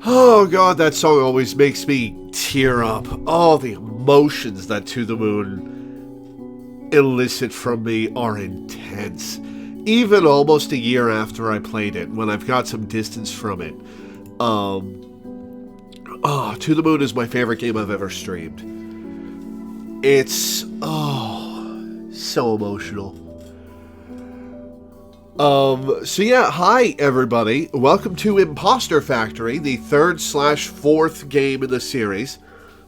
Oh god, that song always makes me tear up. All the emotions that To the Moon elicit from me are intense. Even almost a year after I played it, when I've got some distance from it. To the Moon is my favorite game I've ever streamed. It's, so emotional. So yeah, hi everybody. Welcome to Impostor Factory, the 3rd/4th game in the series.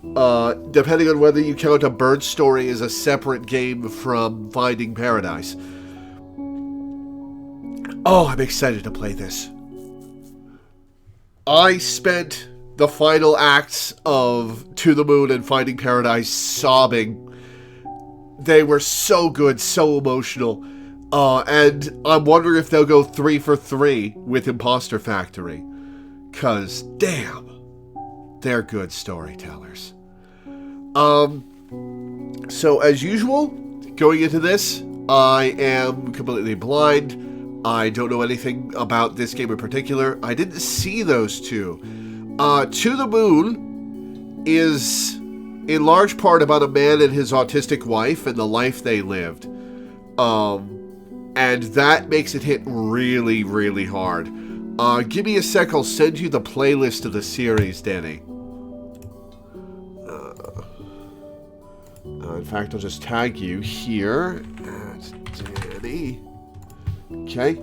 Depending on whether you count a bird story as a separate game from Finding Paradise. Oh, I'm excited to play this. I spent the final acts of To the Moon and Finding Paradise sobbing. They were so good, so emotional. And I'm wondering if they'll go 3 for 3 with Impostor Factory. 'Cause, damn, they're good storytellers. So as usual, going into this, I am completely blind. I don't know anything about this game in particular. I didn't see those two. To the Moon is in large part about a man and his autistic wife and the life they lived. And that makes it hit really, really hard. Give me a sec, I'll send you the playlist of the series, Danny. In fact, I'll just tag you here at Danny. Okay.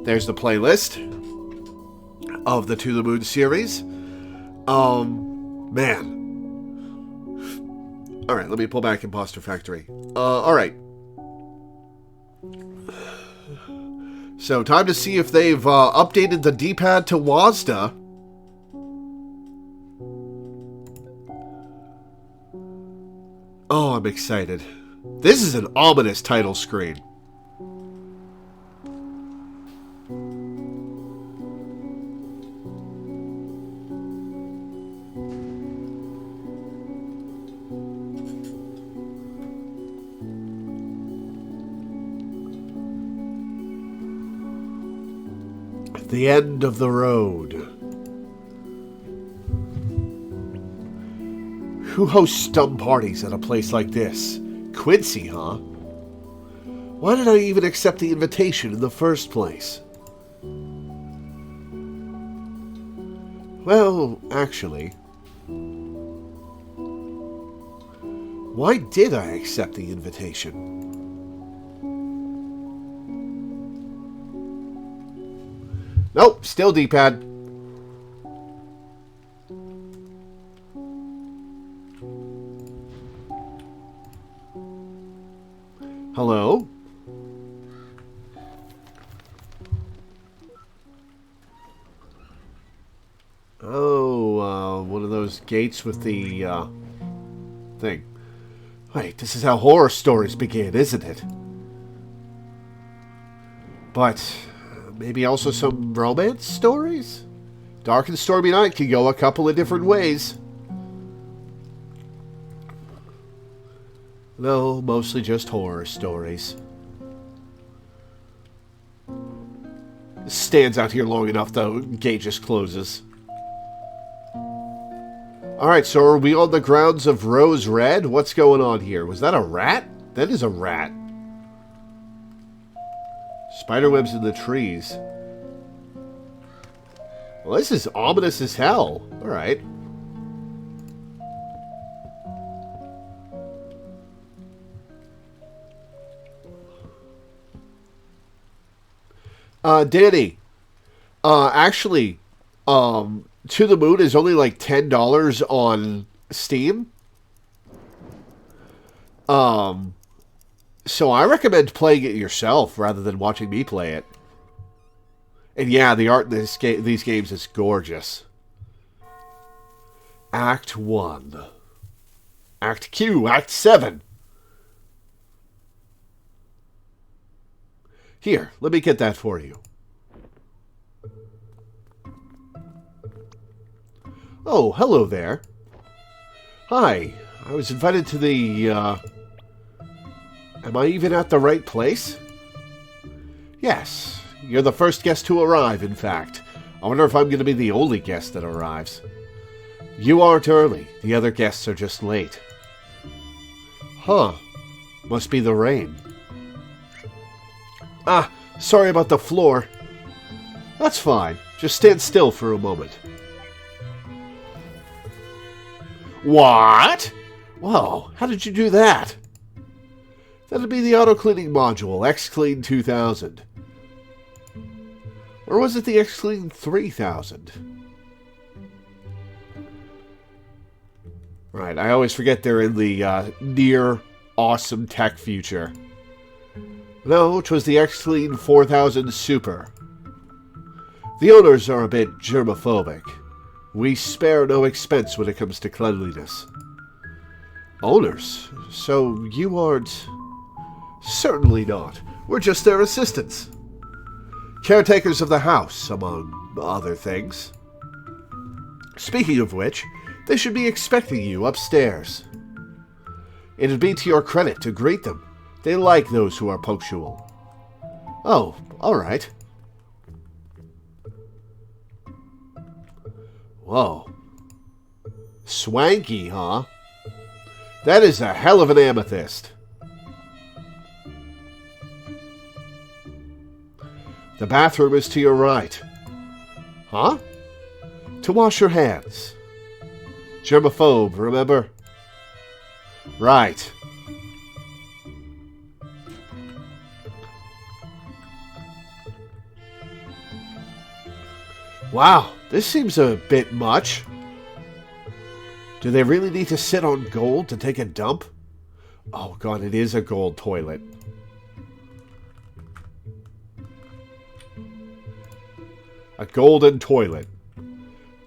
There's the playlist of the To the Moon series. Man. Alright, let me pull back Impostor Factory. Alright. So, time to see if they've updated the D-pad to WASD. Oh, I'm excited. This is an ominous title screen. The end of the road. Who hosts stump parties at a place like this? Quincy, huh? Why did I even accept the invitation in the first place? Well, actually, why did I accept the invitation? Nope, still D-pad. Hello? Oh, one of those gates with the, thing. Wait, this is how horror stories begin, isn't it? But maybe also some romance stories? Dark and Stormy Night can go a couple of different ways. No, mostly just horror stories. Stands out here long enough, though. Gate just closes. Alright, so are we on the grounds of Rose Red? What's going on here? Was that a rat? That is a rat. Spiderwebs in the trees. Well, this is ominous as hell. Alright. Danny. Actually, To the Moon is only like $10 on Steam. So I recommend playing it yourself rather than watching me play it. And yeah, the art in these games is gorgeous. Act 1. Act Q. Act 7. Here, let me get that for you. Oh, hello there. Hi, I was invited to the, Am I even at the right place? Yes, you're the first guest to arrive, in fact. I wonder if I'm going to be the only guest that arrives. You aren't early. The other guests are just late. Huh. Must be the rain. Ah, sorry about the floor. That's fine. Just stand still for a moment. What? Whoa, how did you do that? That'd be the auto-cleaning module, X-Clean 2000. Or was it the X-Clean 3000? Right, I always forget they're in the near awesome tech future. No, it was the X-Clean 4000 Super. The owners are a bit germophobic. We spare no expense when it comes to cleanliness. Owners? So you aren't... Certainly not. We're just their assistants. Caretakers of the house, among other things. Speaking of which, they should be expecting you upstairs. It'd be to your credit to greet them. They like those who are punctual. Oh, all right. Whoa. Swanky, huh? That is a hell of an amethyst. The bathroom is to your right. Huh? To wash your hands. Germaphobe, remember? Right. Wow, this seems a bit much. Do they really need to sit on gold to take a dump? Oh god, it is a gold toilet. A golden toilet.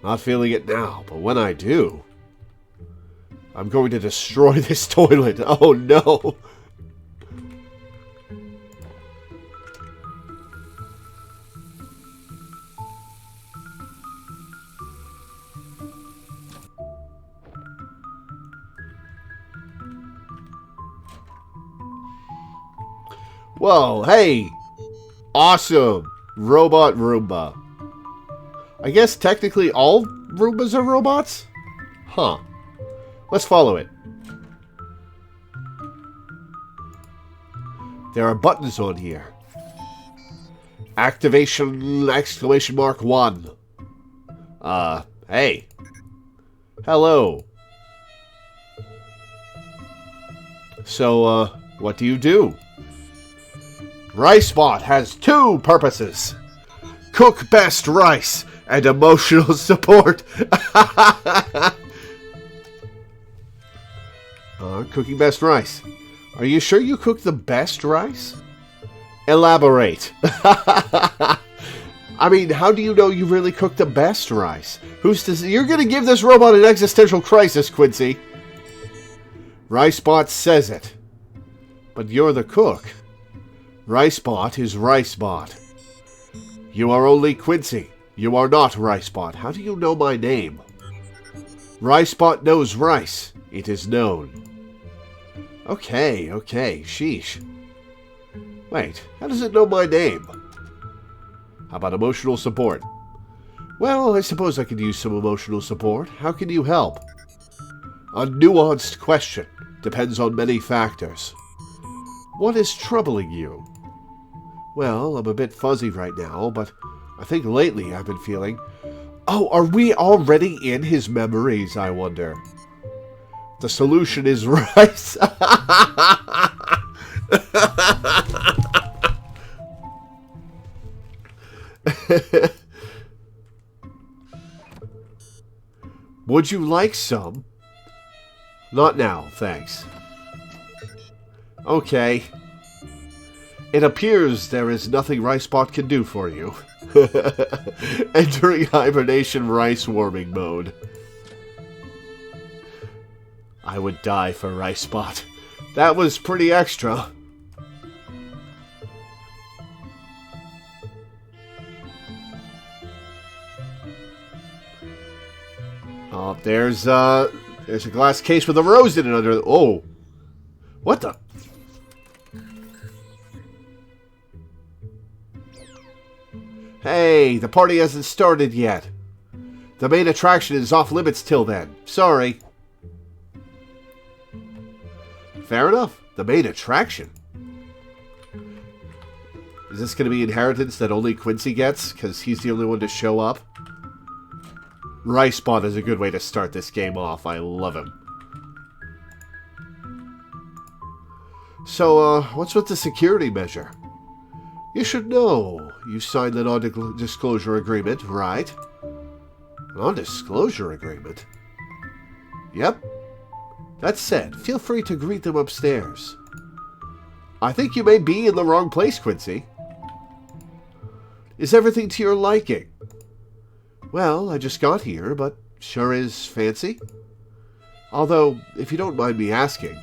Not feeling it now, but when I do, I'm going to destroy this toilet. Oh no! Whoa, hey! Awesome! Robot Roomba. I guess technically all Roombas are robots? Huh. Let's follow it. There are buttons on here. Activation exclamation mark 1. Hey. Hello. So, what do you do? RiceBot has 2 purposes. Cook best rice and emotional support. Cooking best rice. Are you sure you cook the best rice? Elaborate. I mean, how do you know you really cook the best rice? You're gonna give this robot an existential crisis, Quincy. RiceBot says it. But you're the cook. RiceBot is RiceBot. You are only Quincy. You are not RiceBot. How do you know my name? RiceBot knows rice. It is known. Okay, sheesh. Wait, how does it know my name? How about emotional support? Well, I suppose I could use some emotional support. How can you help? A nuanced question. Depends on many factors. What is troubling you? Well, I'm a bit fuzzy right now, but I think lately I've been feeling... Oh, are we already in his memories, I wonder? The solution is rice. Would you like some? Not now, thanks. Okay. It appears there is nothing RiceBot can do for you. Entering hibernation rice warming mode. I would die for RiceBot. That was pretty extra. Oh, there's a glass case with a rose in it under. Oh, what the? Hey, the party hasn't started yet. The main attraction is off limits till then. Sorry. Fair enough. The main attraction. Is this going to be inheritance that only Quincy gets? Because he's the only one to show up? Rice Bot is a good way to start this game off. I love him. So, what's with the security measure? You should know. You signed the non-disclosure agreement, right? Non-disclosure agreement? Yep. That said, feel free to greet them upstairs. I think you may be in the wrong place, Quincy. Is everything to your liking? Well, I just got here, but sure is fancy. Although, if you don't mind me asking,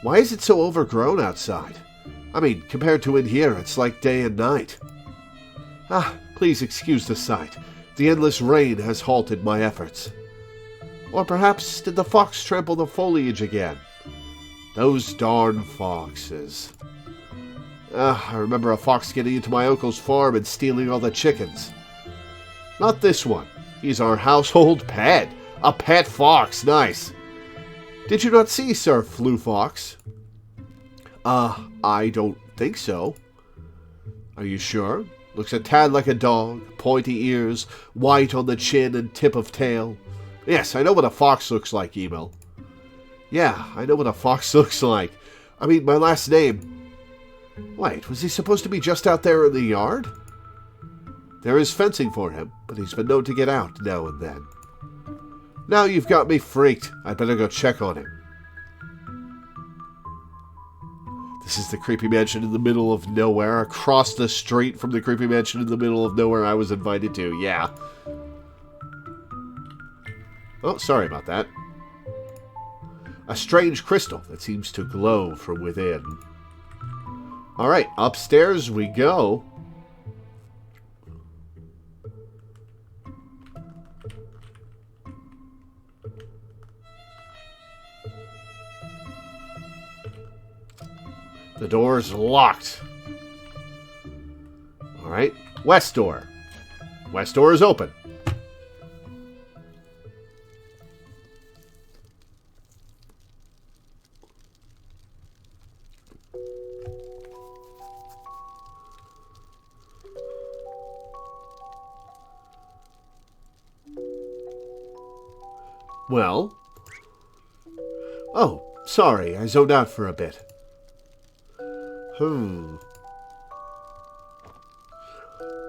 why is it so overgrown outside? I mean, compared to in here, it's like day and night. Please excuse the sight. The endless rain has halted my efforts. Or perhaps did the fox trample the foliage again? Those darn foxes. I remember a fox getting into my uncle's farm and stealing all the chickens. Not this one. He's our household pet. A pet fox, nice. Did you not see Sir Flew Fox? I don't think so. Are you sure? Looks a tad like a dog, pointy ears, white on the chin and tip of tail. Yes, I know what a fox looks like, Emil. Yeah, I know what a fox looks like. I mean, my last name. Wait, was he supposed to be just out there in the yard? There is fencing for him, but he's been known to get out now and then. Now you've got me freaked. I'd better go check on him. This is the creepy mansion in the middle of nowhere, across the street from the creepy mansion in the middle of nowhere I was invited to, yeah. Oh, sorry about that. A strange crystal that seems to glow from within. Alright, upstairs we go. The door's locked. Alright, west door. West door is open. Well? Oh, sorry, I zoned out for a bit.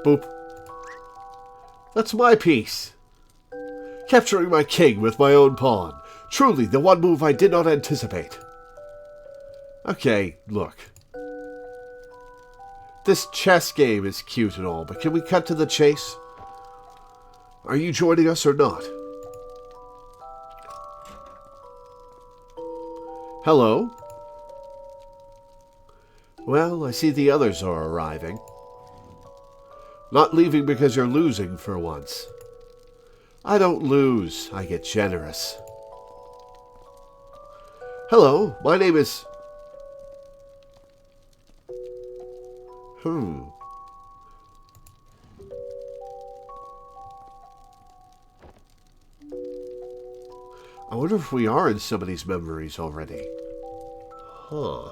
Boop. That's my piece. Capturing my king with my own pawn. Truly the one move I did not anticipate. Okay, look. This chess game is cute and all, but can we cut to the chase? Are you joining us or not? Hello? Well, I see the others are arriving. Not leaving because you're losing for once. I don't lose, I get generous. Hello, my name is... I wonder if we are in somebody's memories already. Huh.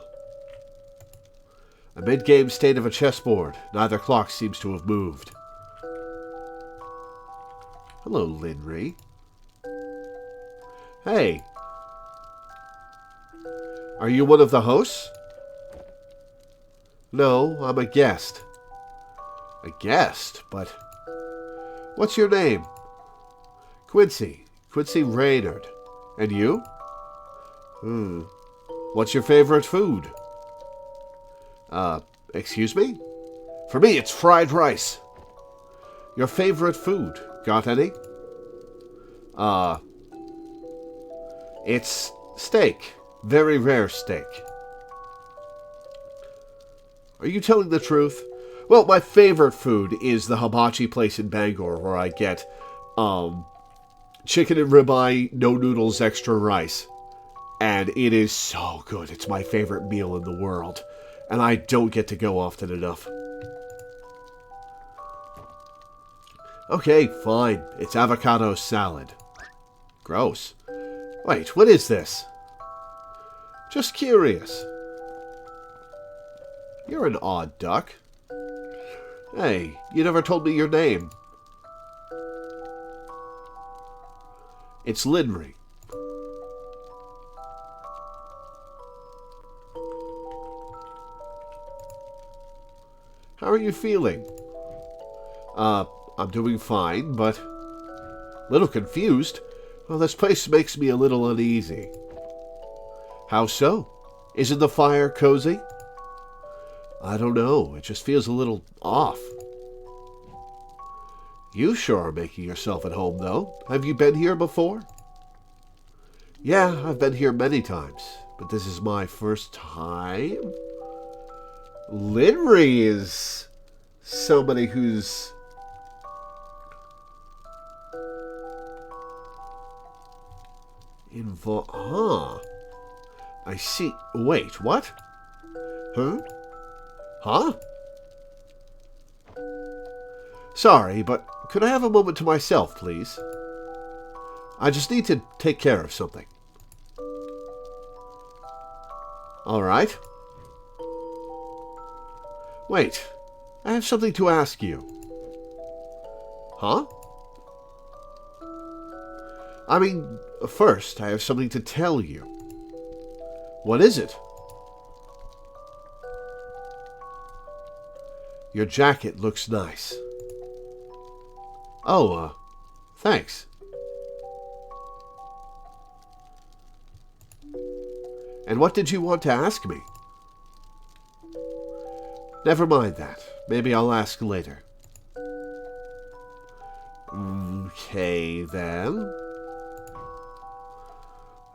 A mid-game state of a chessboard. Neither clock seems to have moved. Hello, Linry. Hey. Are you one of the hosts? No, I'm a guest. A guest? But... What's your name? Quincy. Quincy Raynard. And you? What's your favorite food? Excuse me? For me, it's fried rice. Your favorite food? Got any? It's steak. Very rare steak. Are you telling the truth? Well, my favorite food is the hibachi place in Bangor where I get, chicken and ribeye, no noodles, extra rice. And it is so good. It's my favorite meal in the world. And I don't get to go often enough. Okay, fine. It's avocado salad. Gross. Wait, what is this? Just curious. You're an odd duck. Hey, you never told me your name. It's Linry. How are you feeling? I'm doing fine, but a little confused. Well, this place makes me a little uneasy. How so? Isn't the fire cozy? I don't know. It just feels a little off. You sure are making yourself at home, though. Have you been here before? Yeah, I've been here many times, but this is my first time. Linry is somebody who's involved. Huh. I see. Wait, what? Huh? Huh? Sorry, but could I have a moment to myself, please? I just need to take care of something. All right. Wait, I have something to ask you. Huh? I mean, first, I have something to tell you. What is it? Your jacket looks nice. Oh, thanks. And what did you want to ask me? Never mind that. Maybe I'll ask later. Okay, then.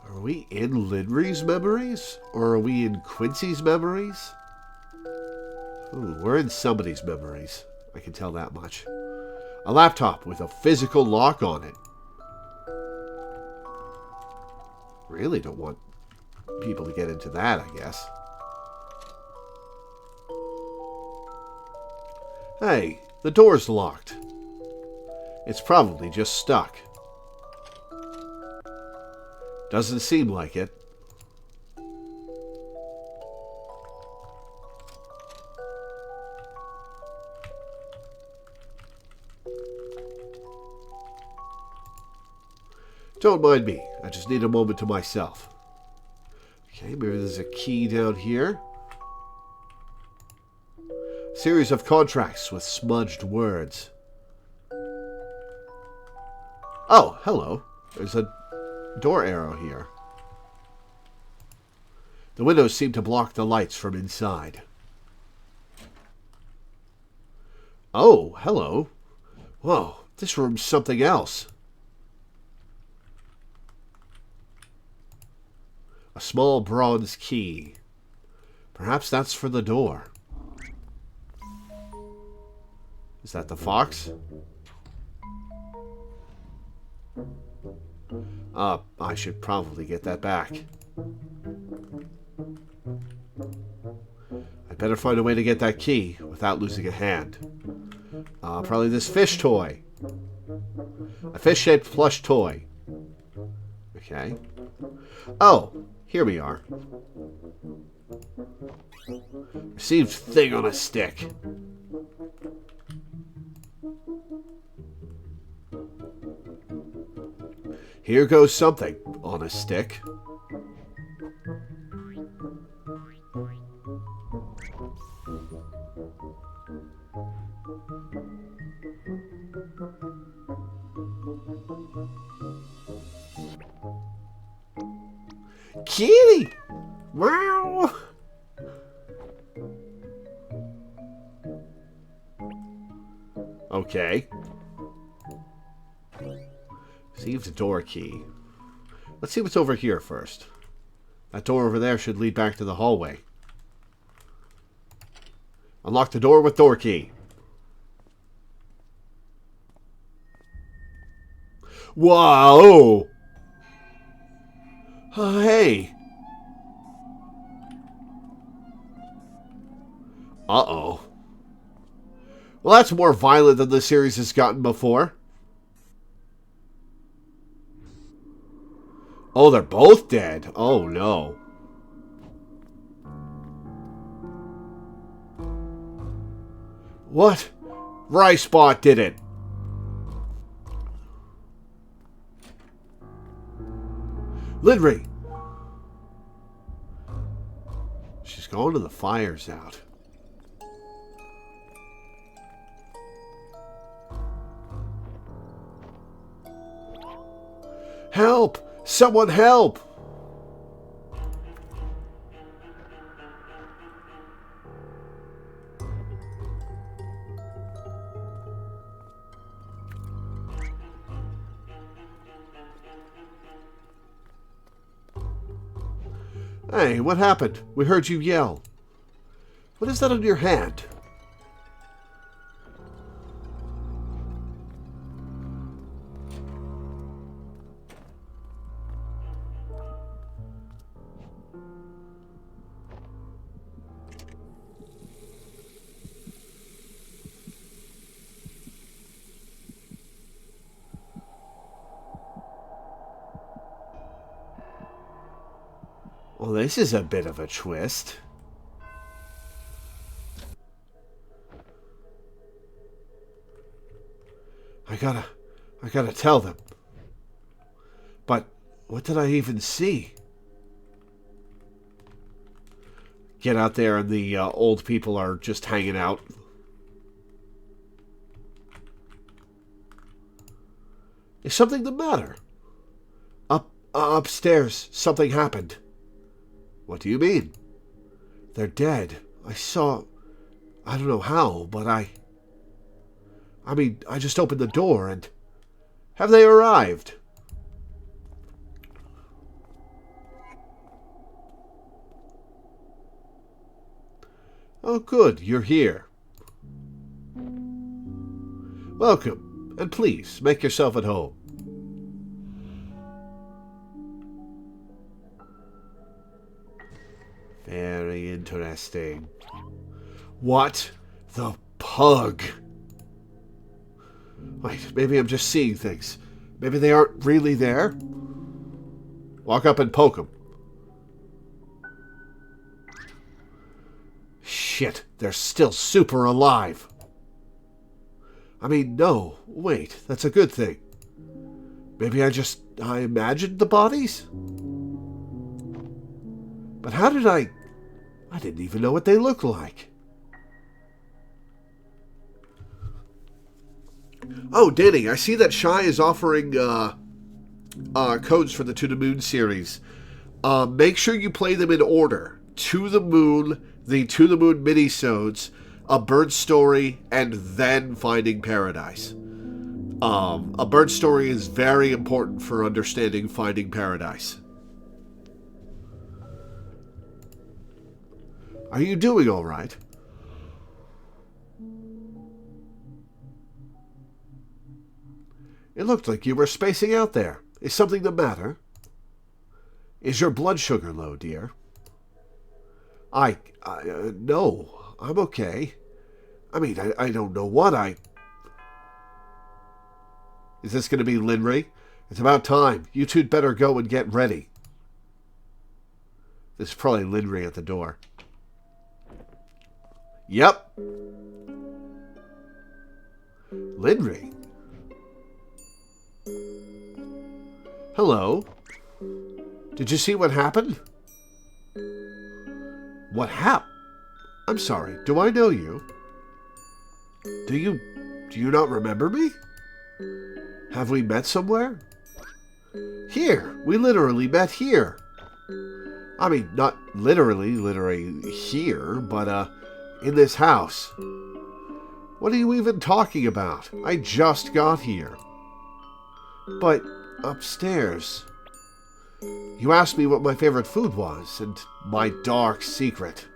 Are we in Linry's memories? Or are we in Quincy's memories? Ooh, we're in somebody's memories. I can tell that much. A laptop with a physical lock on it. Really don't want people to get into that, I guess. Hey, the door's locked. It's probably just stuck. Doesn't seem like it. Don't mind me. I just need a moment to myself. Okay, maybe there's a key down here. Series of contracts with smudged words. Oh, hello. There's a door arrow here. The windows seem to block the lights from inside. Oh, hello. Whoa, this room's something else. A small bronze key. Perhaps that's for the door. Is that the fox? I should probably get that back. I'd better find a way to get that key without losing a hand. Probably this fish toy. A fish-shaped plush toy. Okay. Oh, here we are. Received thing on a stick. Here goes something on a stick. Kitty! Wow! Okay. Received a door key. Let's see what's over here first. That door over there should lead back to the hallway. Unlock the door with door key. Whoa! Hey! Uh-oh. Well, that's more violent than the series has gotten before. Oh, they're both dead. Oh, no. What? Ricebot did it. Lidry. She's going to the fire's out. Help! Someone help! Hey, what happened? We heard you yell. What is that on your hand? Well, this is a bit of a twist. I gotta tell them. But what did I even see? Get out there and the old people are just hanging out. Is something the matter? Upstairs, something happened. What do you mean? They're dead. I don't know how, but I just opened the door and... Have they arrived? Oh, good, you're here. Welcome, and please, make yourself at home. Very interesting. What the pug? Wait, maybe I'm just seeing things. Maybe they aren't really there? Walk up and poke them. Shit, they're still super alive. No, wait, that's a good thing. Maybe I imagined the bodies? But how did I didn't even know what they looked like. Oh, Danny, I see that Shy is offering codes for the To the Moon series. Make sure you play them in order. To the Moon, the To the Moon minisodes, A Bird Story, and then Finding Paradise. A Bird Story is very important for understanding Finding Paradise. Are you doing all right? It looked like you were spacing out there. Is something the matter? Is your blood sugar low, dear? No, I'm okay. I don't know what Is this going to be Linry? It's about time. You two'd better go and get ready. There's probably Linry at the door. Yep. Linry. Hello. Did you see what happened? What happened? I'm sorry. Do I know you? Do you not remember me? Have we met somewhere? Here. We literally met here. Not literally here, but in this house. What are you even talking about? I just got here. But upstairs. You asked me what my favorite food was, and my dark secret.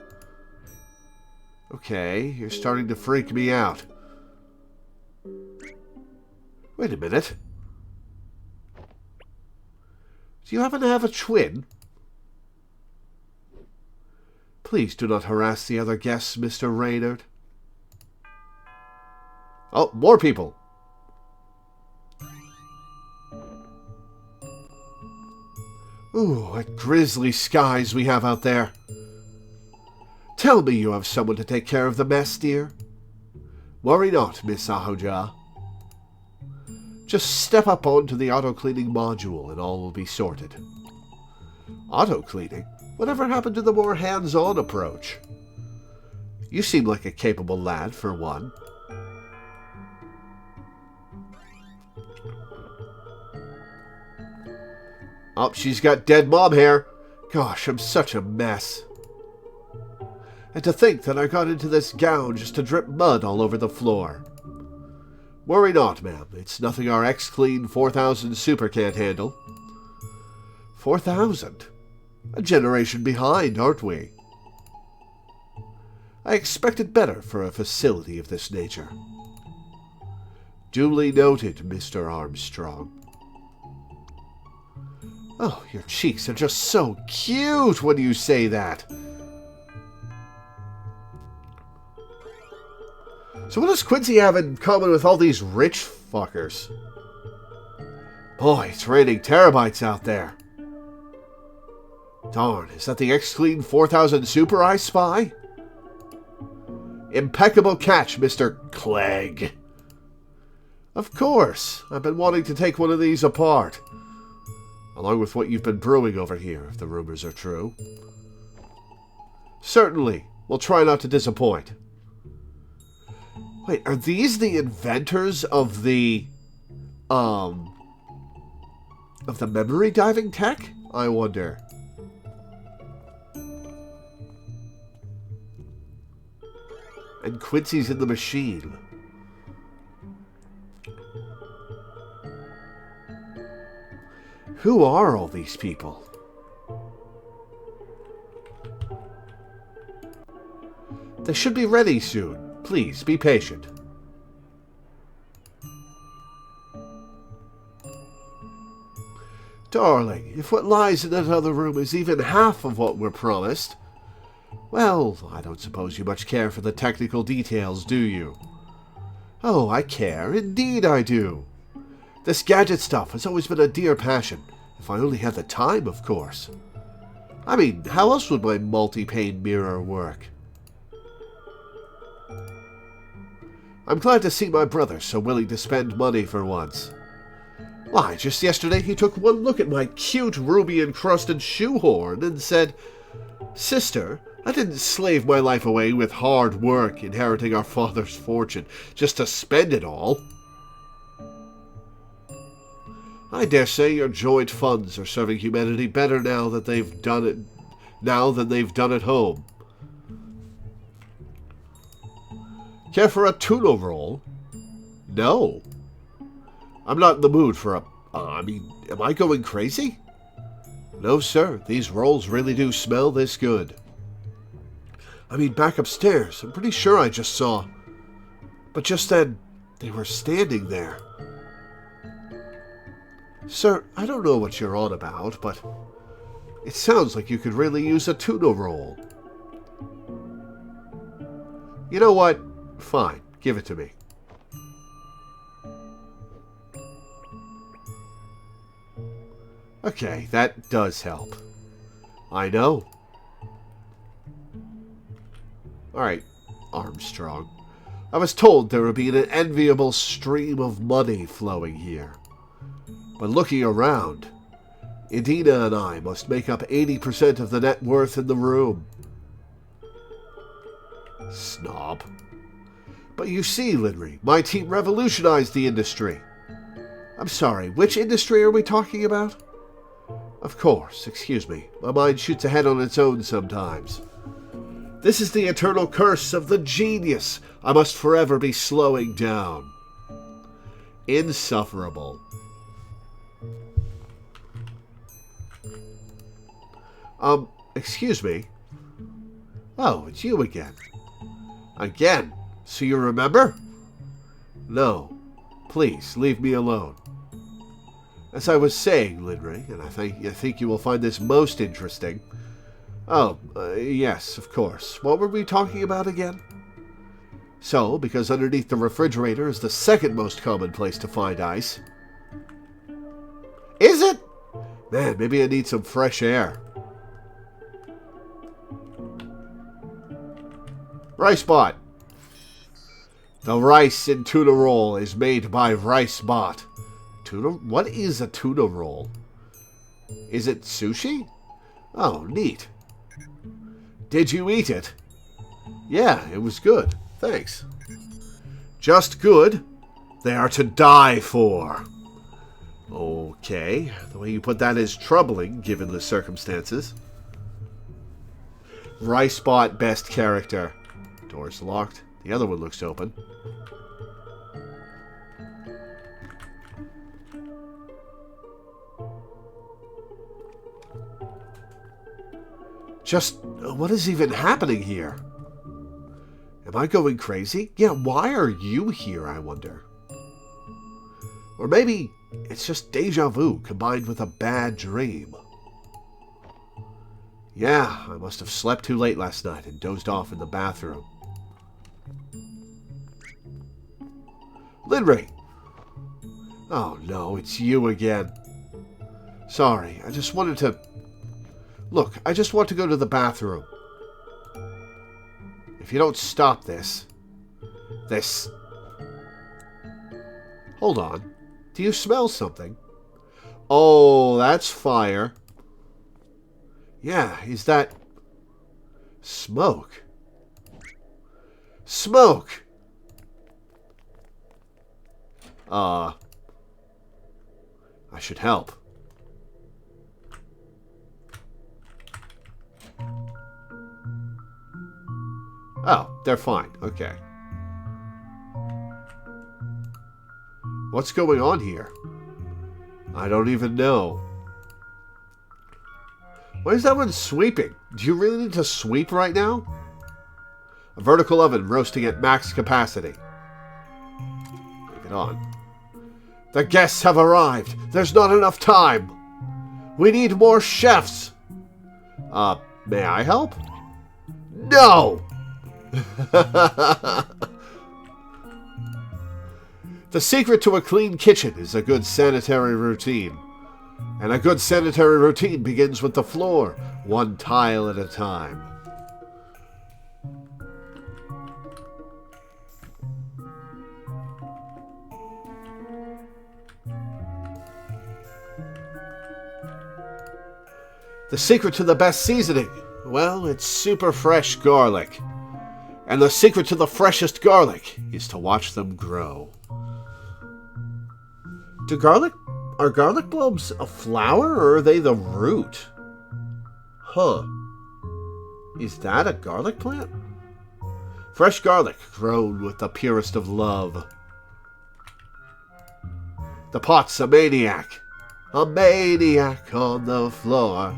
Okay, you're starting to freak me out. Wait a minute. Do you happen to have a twin? Please do not harass the other guests, Mr. Reynard. Oh, more people. Ooh, what grisly skies we have out there. Tell me you have someone to take care of the mess, dear. Worry not, Miss Ahoja. Just step up onto the auto-cleaning module and all will be sorted. Auto-cleaning? Whatever happened to the more hands-on approach? You seem like a capable lad, for one. Oh, she's got dead mom hair. Gosh, I'm such a mess. And to think that I got into this gown just to drip mud all over the floor. Worry not, ma'am. It's nothing our X-Clean 4000 Super can't handle. 4,000? A generation behind, aren't we? I expected better for a facility of this nature. Duly noted, Mr. Armstrong. Oh, your cheeks are just so cute when you say that. So what does Quincy have in common with all these rich fuckers? Boy, it's raining terabytes out there. Darn, is that the X-Clean 4000 Super I spy? Impeccable catch, Mr. Clegg. Of course, I've been wanting to take one of these apart. Along with what you've been brewing over here, if the rumors are true. Certainly, we'll try not to disappoint. Wait, are these the inventors of the memory diving tech? I wonder. And Quincy's in the machine. Who are all these people? They should be ready soon. Please, be patient. Darling, if what lies in that other room is even half of what we're promised, well, I don't suppose you much care for the technical details, do you? Oh, I care. Indeed I do. This gadget stuff has always been a dear passion, if I only had the time, of course. I mean, how else would my multi-pane mirror work? I'm glad to see my brother so willing to spend money for once. Why, just yesterday he took one look at my cute ruby-encrusted shoehorn and said, "Sister, I didn't slave my life away with hard work inheriting our father's fortune just to spend it all." I dare say your joint funds are serving humanity better now that they've done it than they've done at home. Care for a tuna roll? No. I'm not in the mood for a... am I going crazy? No, sir. These rolls really do smell this good. Back upstairs. I'm pretty sure I just saw... But just then, they were standing there. Sir, I don't know what you're on about, but... It sounds like you could really use a tuna roll. You know what? Fine. Give it to me. Okay, that does help. I know. Alright, Armstrong. I was told there would be an enviable stream of money flowing here. But looking around, Idina and I must make up 80% of the net worth in the room. Snob. But you see, Linry, my team revolutionized the industry. I'm sorry, which industry are we talking about? Of course, excuse me. My mind shoots ahead on its own sometimes. This is the eternal curse of the genius. I must forever be slowing down. Insufferable. Excuse me? Oh, it's you again. Again? So you remember? No. Please, leave me alone. As I was saying, Linry, and I think you will find this most interesting. Oh, yes, of course. What were we talking about again? So, because underneath the refrigerator is the second most common place to find ice. Is it? Man, maybe I need some fresh air. Rice Bot. The rice in tuna roll is made by Rice Bot. Tuna? What is a tuna roll? Is it sushi? Oh, neat. Did you eat it? Yeah, it was good. Thanks. Just good. They are to die for. Okay. The way you put that is troubling, given the circumstances. Rice Bot best character. Door's locked. The other one looks open. Just, what is even happening here? Am I going crazy? Yeah, why are you here, I wonder? Or maybe it's just deja vu combined with a bad dream. Yeah, I must have slept too late last night and dozed off in the bathroom. Linry! Oh no, it's you again. Sorry, I just wanted to... Look, I just want to go to the bathroom. If you don't stop this... Hold on. Do you smell something? Oh, that's fire. Yeah, is that... Smoke? Smoke! I should help. Oh, they're fine. Okay. What's going on here? I don't even know. Why is that one sweeping? Do you really need to sweep right now? A vertical oven roasting at max capacity. Leave it on. The guests have arrived. There's not enough time. We need more chefs. May I help? No! The secret to a clean kitchen is a good sanitary routine. And a good sanitary routine begins with the floor, one tile at a time. The secret to the best seasoning? Well, it's super fresh garlic. And the secret to the freshest garlic is to watch them grow. Are garlic bulbs a flower or are they the root? Huh. Is that a garlic plant? Fresh garlic grown with the purest of love. The pot's a maniac. A maniac on the floor.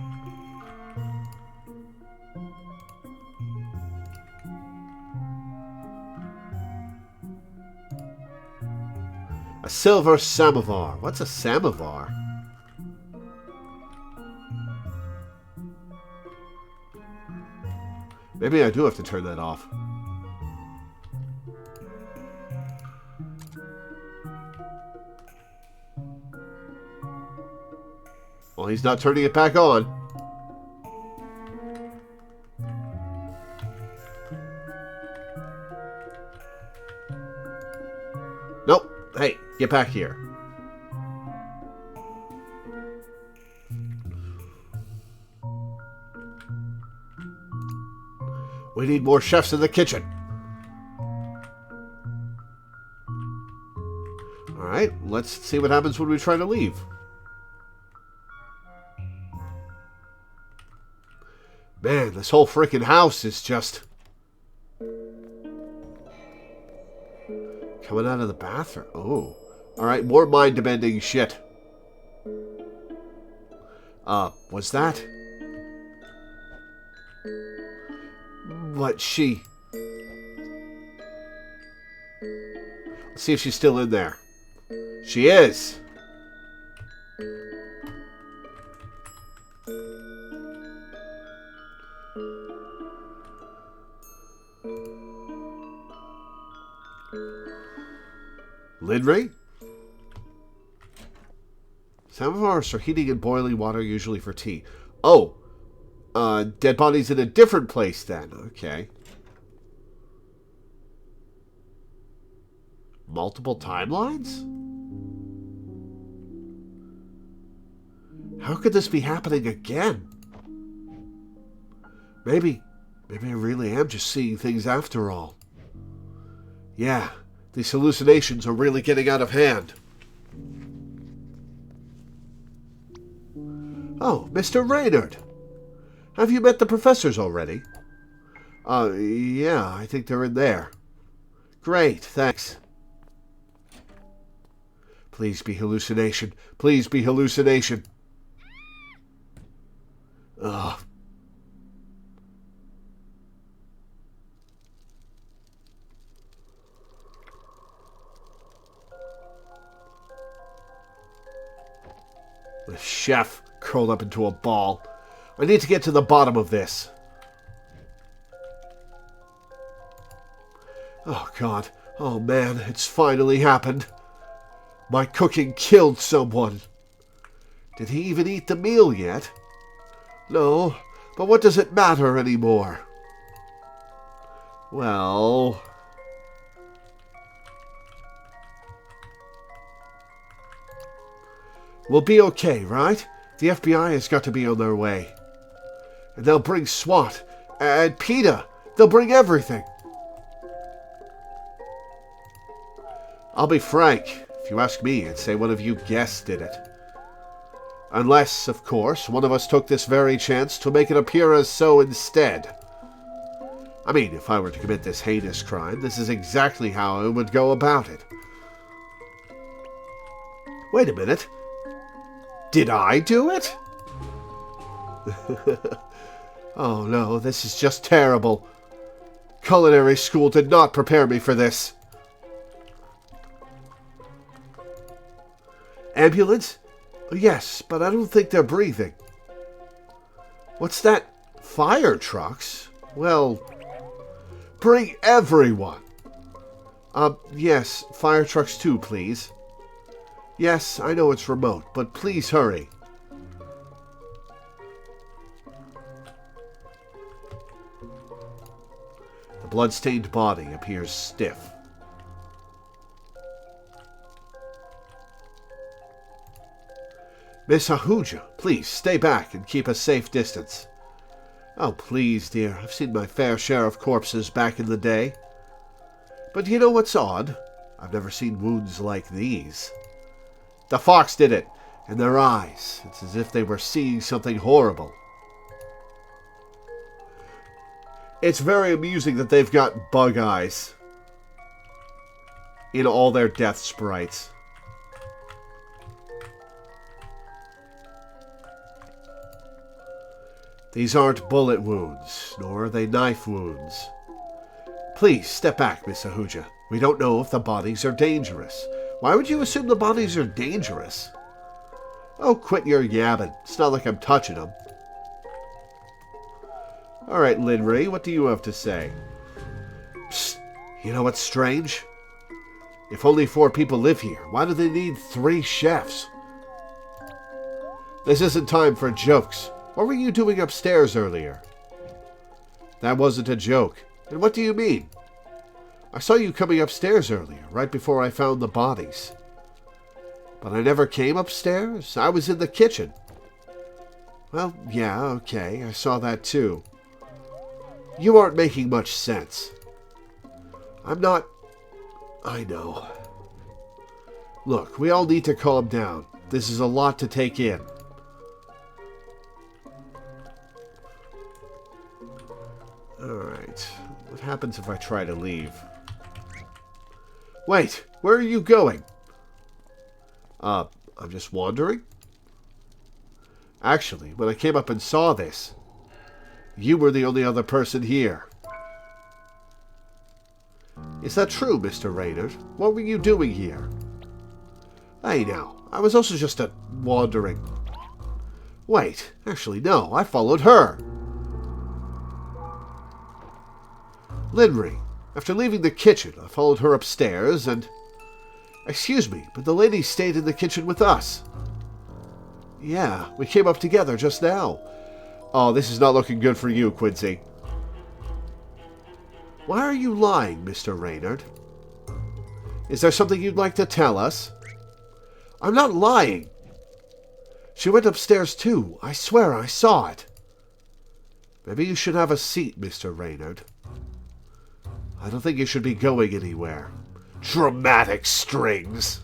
A silver samovar. What's a samovar? Maybe I do have to turn that off. Well, he's not turning it back on. Nope. Hey, get back here. We need more chefs in the kitchen. Alright, let's see what happens when we try to leave. Man, this whole freaking house is just... coming out of the bathroom. Oh. Alright, more mind-bending shit. Was that? What, she... Let's see if she's still in there. She is. Linry? Samovars are heating and boiling water, usually for tea. Oh. Dead bodies in a different place then. Okay. Multiple timelines? How could this be happening again? Maybe I really am just seeing things after all. Yeah, these hallucinations are really getting out of hand. Oh, Mr. Reynard. Have you met the professors already? Yeah, I think they're in there. Great, thanks. Please be hallucination. Please be hallucination. Ugh. The chef curled up into a ball. I need to get to the bottom of this. Oh, God. Oh, man. It's finally happened. My cooking killed someone. Did he even eat the meal yet? No, but what does it matter anymore? Well... we'll be okay, right? The FBI has got to be on their way. And they'll bring SWAT. And PETA. They'll bring everything. I'll be frank. If you ask me, I'd say one of you guests did it. Unless, of course, one of us took this very chance to make it appear as so instead. I mean, if I were to commit this heinous crime, this is exactly how I would go about it. Wait a minute. Did I do it? Oh no, this is just terrible. Culinary school did not prepare me for this. Ambulance? Yes, but I don't think they're breathing. What's that? Fire trucks? Well, bring everyone. Yes, fire trucks too, please. Yes, I know it's remote, but please hurry. The blood-stained body appears stiff. Miss Ahuja, please stay back and keep a safe distance. Oh, please, dear. I've seen my fair share of corpses back in the day. But you know what's odd? I've never seen wounds like these. The fox did it, in their eyes. It's as if they were seeing something horrible. It's very amusing that they've got bug eyes in all their death sprites. These aren't bullet wounds, nor are they knife wounds. Please, step back, Miss Ahuja. We don't know if the bodies are dangerous. Why would you assume the bodies are dangerous? Oh, quit your yabbing. It's not like I'm touching them. All right, Linry, what do you have to say? Psst, you know what's strange? If only 4 people live here, why do they need 3 chefs? This isn't time for jokes. What were you doing upstairs earlier? That wasn't a joke. And what do you mean? I saw you coming upstairs earlier, right before I found the bodies. But I never came upstairs. I was in the kitchen. Well, yeah, okay, I saw that too. You aren't making much sense. I'm not... I know. Look, we all need to calm down. This is a lot to take in. Alright, what happens if I try to leave? Wait, where are you going? I'm just wandering? Actually, when I came up and saw this, you were the only other person here. Is that true, Mr. Reynard? What were you doing here? Hey now, I was also just wandering. Wait, actually no, I followed her. Linry, after leaving the kitchen, I followed her upstairs and Excuse me, but the lady stayed in the kitchen with us. Yeah, we came up together just now. Oh, this is not looking good for you, Quincy. Why are you lying, Mr. Reynard? Is there something you'd like to tell us? I'm not lying. She went upstairs too. I swear I saw it. Maybe you should have a seat, Mr. Reynard. I don't think you should be going anywhere. Dramatic strings.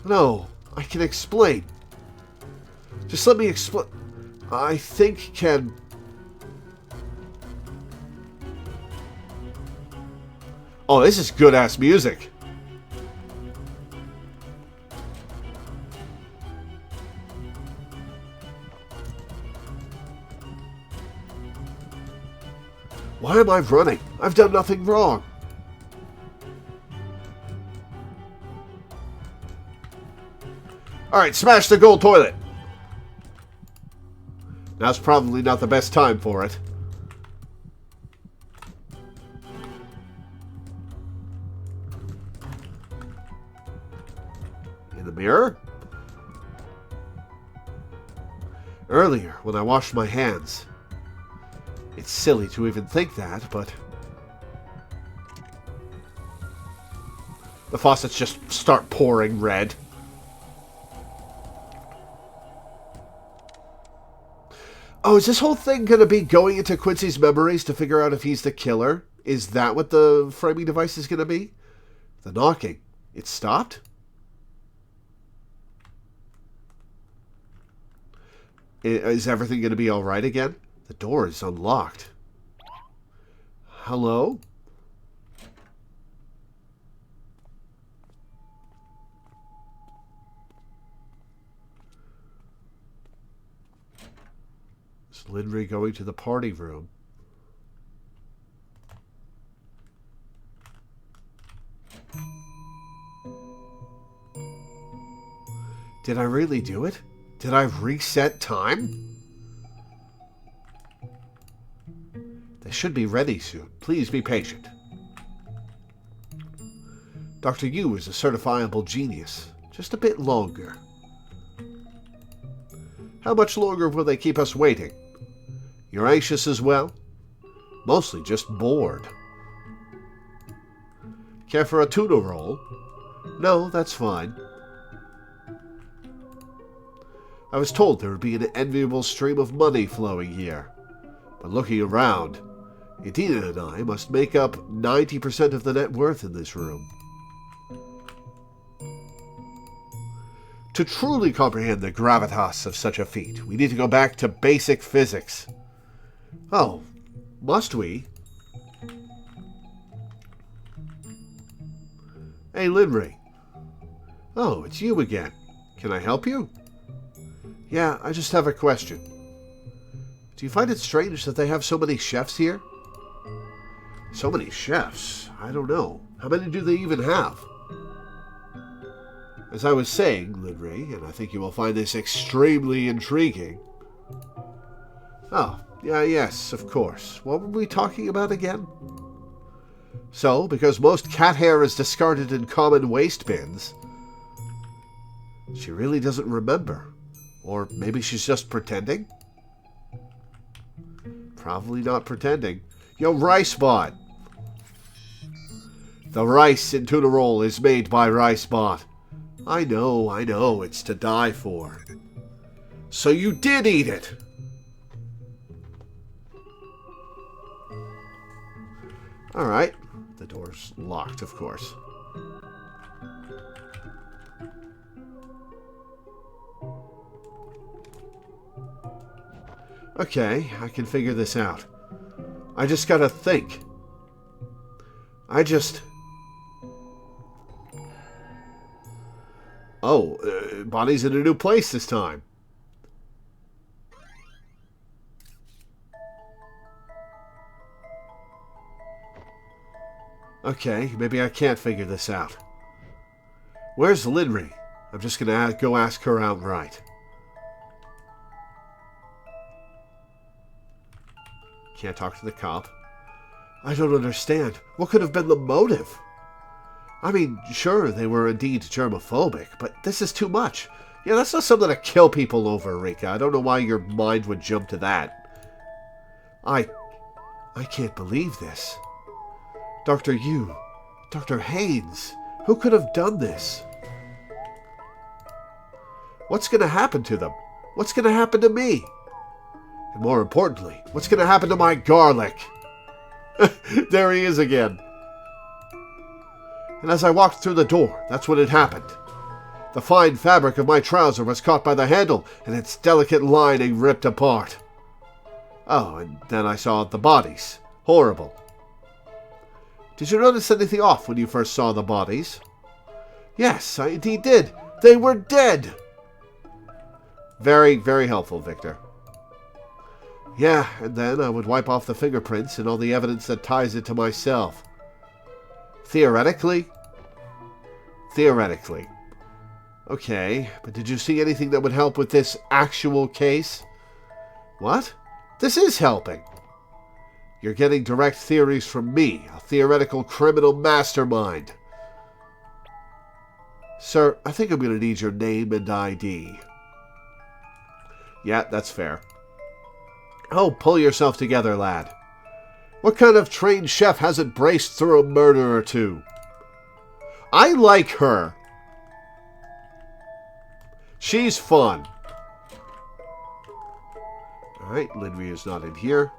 No, I can explain. Just let me explain. I think can... Oh, this is good-ass music. Why am I running? I've done nothing wrong. Alright, smash the gold toilet. Now's probably not the best time for it. In the mirror? Earlier, when I washed my hands. It's silly to even think that, but... The faucets just start pouring red. Oh, is this whole thing going to be going into Quincy's memories to figure out if he's the killer? Is that what the framing device is going to be? The knocking. It stopped? Is everything going to be alright again? The door is unlocked. Hello? Is Lindry going to the party room? Did I really do it? Did I reset time? They should be ready soon. Please be patient. Dr. Yu is a certifiable genius. Just a bit longer. How much longer will they keep us waiting? You're anxious as well? Mostly just bored. Care for a tuna roll? No, that's fine. I was told there would be an enviable stream of money flowing here. But looking around, Edina and I must make up 90% of the net worth in this room. To truly comprehend the gravitas of such a feat, we need to go back to basic physics. Oh, must we? Hey, Lindry. Oh, it's you again. Can I help you? Yeah, I just have a question. Do you find it strange that they have so many chefs here? So many chefs? I don't know. How many do they even have? As I was saying, Lindry, and I think you will find this extremely intriguing. Oh, yes, of course. What were we talking about again? So, because most cat hair is discarded in common waste bins, she really doesn't remember. Or maybe she's just pretending? Probably not pretending. Yo, RiceBot! The rice in tuna roll is made by RiceBot. I know, it's to die for. So you did eat it! Alright. The door's locked, of course. Okay, I can figure this out. I just gotta think. Oh, Bonnie's in a new place this time. Okay, maybe I can't figure this out. Where's Lindry? I'm just gonna go ask her outright. Can't talk to the cop. I don't understand. What could have been the motive? I mean, sure, they were indeed germophobic, but this is too much. Yeah, that's not something to kill people over, Rika. I don't know why your mind would jump to that. I can't believe this. Dr. Yu, Dr. Haynes, who could have done this? What's going to happen to them? What's going to happen to me? And more importantly, what's going to happen to my garlic? There he is again. And as I walked through the door, that's when it happened. The fine fabric of my trouser was caught by the handle, and its delicate lining ripped apart. Oh, and then I saw the bodies. Horrible. Did you notice anything off when you first saw the bodies? Yes, I indeed did. They were dead. Very, very helpful, Victor. Yeah, and then I would wipe off the fingerprints and all the evidence that ties it to myself. Theoretically? Theoretically. Okay, but did you see anything that would help with this actual case? What? This is helping. You're getting direct theories from me, a theoretical criminal mastermind. Sir, I think I'm going to need your name and ID. Yeah, that's fair. Oh, pull yourself together, lad. What kind of trained chef hasn't braced through a murder or two? I like her. She's fun. Alright, Lindry is not in here.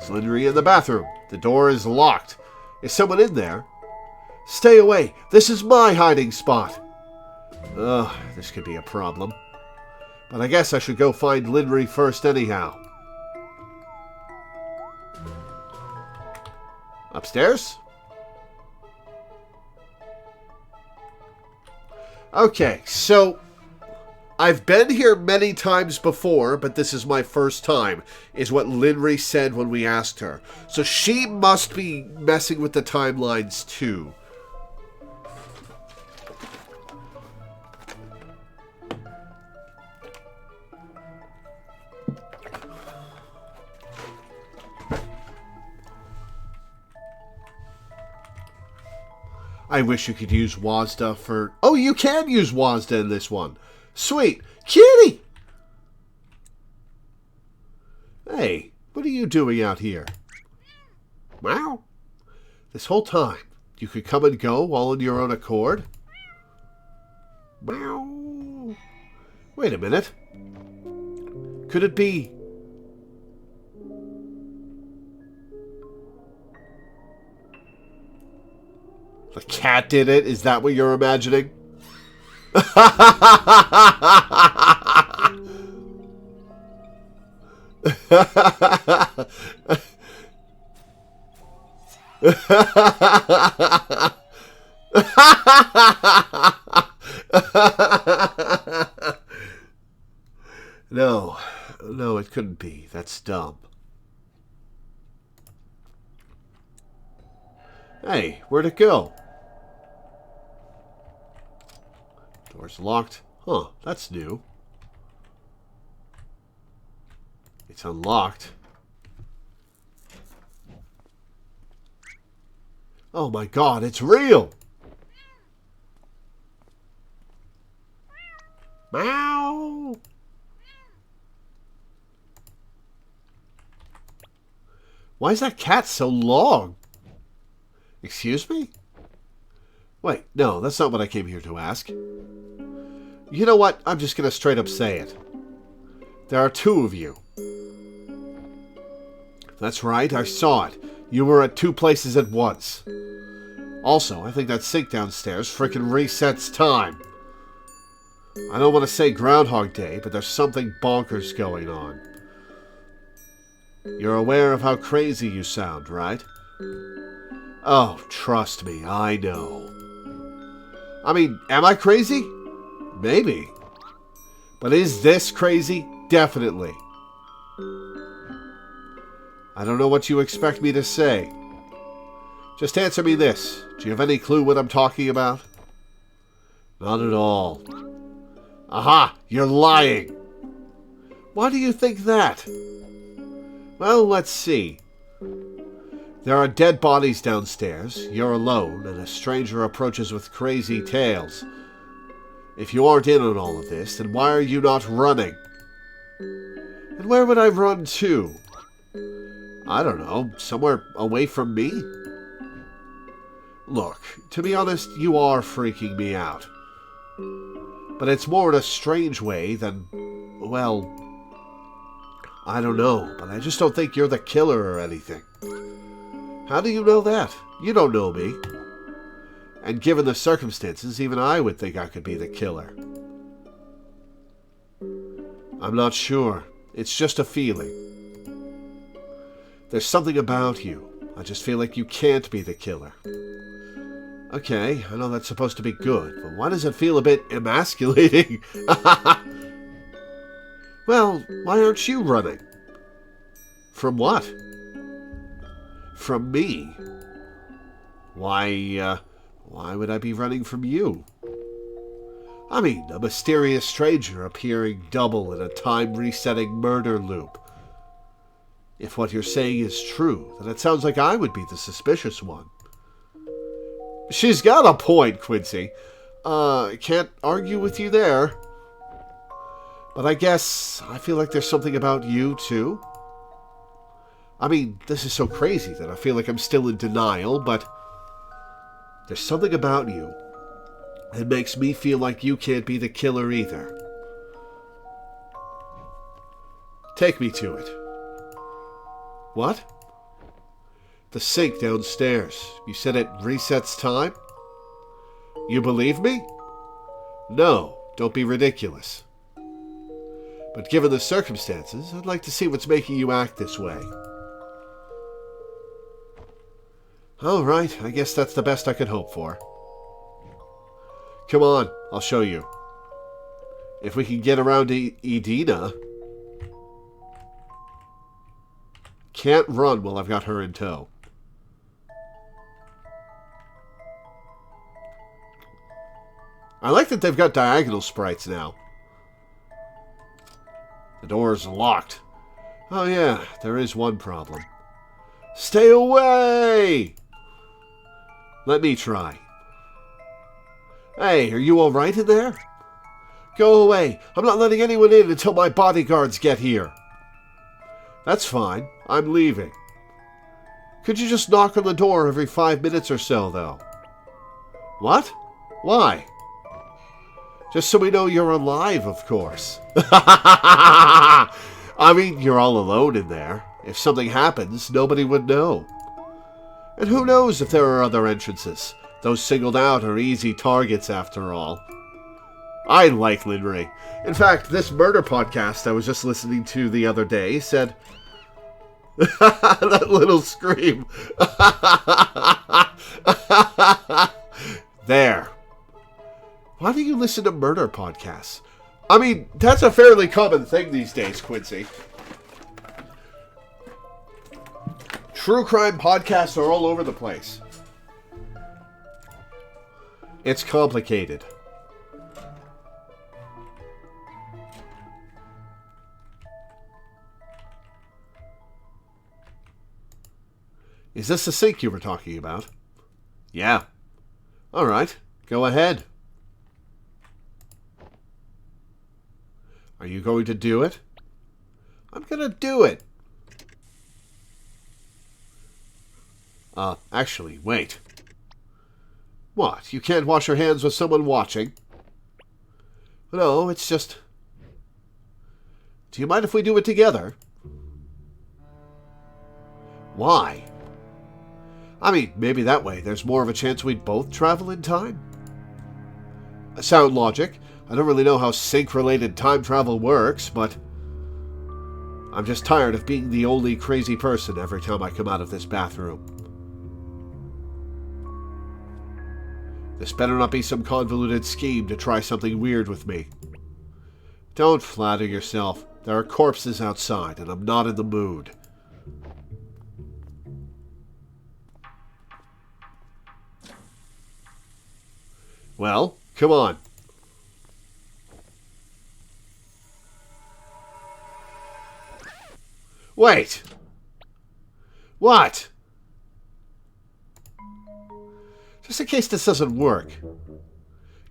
Is Lindry in the bathroom? The door is locked. Is someone in there? Stay away. This is my hiding spot. Ugh, this could be a problem. But I guess I should go find Lindry first anyhow. Upstairs? Okay, so I've been here many times before, but this is my first time, is what Lindry said when we asked her. So she must be messing with the timelines too. I wish you could use WASDA for... Oh, you can use WASDA in this one. Sweet. Kitty! Hey, what are you doing out here? Wow. This whole time, you could come and go all on your own accord? Wow. Wait a minute. Could it be... The cat did it? Is that what you're imagining? No. No, it couldn't be. That's dumb. Hey, where'd it go? Door's locked. Huh, that's new. It's unlocked. Oh my god, it's real! Meow! Why is that cat so long? Excuse me? Wait, no, that's not what I came here to ask. You know what? I'm just going to straight up say it. There are two of you. That's right, I saw it. You were at two places at once. Also, I think that sink downstairs frickin' resets time. I don't want to say Groundhog Day, but there's something bonkers going on. You're aware of how crazy you sound, right? Oh, trust me, I know. I mean, am I crazy? Maybe. But is this crazy? Definitely. I don't know what you expect me to say. Just answer me this. Do you have any clue what I'm talking about? Not at all. Aha! You're lying! Why do you think that? Well, let's see. There are dead bodies downstairs, you're alone, and a stranger approaches with crazy tales. If you aren't in on all of this, then why are you not running? And where would I run to? I don't know, somewhere away from me? Look, to be honest, you are freaking me out. But it's more in a strange way than, well, I don't know, but I just don't think you're the killer or anything. How do you know that? You don't know me. And given the circumstances, even I would think I could be the killer. I'm not sure. It's just a feeling. There's something about you. I just feel like you can't be the killer. Okay, I know that's supposed to be good, but why does it feel a bit emasculating? Well, why aren't you running? From what? From me? Why would I be running from you? I mean, a mysterious stranger appearing double in a time-resetting murder loop. If what you're saying is true, then it sounds like I would be the suspicious one. She's got a point, Quincy. Can't argue with you there. But I guess I feel like there's something about you, too. I mean, this is so crazy that I feel like I'm still in denial, but there's something about you that makes me feel like you can't be the killer either. Take me to it. What? The sink downstairs. You said it resets time? You believe me? No, don't be ridiculous. But given the circumstances, I'd like to see what's making you act this way. All right, I guess that's the best I could hope for. Come on, I'll show you. If we can get around to Edina. Can't run while I've got her in tow. I like that they've got diagonal sprites now. The door's locked. Oh yeah, there is one problem. Stay away! Let me try. Hey, are you alright in there? Go away. I'm not letting anyone in until my bodyguards get here. That's fine. I'm leaving. Could you just knock on the door every 5 minutes or so, though? What? Why? Just so we know you're alive, of course. I mean, you're all alone in there. If something happens, nobody would know. And who knows if there are other entrances? Those singled out are easy targets, after all. I like Lynn Ray. In fact, this murder podcast I was just listening to the other day said... that little scream. There. Why do you listen to murder podcasts? I mean, that's a fairly common thing these days, Quincy. True crime podcasts are all over the place. It's complicated. Is this the sink you were talking about? Yeah. All right, go ahead. Are you going to do it? I'm going to do it. Actually, wait. What? You can't wash your hands with someone watching? No, it's just... Do you mind if we do it together? Why? I mean, maybe that way there's more of a chance we'd both travel in time. Sound logic. I don't really know how sync-related time travel works, but... I'm just tired of being the only crazy person every time I come out of this bathroom. This better not be some convoluted scheme to try something weird with me. Don't flatter yourself. There are corpses outside, and I'm not in the mood. Well, come on. Wait! What? Just in case this doesn't work,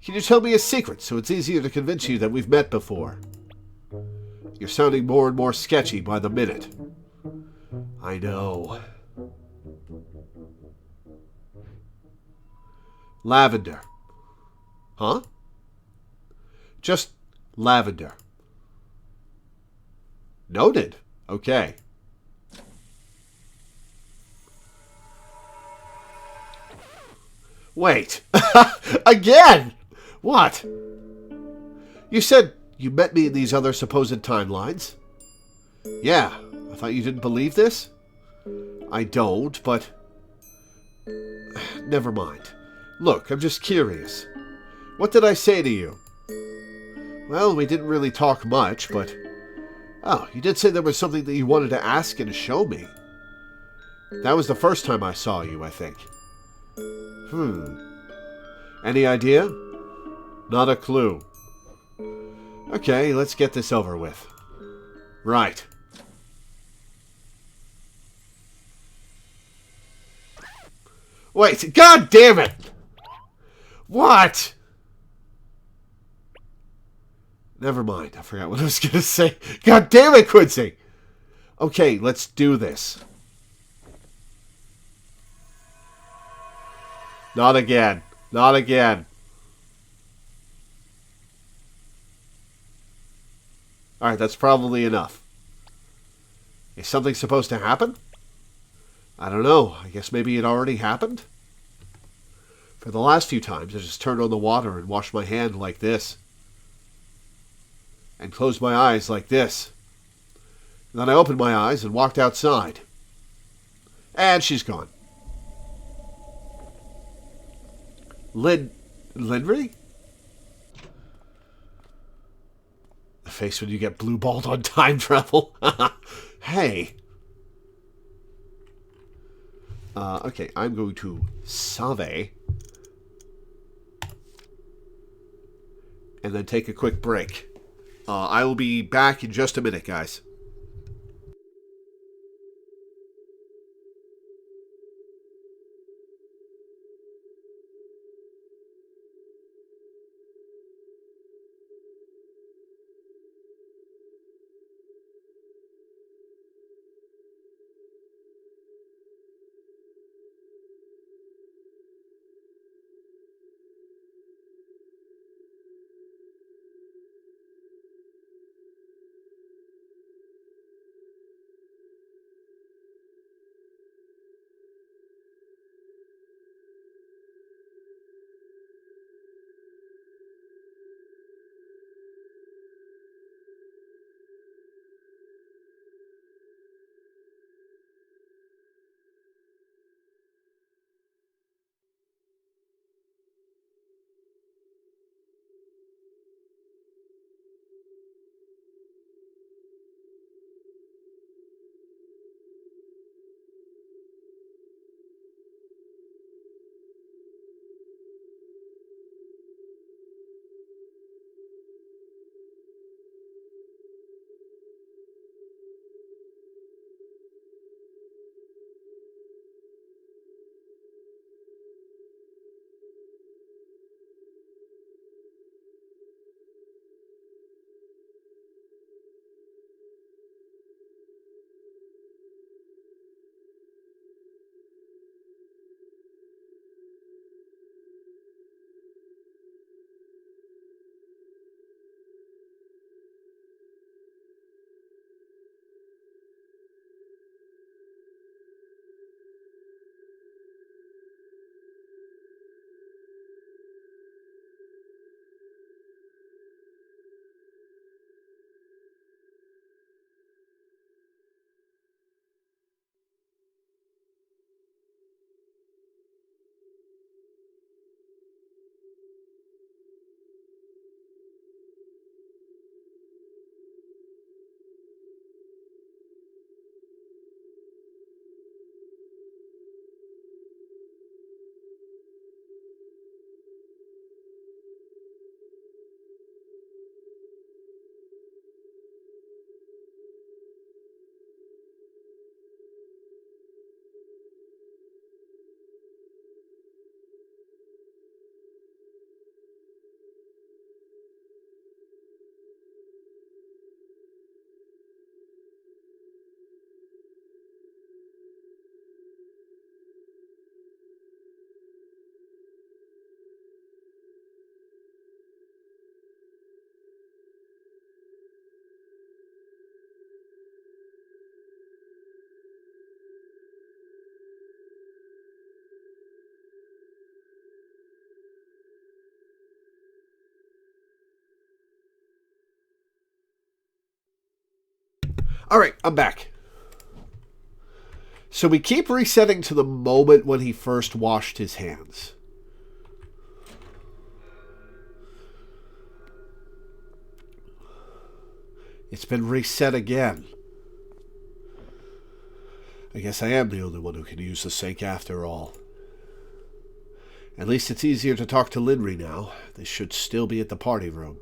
can you tell me a secret so it's easier to convince you that we've met before? You're sounding more and more sketchy by the minute. I know. Lavender. Huh? Just lavender. Noted. Okay. Wait. Again! What? You said you met me in these other supposed timelines? Yeah. I thought you didn't believe this? I don't, but... Never mind. Look, I'm just curious. What did I say to you? Well, we didn't really talk much, but... Oh, you did say there was something that you wanted to ask and show me. That was the first time I saw you, I think. Any idea? Not a clue. Okay, let's get this over with. Right. Wait, god damn it! What? Never mind, I forgot what I was going to say. God damn it, Quincy! Okay, let's do this. Not again. Not again. Alright, that's probably enough. Is something supposed to happen? I don't know. I guess maybe it already happened? For the last few times, I just turned on the water and washed my hand like this. And closed my eyes like this. And then I opened my eyes and walked outside. And she's gone. Lindry? The face when you get blue-balled on time travel. Hey. Okay, I'm going to save. And then take a quick break. I will be back in just a minute, guys. Alright, I'm back. So we keep resetting to the moment when he first washed his hands. It's been reset again. I guess I am the only one who can use the sink after all. At least it's easier to talk to Linry now. They should still be at the party room.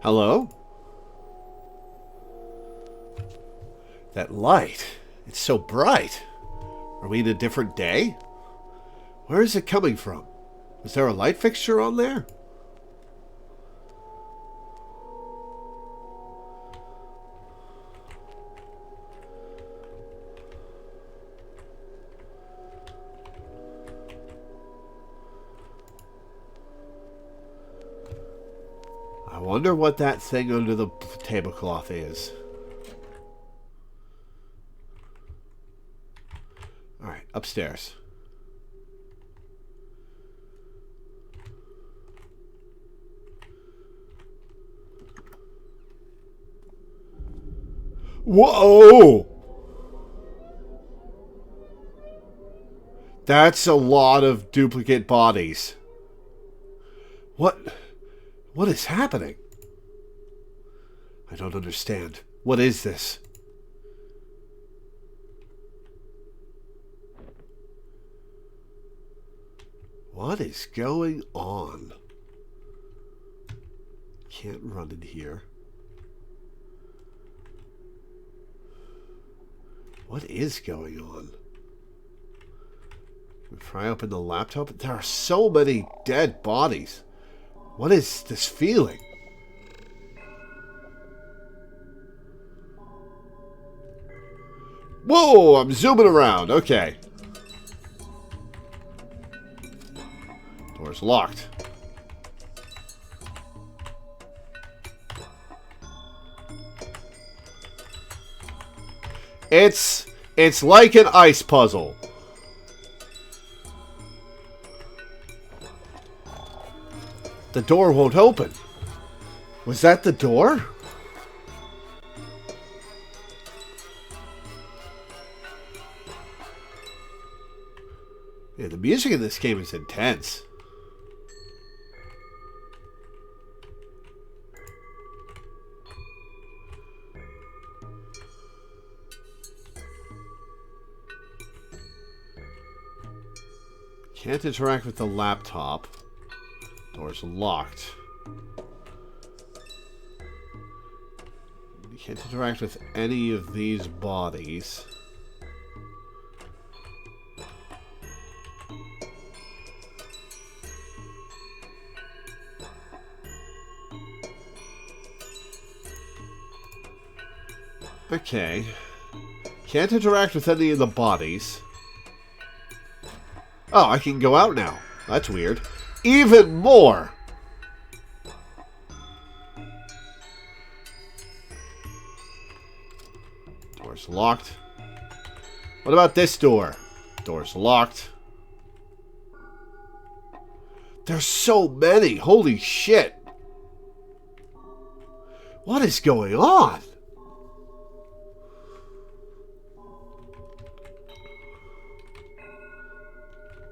Hello? That light. It's so bright. Are we in a different day? Where is it coming from? Is there a light fixture on there? I wonder what that thing under the tablecloth is. Alright, upstairs. Whoa! That's a lot of duplicate bodies. What is happening? I don't understand. What is this? What is going on? Can't run in here. What is going on? We pry open the laptop. There are so many dead bodies. What is this feeling? Whoa, I'm zooming around. Okay. Door's locked. It's like an ice puzzle. The door won't open. Was that the door? Yeah, the music in this game is intense. Can't interact with the laptop. Door's locked. You can't interact with any of these bodies. Okay. Can't interact with any of the bodies. Oh, I can go out now. That's weird. Even more! Door's locked. What about this door? Door's locked. There's so many! Holy shit! What is going on?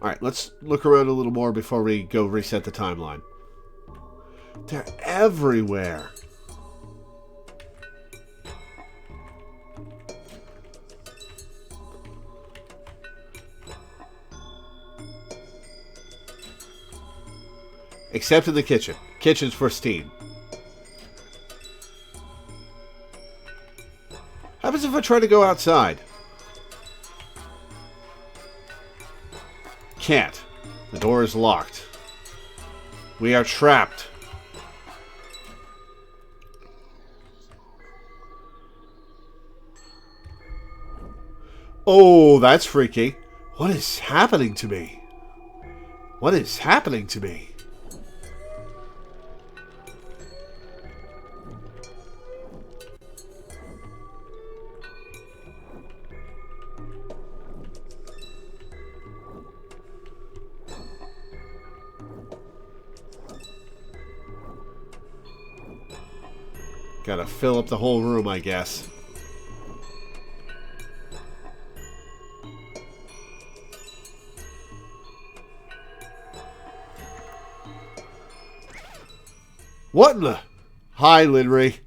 Alright, let's look around a little more before we go reset the timeline. They're everywhere. Except in the kitchen. Kitchen's pristine. How happens if I try to go outside? Can't. The door is locked. We are trapped. Oh, that's freaky. What is happening to me? What is happening to me? Gotta fill up the whole room, I guess. What in the... Hi, Linry.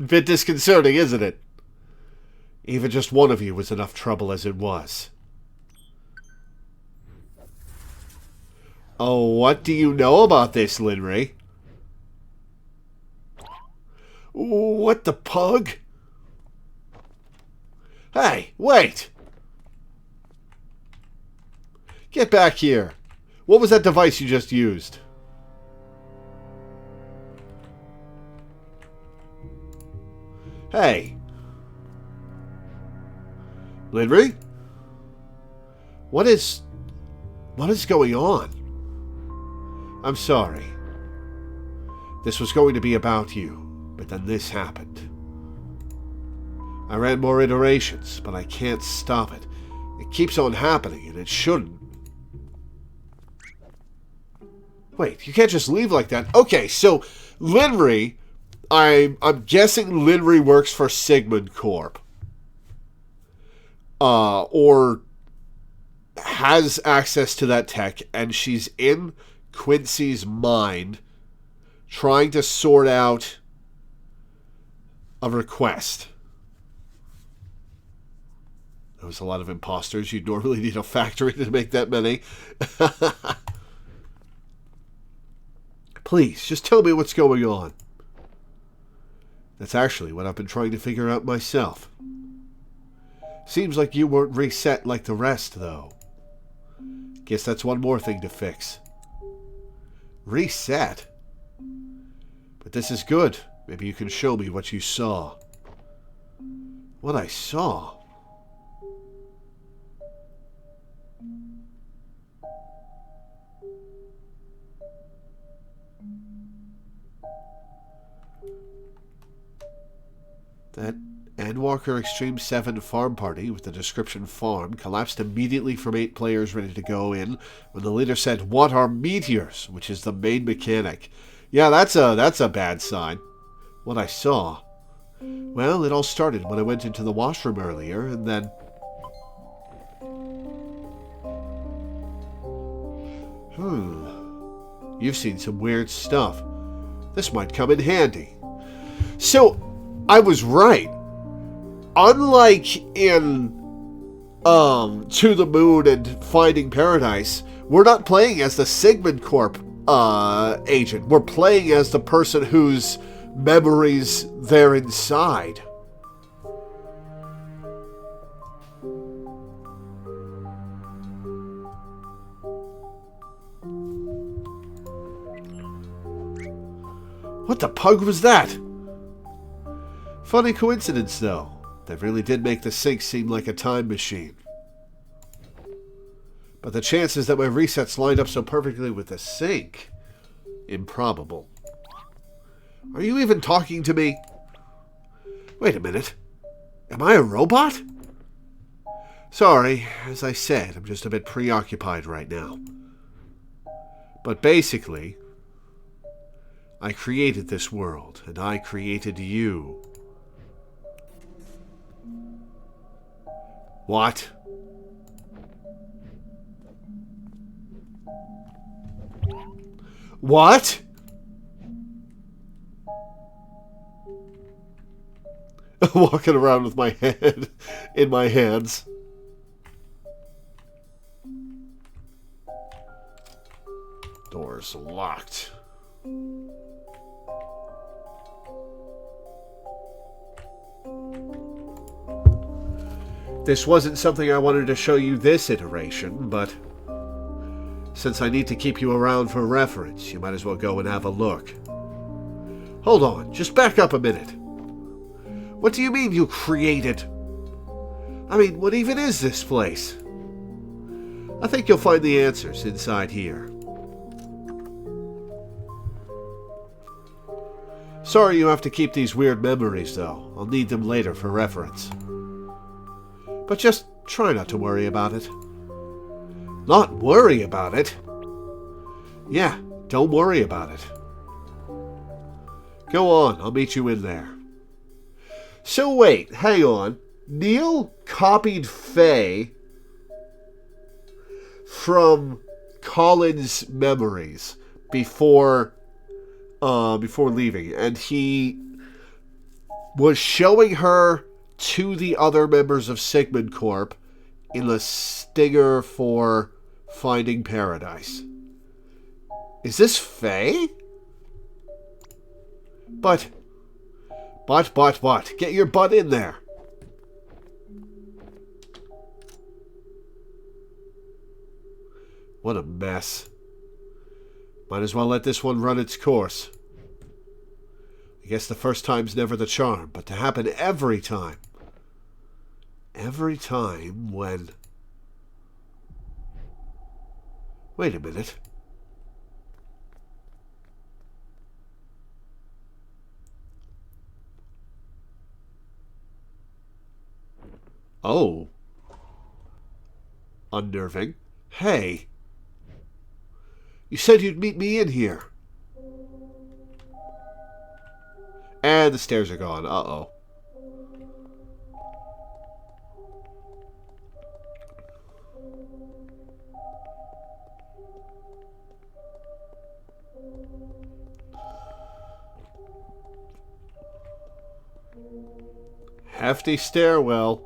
Bit disconcerting, isn't it? Even just one of you was enough trouble as it was. Oh, what do you know about this, Linry? What the pug? Hey, wait! Get back here. What was that device you just used? Hey. Linry? What is going on? I'm sorry. This was going to be about you, but then this happened. I ran more iterations, but I can't stop it. It keeps on happening, and it shouldn't. Wait, you can't just leave like that. Okay, so Linry, I'm guessing Linry works for Sigmund Corp. Or has access to that tech, and she's in Quincy's mind trying to sort out a request. There was a lot of imposters. You'd normally need a factory to make that many. Please, just tell me what's going on. That's actually what I've been trying to figure out myself. Seems like you weren't reset like the rest, though. Guess that's one more thing to fix. Reset? But this is good. Maybe you can show me what you saw. What I saw? That Endwalker Extreme 7 farm party with the description farm collapsed immediately from 8 players ready to go in when the leader said, "What are meteors?" which is the main mechanic. Yeah, that's a bad sign. What I saw. Well, it all started when I went into the washroom earlier, and then... You've seen some weird stuff. This might come in handy. So, I was right. Unlike in To the Moon and Finding Paradise, we're not playing as the Sigmund Corp agent. We're playing as the person whose memories they're inside. What the pug was that? Funny coincidence, though. That really did make the sink seem like a time machine. But the chances that my resets lined up so perfectly with the sink... improbable. Are you even talking to me? Wait a minute. Am I a robot? Sorry, as I said, I'm just a bit preoccupied right now. But basically, I created this world, and I created you. What? What? Walking around with my head in my hands. Door's locked. This wasn't something I wanted to show you this iteration, but since I need to keep you around for reference, you might as well go and have a look. Hold on, just back up a minute. What do you mean you created? I mean, what even is this place? I think you'll find the answers inside here. Sorry you have to keep these weird memories, though. I'll need them later for reference. But just try not to worry about it. Not worry about it? Yeah, don't worry about it. Go on, I'll meet you in there. So wait, hang on. Neil copied Faye from Colin's memories before leaving, and he was showing her to the other members of Sigmund Corp in the stinger for Finding Paradise. Is this Faye? But, get your butt in there. What a mess. Might as well let this one run its course. I guess the first time's never the charm, but to happen every time. Every time when... Wait a minute. Oh. Unnerving. Hey. You said you'd meet me in here. And the stairs are gone. Uh-oh. Hefty stairwell.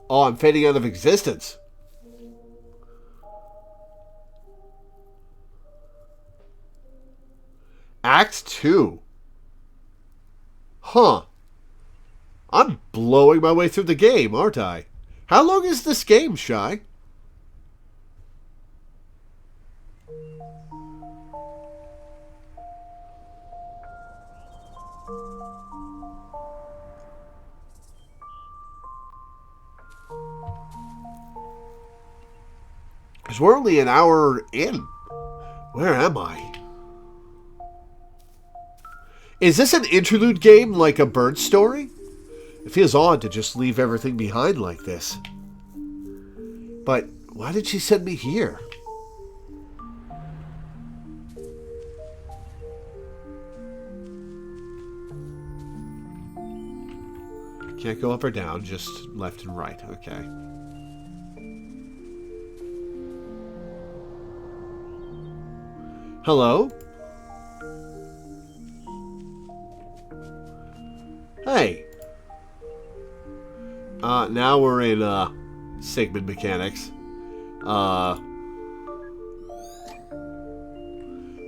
Oh, I'm fading out of existence. Act 2. Huh. I'm blowing my way through the game, aren't I? How long is this game, Shy? Because we're only an hour in. Where am I? Is this an interlude game like a bird story? It feels odd to just leave everything behind like this. But why did she send me here? Can't go up or down, just left and right. Okay. Hello? Hey. Now we're in, Sigmund Mechanics.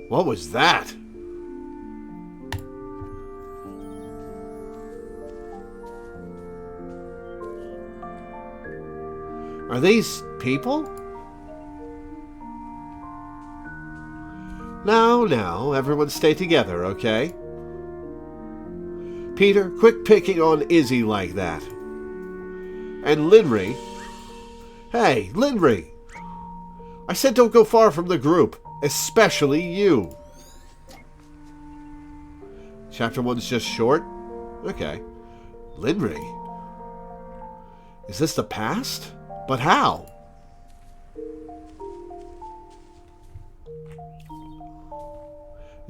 What was that? Are these people? Now, everyone stay together, okay? Peter, quit picking on Izzy like that. And Linry. Hey, Linry! I said don't go far from the group, especially you. Chapter 1's just short? Okay. Linry. Is this the past? But how?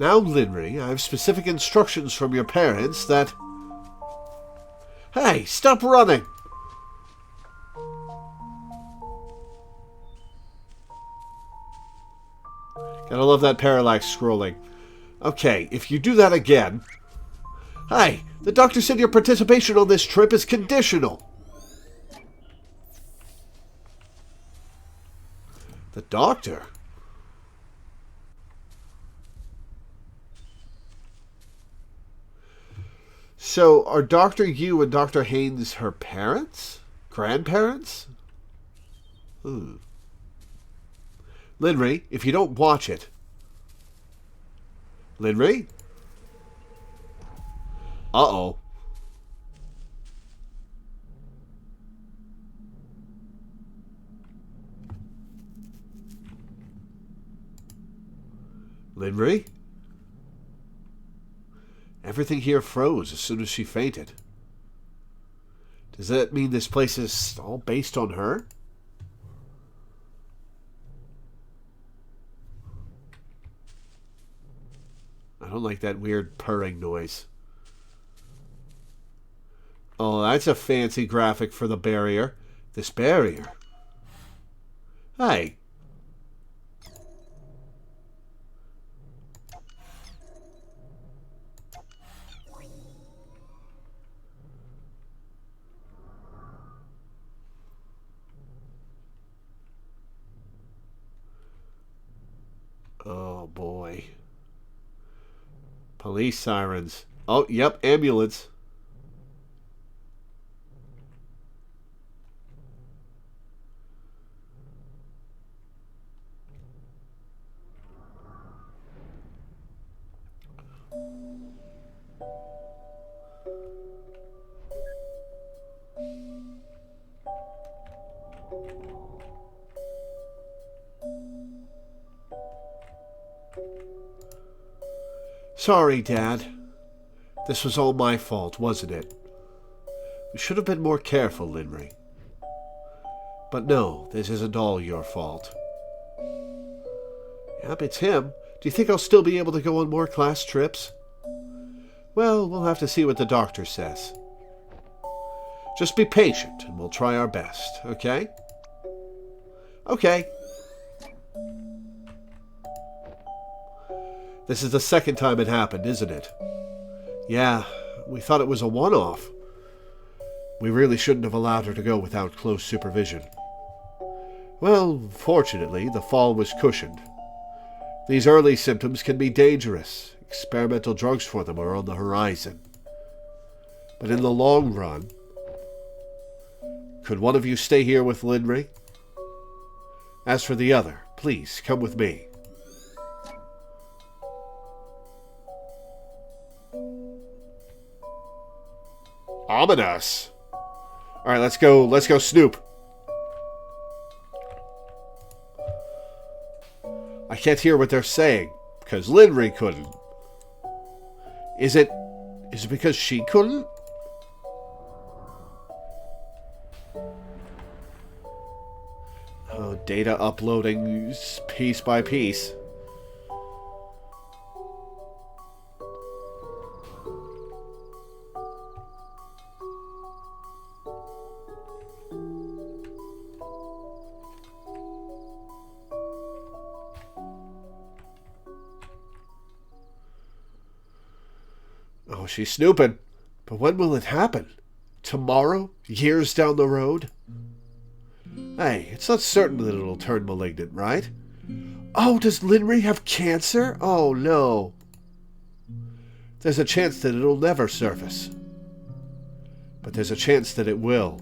Now, Linry, I have specific instructions from your parents that... Hey, stop running! Gotta love that parallax scrolling. Okay, if you do that again... Hey, the doctor said your participation on this trip is conditional. The doctor? So, are Dr. Yu and Dr. Haynes her parents? Grandparents? Linry, if you don't watch it. Linry? Uh-oh. Linry? Everything here froze as soon as she fainted. Does that mean this place is all based on her? I don't like that weird purring noise. Oh, that's a fancy graphic for the barrier. This barrier. Hey. Oh, boy. Police sirens. Oh, yep, ambulance. Sorry, Dad. This was all my fault, wasn't it? We should have been more careful, Linry. But no, this isn't all your fault. Yep, it's him. Do you think I'll still be able to go on more class trips? Well, we'll have to see what the doctor says. Just be patient, and we'll try our best, okay? Okay. This is the second time it happened, isn't it? Yeah, we thought it was a one-off. We really shouldn't have allowed her to go without close supervision. Well, fortunately, the fall was cushioned. These early symptoms can be dangerous. Experimental drugs for them are on the horizon. But in the long run, could one of you stay here with Linry? As for the other, please come with me. Ominous. All right, let's go snoop. I can't hear what they're saying because Linry couldn't. Is it because she couldn't? Oh, data uploading piece by piece. Oh, she's snooping. But when will it happen? Tomorrow? Years down the road? Hey, it's not certain that it'll turn malignant, right? Oh, does Linry have cancer? Oh, no. There's a chance that it'll never surface. But there's a chance that it will.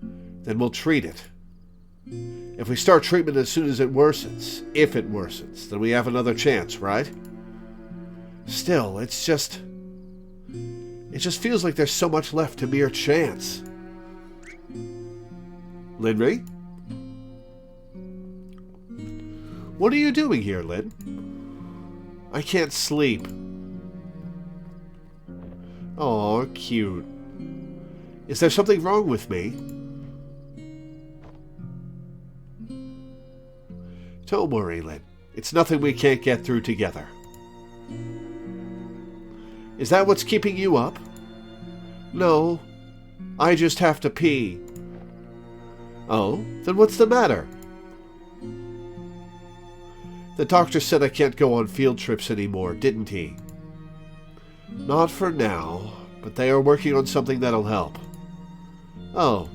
Then we'll treat it. If we start treatment as soon as it worsens, if it worsens, then we have another chance, right? Still, it just feels like there's so much left to mere chance. Linry? What are you doing here, Lin? I can't sleep. Aw, cute. Is there something wrong with me? Don't worry, Lin. It's nothing we can't get through together. Is that what's keeping you up? No. I just have to pee. Oh, then what's the matter? The doctor said I can't go on field trips anymore, didn't he? Not for now, but they are working on something that'll help. Oh.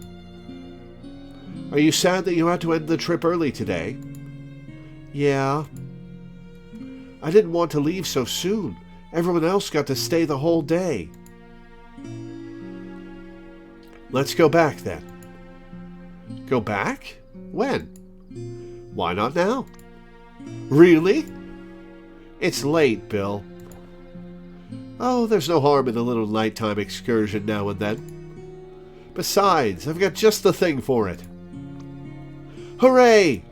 Are you sad that you had to end the trip early today? Yeah. I didn't want to leave so soon. Everyone else got to stay the whole day. Let's go back then. Go back? When? Why not now? Really? It's late, Bill. Oh, there's no harm in a little nighttime excursion now and then. Besides, I've got just the thing for it. Hooray!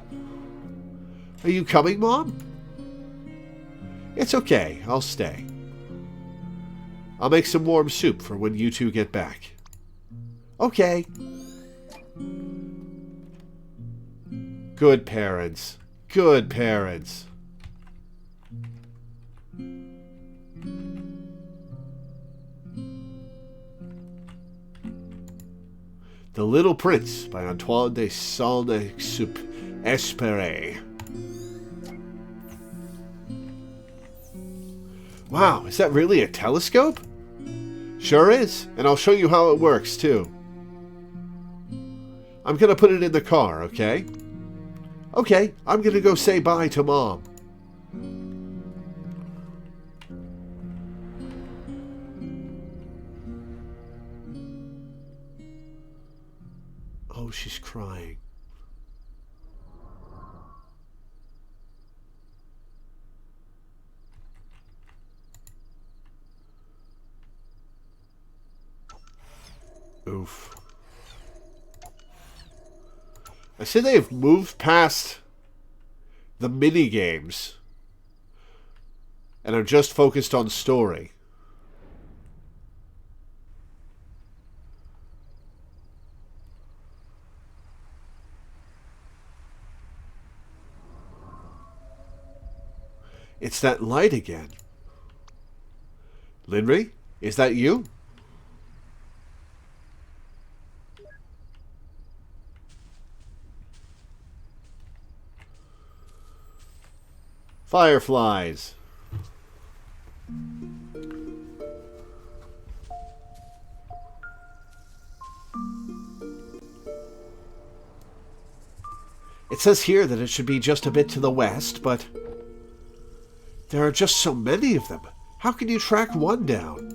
Are you coming, Mom? It's okay, I'll stay. I'll make some warm soup for when you two get back. Okay. Good parents. Good parents. The Little Prince by Antoine de Saint-Exupéry. Wow, is that really a telescope? Sure is, and I'll show you how it works, too. I'm gonna put it in the car, okay? Okay, I'm gonna go say bye to Mom. Oh, she's crying. Oof. I say they've moved past the mini games and are just focused on story. It's that light again. Linry, is that you? Fireflies. It says here that it should be just a bit to the west, but there are just so many of them. How can you track one down?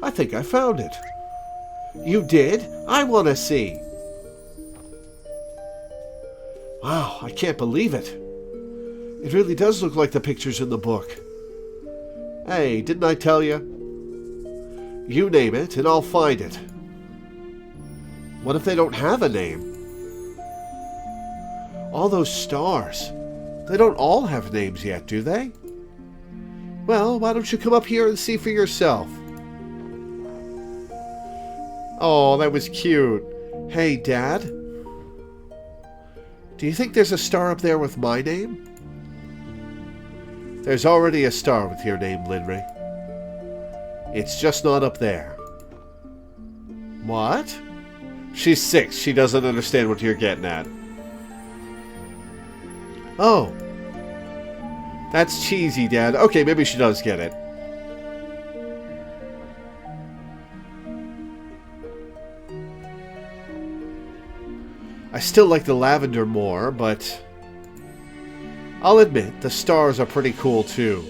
I think I found it. You did? I want to see. Wow, I can't believe it. It really does look like the pictures in the book. Hey, didn't I tell you? You name it, and I'll find it. What if they don't have a name? All those stars. They don't all have names yet, do they? Well, why don't you come up here and see for yourself? Oh, that was cute. Hey, Dad. Do you think there's a star up there with my name? There's already a star with your name, Linry. It's just not up there. What? She's 6. She doesn't understand what you're getting at. Oh. That's cheesy, Dad. Okay, maybe she does get it. I still like the lavender more, but I'll admit the stars are pretty cool too.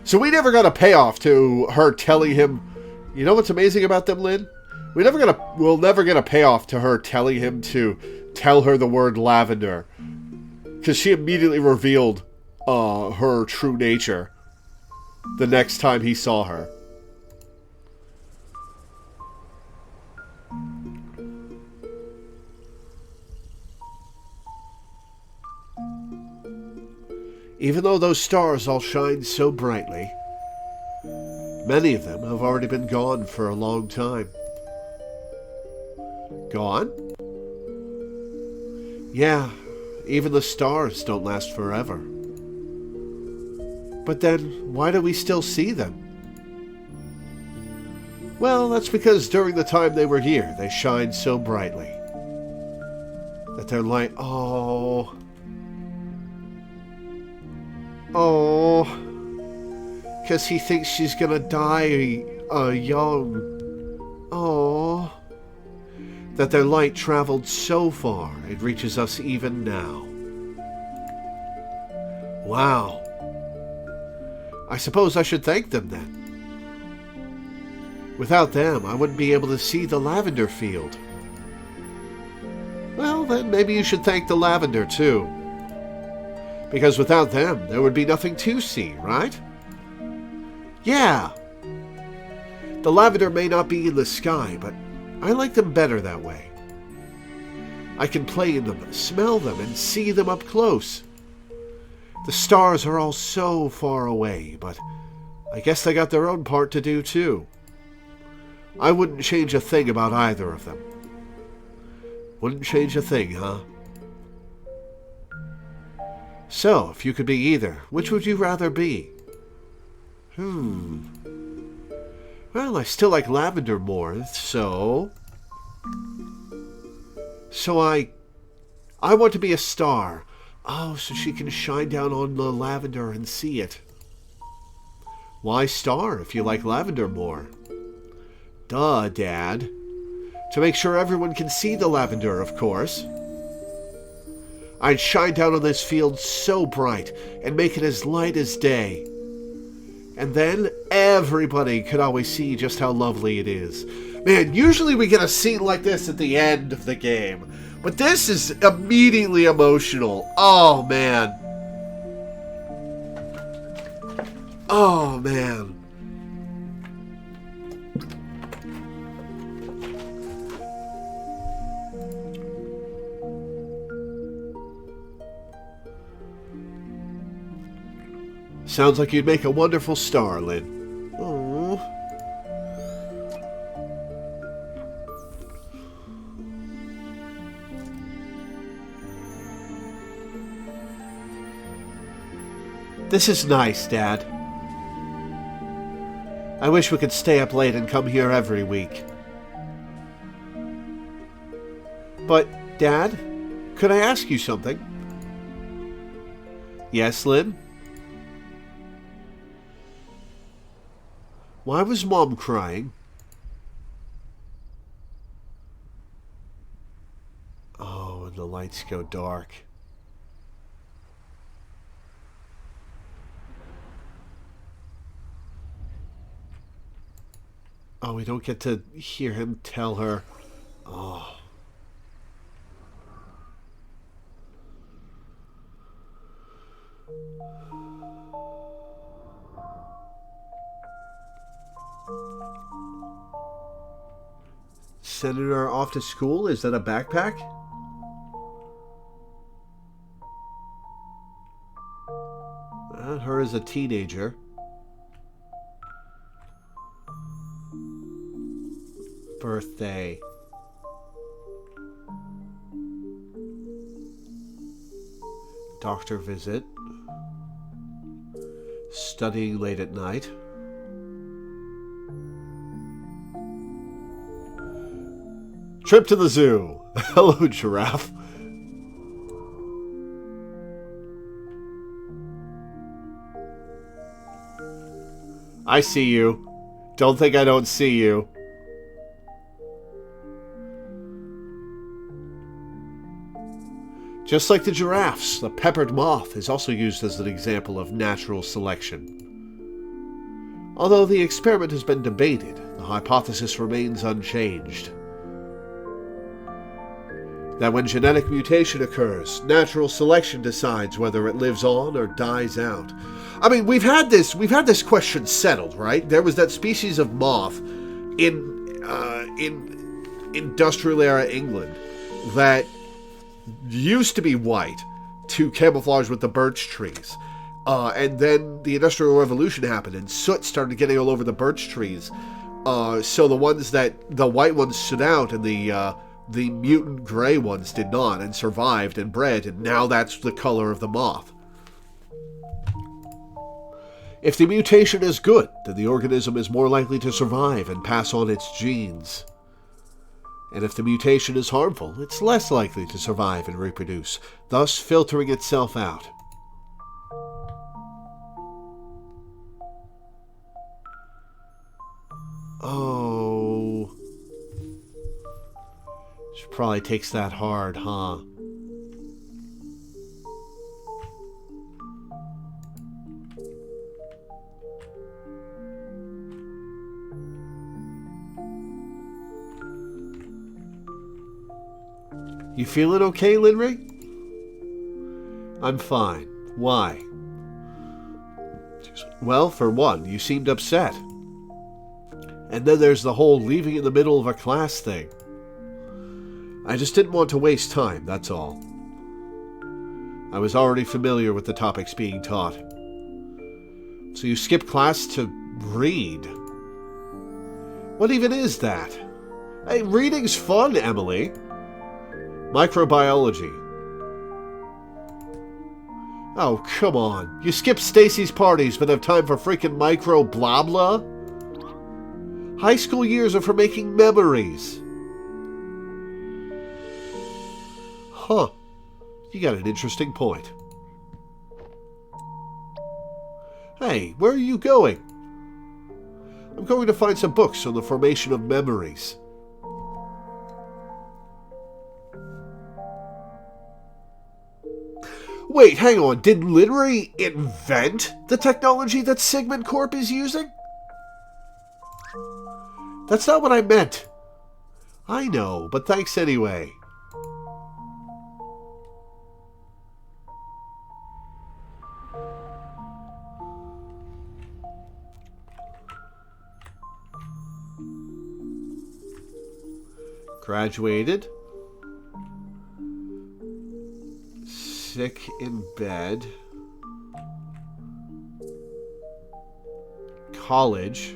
So we never got a payoff to her telling him. You know what's amazing about them, Lynn? We'll never get a payoff to her telling him to tell her the word lavender, because she immediately revealed her true nature the next time he saw her. Even though those stars all shine so brightly, many of them have already been gone for a long time. Gone? Yeah, even the stars don't last forever. But then, why do we still see them? Well, that's because during the time they were here, they shined so brightly that their light... Oh, because he thinks she's gonna die young. Oh, that their light traveled so far it reaches us even now. Wow. I suppose I should thank them then. Without them, I wouldn't be able to see the lavender field. Well, then maybe you should thank the lavender too. Because without them, there would be nothing to see, right? Yeah. The lavender may not be in the sky, but I like them better that way. I can play in them, smell them, and see them up close. The stars are all so far away, but I guess they got their own part to do too. I wouldn't change a thing about either of them. Wouldn't change a thing, huh? So, if you could be either, which would you rather be? Well, I still like lavender more, so I want to be a star. Oh, so she can shine down on the lavender and see it. Why star if you like lavender more? Duh, Dad. To make sure everyone can see the lavender, of course. I'd shine down on this field so bright and make it as light as day. And then everybody could always see just how lovely it is. Man, usually we get a scene like this at the end of the game. But this is immediately emotional. Oh, man. Oh, man. Sounds like you'd make a wonderful star, Lynn. Oh. This is nice, Dad. I wish we could stay up late and come here every week. But, Dad, could I ask you something? Yes, Lynn? Why was Mom crying? Oh, and the lights go dark. Oh, we don't get to hear him tell her. Oh. Sending her off to school? Is that a backpack? Her as a teenager. Birthday. Doctor visit. Studying late at night. Trip to the zoo. Hello, giraffe. I see you. Don't think I don't see you. Just like the giraffes, the peppered moth is also used as an example of natural selection. Although the experiment has been debated, the hypothesis remains unchanged. That when genetic mutation occurs, natural selection decides whether it lives on or dies out. I mean, we've had this question settled, right? There was that species of moth in industrial era England that used to be white to camouflage with the birch trees. And then the Industrial Revolution happened and soot started getting all over the birch trees. So the white ones stood out and the mutant gray ones did not and survived and bred, and now that's the color of the moth. If the mutation is good, then the organism is more likely to survive and pass on its genes. And if the mutation is harmful, it's less likely to survive and reproduce, thus filtering itself out. Oh. She probably takes that hard, huh? You feeling okay, Linry? I'm fine. Why? Well, for one, you seemed upset. And then there's the whole leaving in the middle of a class thing. I just didn't want to waste time, that's all. I was already familiar with the topics being taught. So you skip class to read? What even is that? Hey, reading's fun, Emily. Microbiology. Oh, come on. You skip Stacy's parties but have time for freaking micro blah blah? High school years are for making memories. Huh. You got an interesting point. Hey, where are you going? I'm going to find some books on the formation of memories. Wait, hang on. Did Literary invent the technology that Sigmund Corp is using? That's not what I meant. I know, but thanks anyway. Graduated. Sick in bed. College.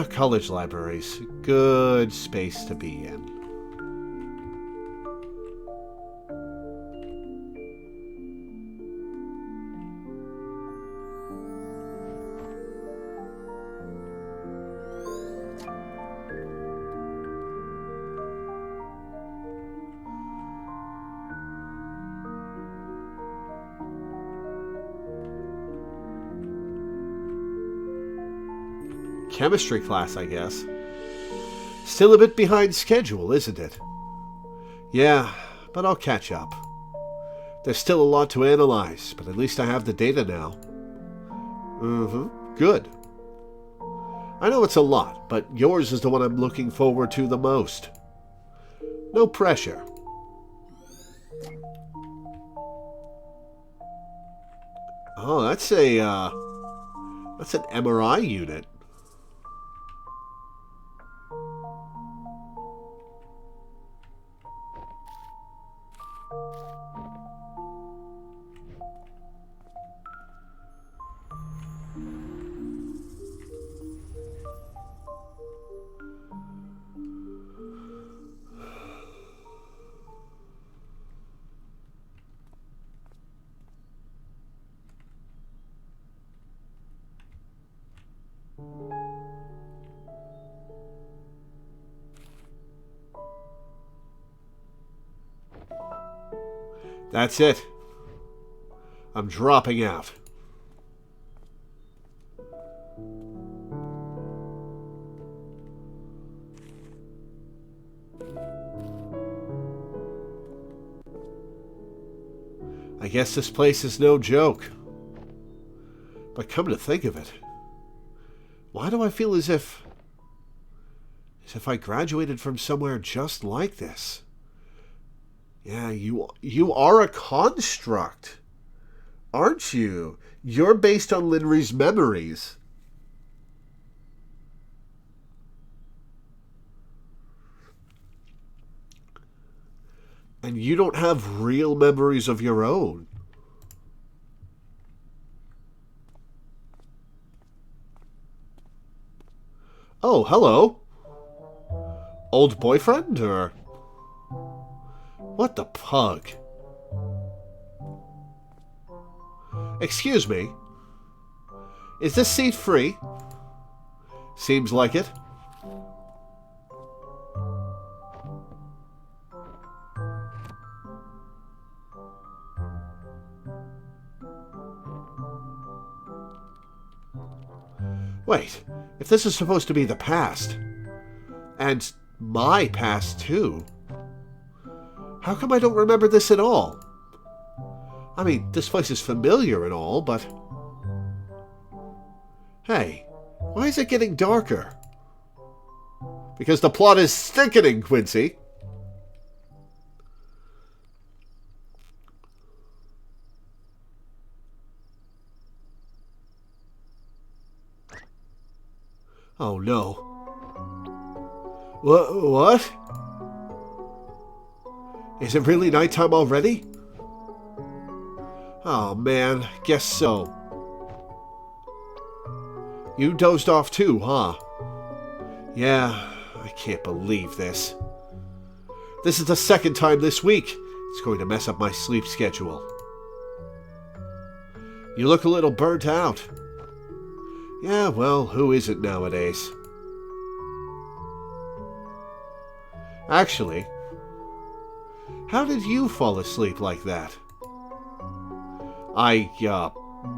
College libraries. Good space to be in. Chemistry class, I guess. Still a bit behind schedule, isn't it? Yeah, but I'll catch up. There's still a lot to analyze, but at least I have the data now. Good. I know it's a lot, but yours is the one I'm looking forward to the most. No pressure. Oh, that's an MRI unit. That's it. I'm dropping out. I guess this place is no joke. But come to think of it, why do I feel as if I graduated from somewhere just like this? Yeah, you are a construct, aren't you? You're based on Linry's memories. And you don't have real memories of your own. Oh, hello. Old boyfriend, or... What the pug? Excuse me. Is this seat free? Seems like it. Wait, if this is supposed to be the past, and my past too, how come I don't remember this at all? I mean, this place is familiar and all, but... Hey, why is it getting darker? Because the plot is thickening, Quincy. Oh no. What? Is it really nighttime already? Oh man, guess so. You dozed off too, huh? Yeah, I can't believe this. This is the second time this week. It's going to mess up my sleep schedule. You look a little burnt out. Yeah, well, who isn't nowadays? Actually, how did you fall asleep like that?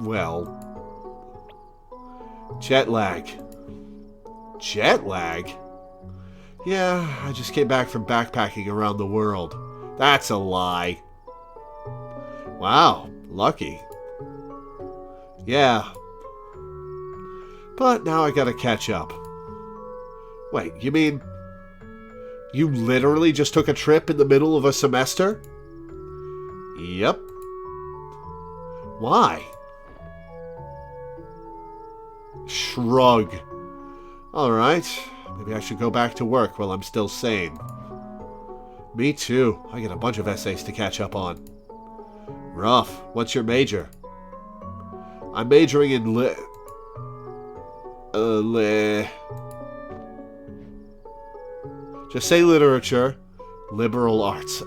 Well... Jet lag. Jet lag? Yeah, I just came back from backpacking around the world. That's a lie. Wow, lucky. Yeah. But now I gotta catch up. Wait, you mean... You literally just took a trip in the middle of a semester? Yep. Why? Shrug. Alright, maybe I should go back to work while I'm still sane. Me too. I got a bunch of essays to catch up on. Rough. What's your major? I'm majoring in Just say literature. Liberal arts.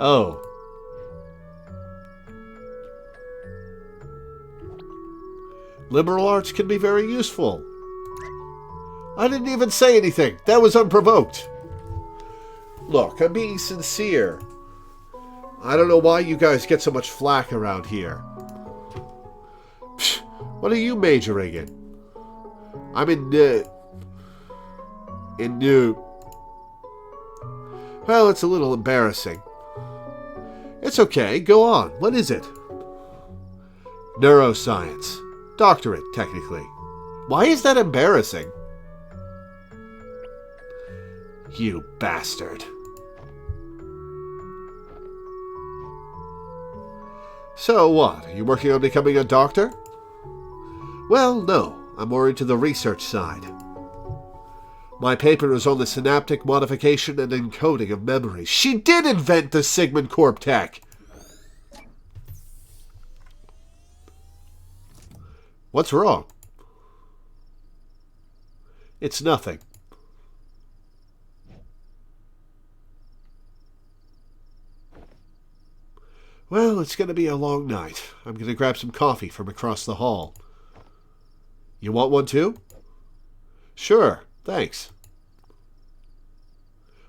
Oh. Liberal arts can be very useful. I didn't even say anything. That was unprovoked. Look, I'm being sincere. I don't know why you guys get so much flack around here. Psh, what are you majoring in? I'm in Well, it's a little embarrassing. It's okay. Go on. What is it? Neuroscience. Doctorate, technically. Why is that embarrassing? You bastard. So what? Are you working on becoming a doctor? Well, no. I'm more into the research side. My paper is on the synaptic modification and encoding of memories. She did invent the Sigmund Corp tech! What's wrong? It's nothing. Well, it's going to be a long night. I'm going to grab some coffee from across the hall. You want one too? Sure, thanks.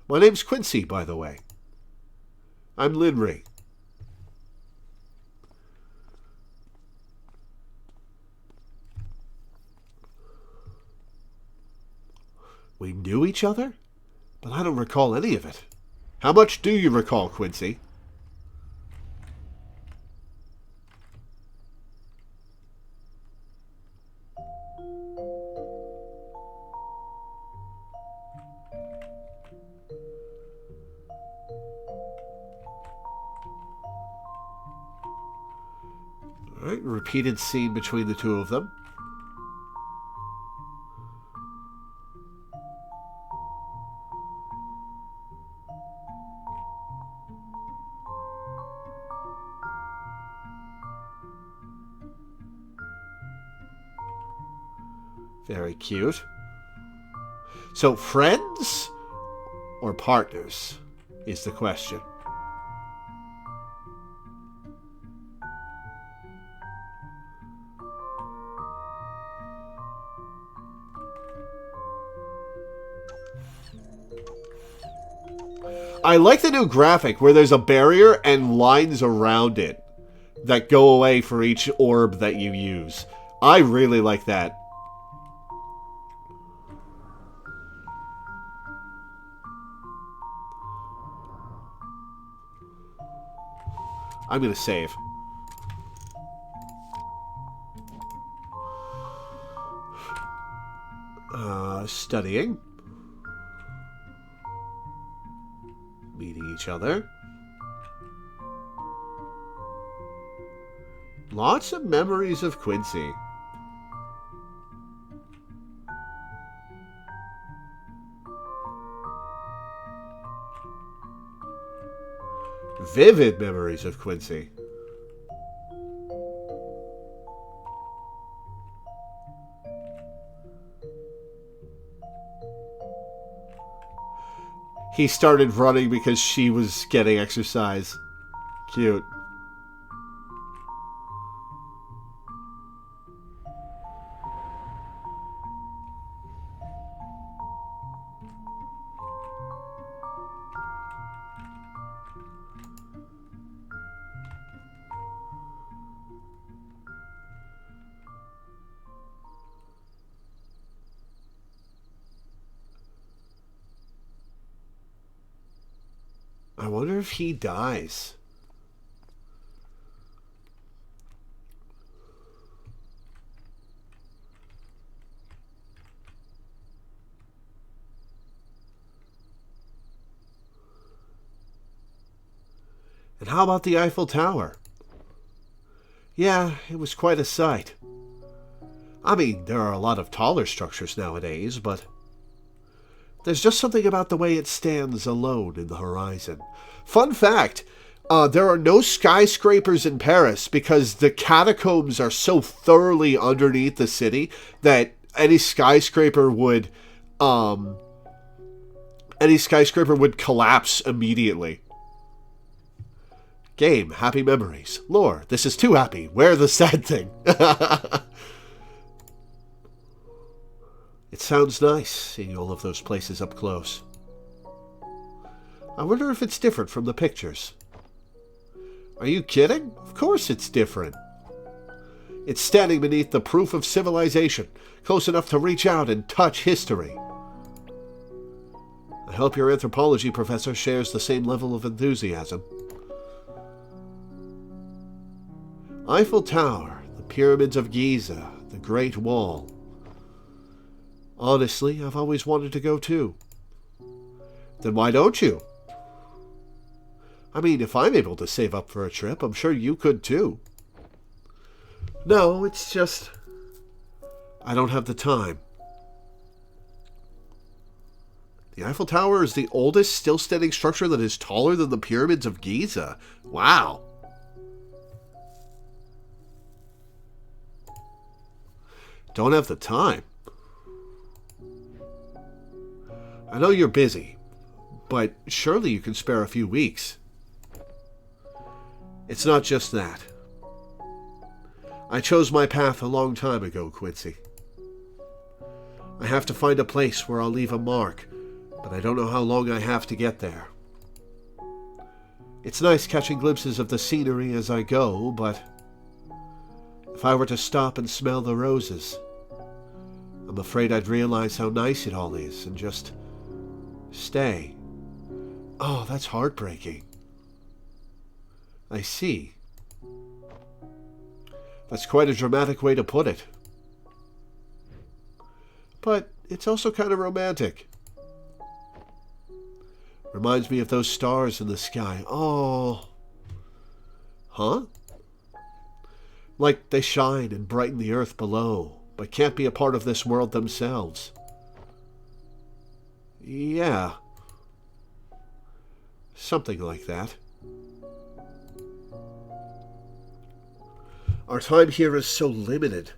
My name's Quincy, by the way. I'm Linry. We knew each other? But I don't recall any of it. How much do you recall, Quincy? Alright, repeated scene between the two of them. Very cute. So, friends or partners is the question. I like the new graphic where there's a barrier and lines around it that go away for each orb that you use. I really like that. I'm going to save. Studying. Meeting each other. Lots of memories of Quincy. Vivid memories of Quincy. He started running because she was getting exercise. Cute. I wonder if he dies. And how about the Eiffel Tower? Yeah, it was quite a sight. I mean, there are a lot of taller structures nowadays, but there's just something about the way it stands alone in the horizon. Fun fact, there are no skyscrapers in Paris because the catacombs are so thoroughly underneath the city that any skyscraper would collapse immediately. Game, happy memories. Lore, this is too happy. Where the sad thing? It sounds nice, seeing all of those places up close. I wonder if it's different from the pictures. Are you kidding? Of course it's different. It's standing beneath the proof of civilization, close enough to reach out and touch history. I hope your anthropology professor shares the same level of enthusiasm. Eiffel Tower, the pyramids of Giza, the Great Wall. Honestly, I've always wanted to go too. Then why don't you? I mean, if I'm able to save up for a trip, I'm sure you could too. No, it's just I don't have the time. The Eiffel Tower is the oldest still standing structure that is taller than the pyramids of Giza. Wow. Don't have the time. I know you're busy, but surely you can spare a few weeks. It's not just that. I chose my path a long time ago, Quincy. I have to find a place where I'll leave a mark, but I don't know how long I have to get there. It's nice catching glimpses of the scenery as I go, but if I were to stop and smell the roses, I'm afraid I'd realize how nice it all is and just stay. Oh, that's heartbreaking. I see. That's quite a dramatic way to put it. But it's also kind of romantic. Reminds me of those stars in the sky. Oh. Huh? Like they shine and brighten the earth below, but can't be a part of this world themselves. Yeah. Something like that. Our time here is so limited.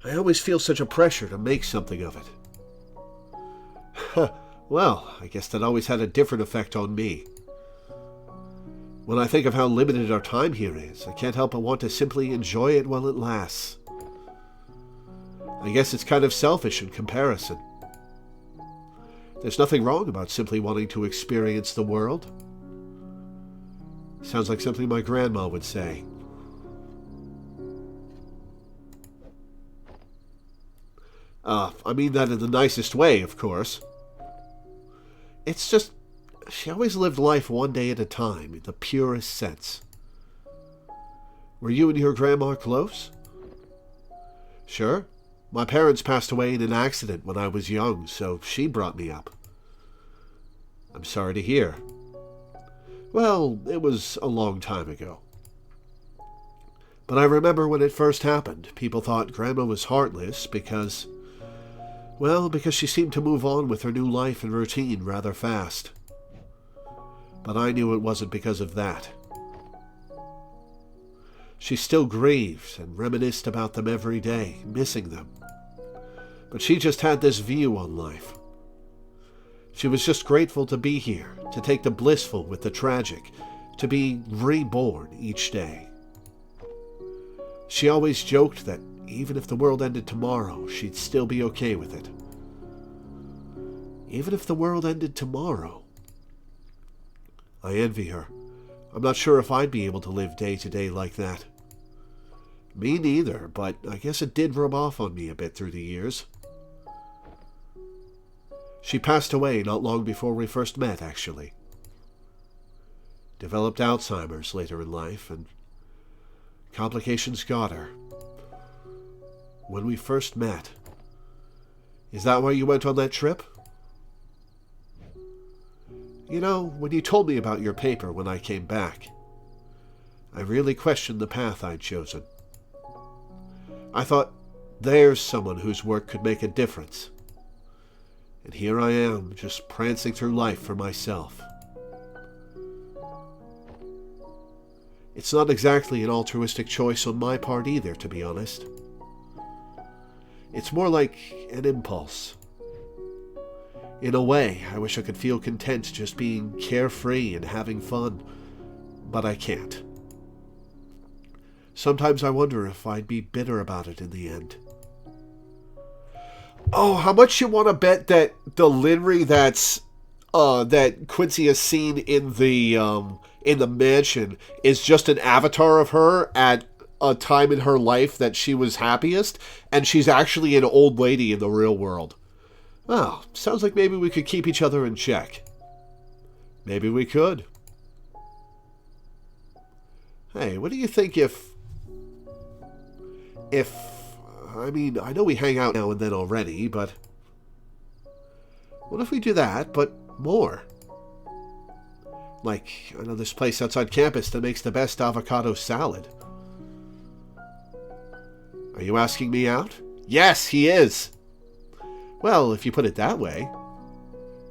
I always feel such a pressure to make something of it. Well, I guess that always had a different effect on me. When I think of how limited our time here is, I can't help but want to simply enjoy it while it lasts. I guess it's kind of selfish in comparison. There's nothing wrong about simply wanting to experience the world. Sounds like something my grandma would say. I mean that in the nicest way, of course. It's just, she always lived life one day at a time, in the purest sense. Were you and your grandma close? Sure. My parents passed away in an accident when I was young, so she brought me up. I'm sorry to hear. Well, it was a long time ago. But I remember when it first happened, people thought Grandma was heartless because she seemed to move on with her new life and routine rather fast. But I knew it wasn't because of that. She still grieved and reminisced about them every day, missing them. But she just had this view on life. She was just grateful to be here, to take the blissful with the tragic, to be reborn each day. She always joked that even if the world ended tomorrow, she'd still be okay with it. Even if the world ended tomorrow. I envy her. I'm not sure if I'd be able to live day to day like that. Me neither, but I guess it did rub off on me a bit through the years. She passed away not long before we first met, actually. Developed Alzheimer's later in life, and complications got her. When we first met. Is that why you went on that trip? You know, when you told me about your paper when I came back, I really questioned the path I'd chosen. I thought, there's someone whose work could make a difference. And here I am, just prancing through life for myself. It's not exactly an altruistic choice on my part either, to be honest. It's more like an impulse. In a way, I wish I could feel content just being carefree and having fun, but I can't. Sometimes I wonder if I'd be bitter about it in the end. Oh, how much you want to bet that the Linry that Quincy has seen in the mansion is just an avatar of her at a time in her life that she was happiest, and she's actually an old lady in the real world? Well, sounds like maybe we could keep each other in check. Maybe we could. Hey, what do you think if... I mean, I know we hang out now and then already, but... what if we do that, but more? Like, I know this place outside campus that makes the best avocado salad. Are you asking me out? Yes, he is! Well, if you put it that way,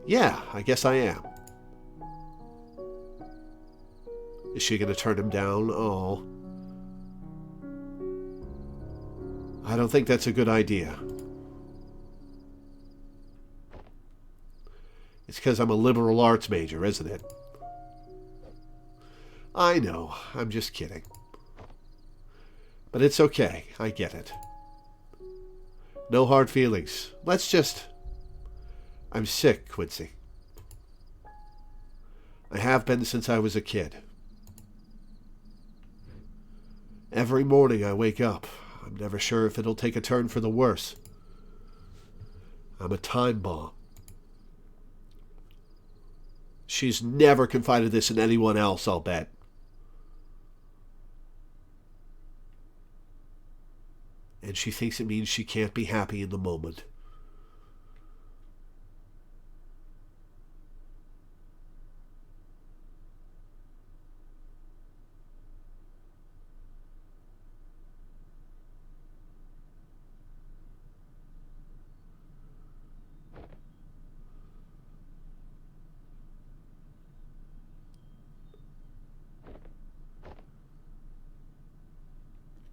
yeah, I guess I am. Is she going to turn him down? Oh. I don't think that's a good idea. It's because I'm a liberal arts major, isn't it? I know, I'm just kidding. But it's okay, I get it. No hard feelings. Let's just... I'm sick, Quincy. I have been since I was a kid. Every morning I wake up, I'm never sure if it'll take a turn for the worse. I'm a time bomb. She's never confided this in anyone else, I'll bet. And she thinks it means she can't be happy in the moment.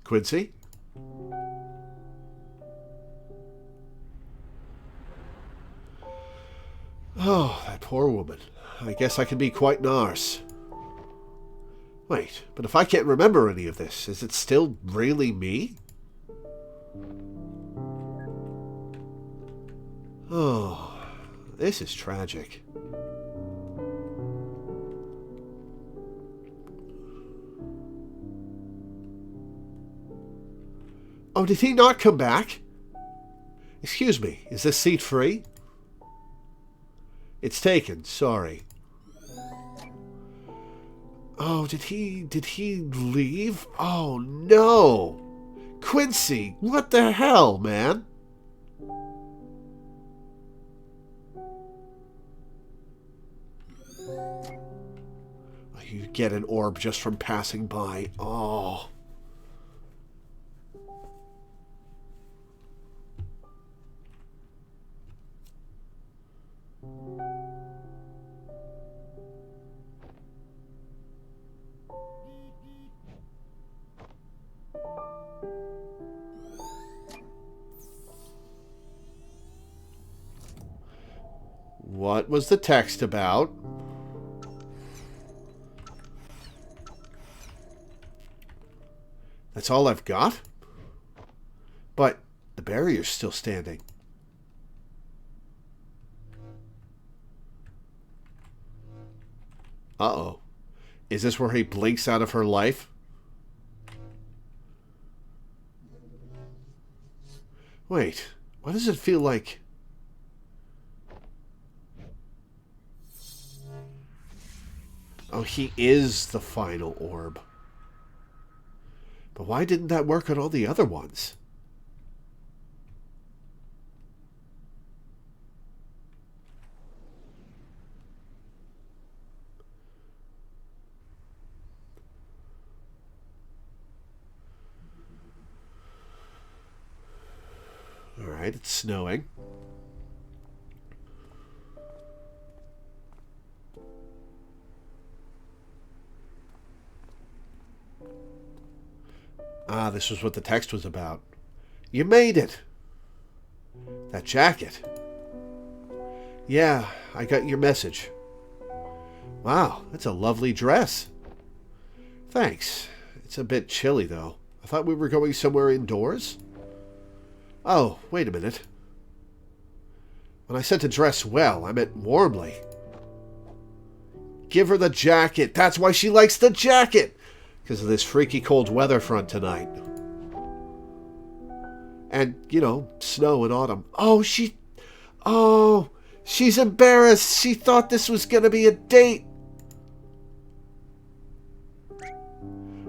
Quincy? Oh, that poor woman. I guess I can be quite an arse. Wait, but if I can't remember any of this, is it still really me? Oh, this is tragic. Oh, did he not come back? Excuse me, is this seat free? It's taken, sorry. Oh, did he leave? Oh, no. Quincy, what the hell, man? You get an orb just from passing by. Oh. What was the text about? That's all I've got? But the barrier's still standing. Uh-oh. Is this where he blinks out of her life? Wait, why does it feel like... Oh, he is the final orb. But why didn't that work on all the other ones? All right, it's snowing. Ah, this was what the text was about. You made it. That jacket. Yeah, I got your message. Wow, that's a lovely dress. Thanks. It's a bit chilly, though. I thought we were going somewhere indoors. Oh, wait a minute. When I said to dress well, I meant warmly. Give her the jacket. That's why she likes the jacket. Because of this freaky cold weather front tonight. And, you know, snow and autumn. Oh, she's embarrassed. She thought this was going to be a date.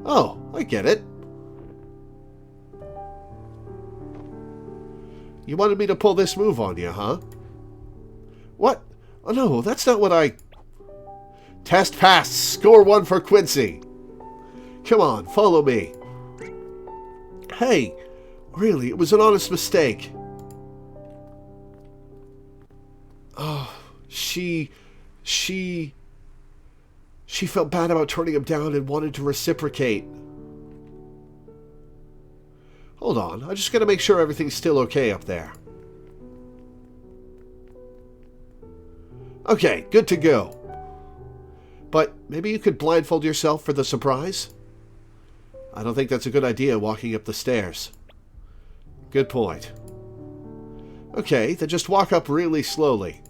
Oh, I get it. You wanted me to pull this move on you, huh? What? Oh, no, that's not what I... Test passed. Score 1 for Quincy. Come on, follow me. Hey, really, it was an honest mistake. Oh, she felt bad about turning him down and wanted to reciprocate. Hold on, I just gotta make sure everything's still okay up there. Okay, good to go. But maybe you could blindfold yourself for the surprise? I don't think that's a good idea walking up the stairs. Good point. Okay, then just walk up really slowly.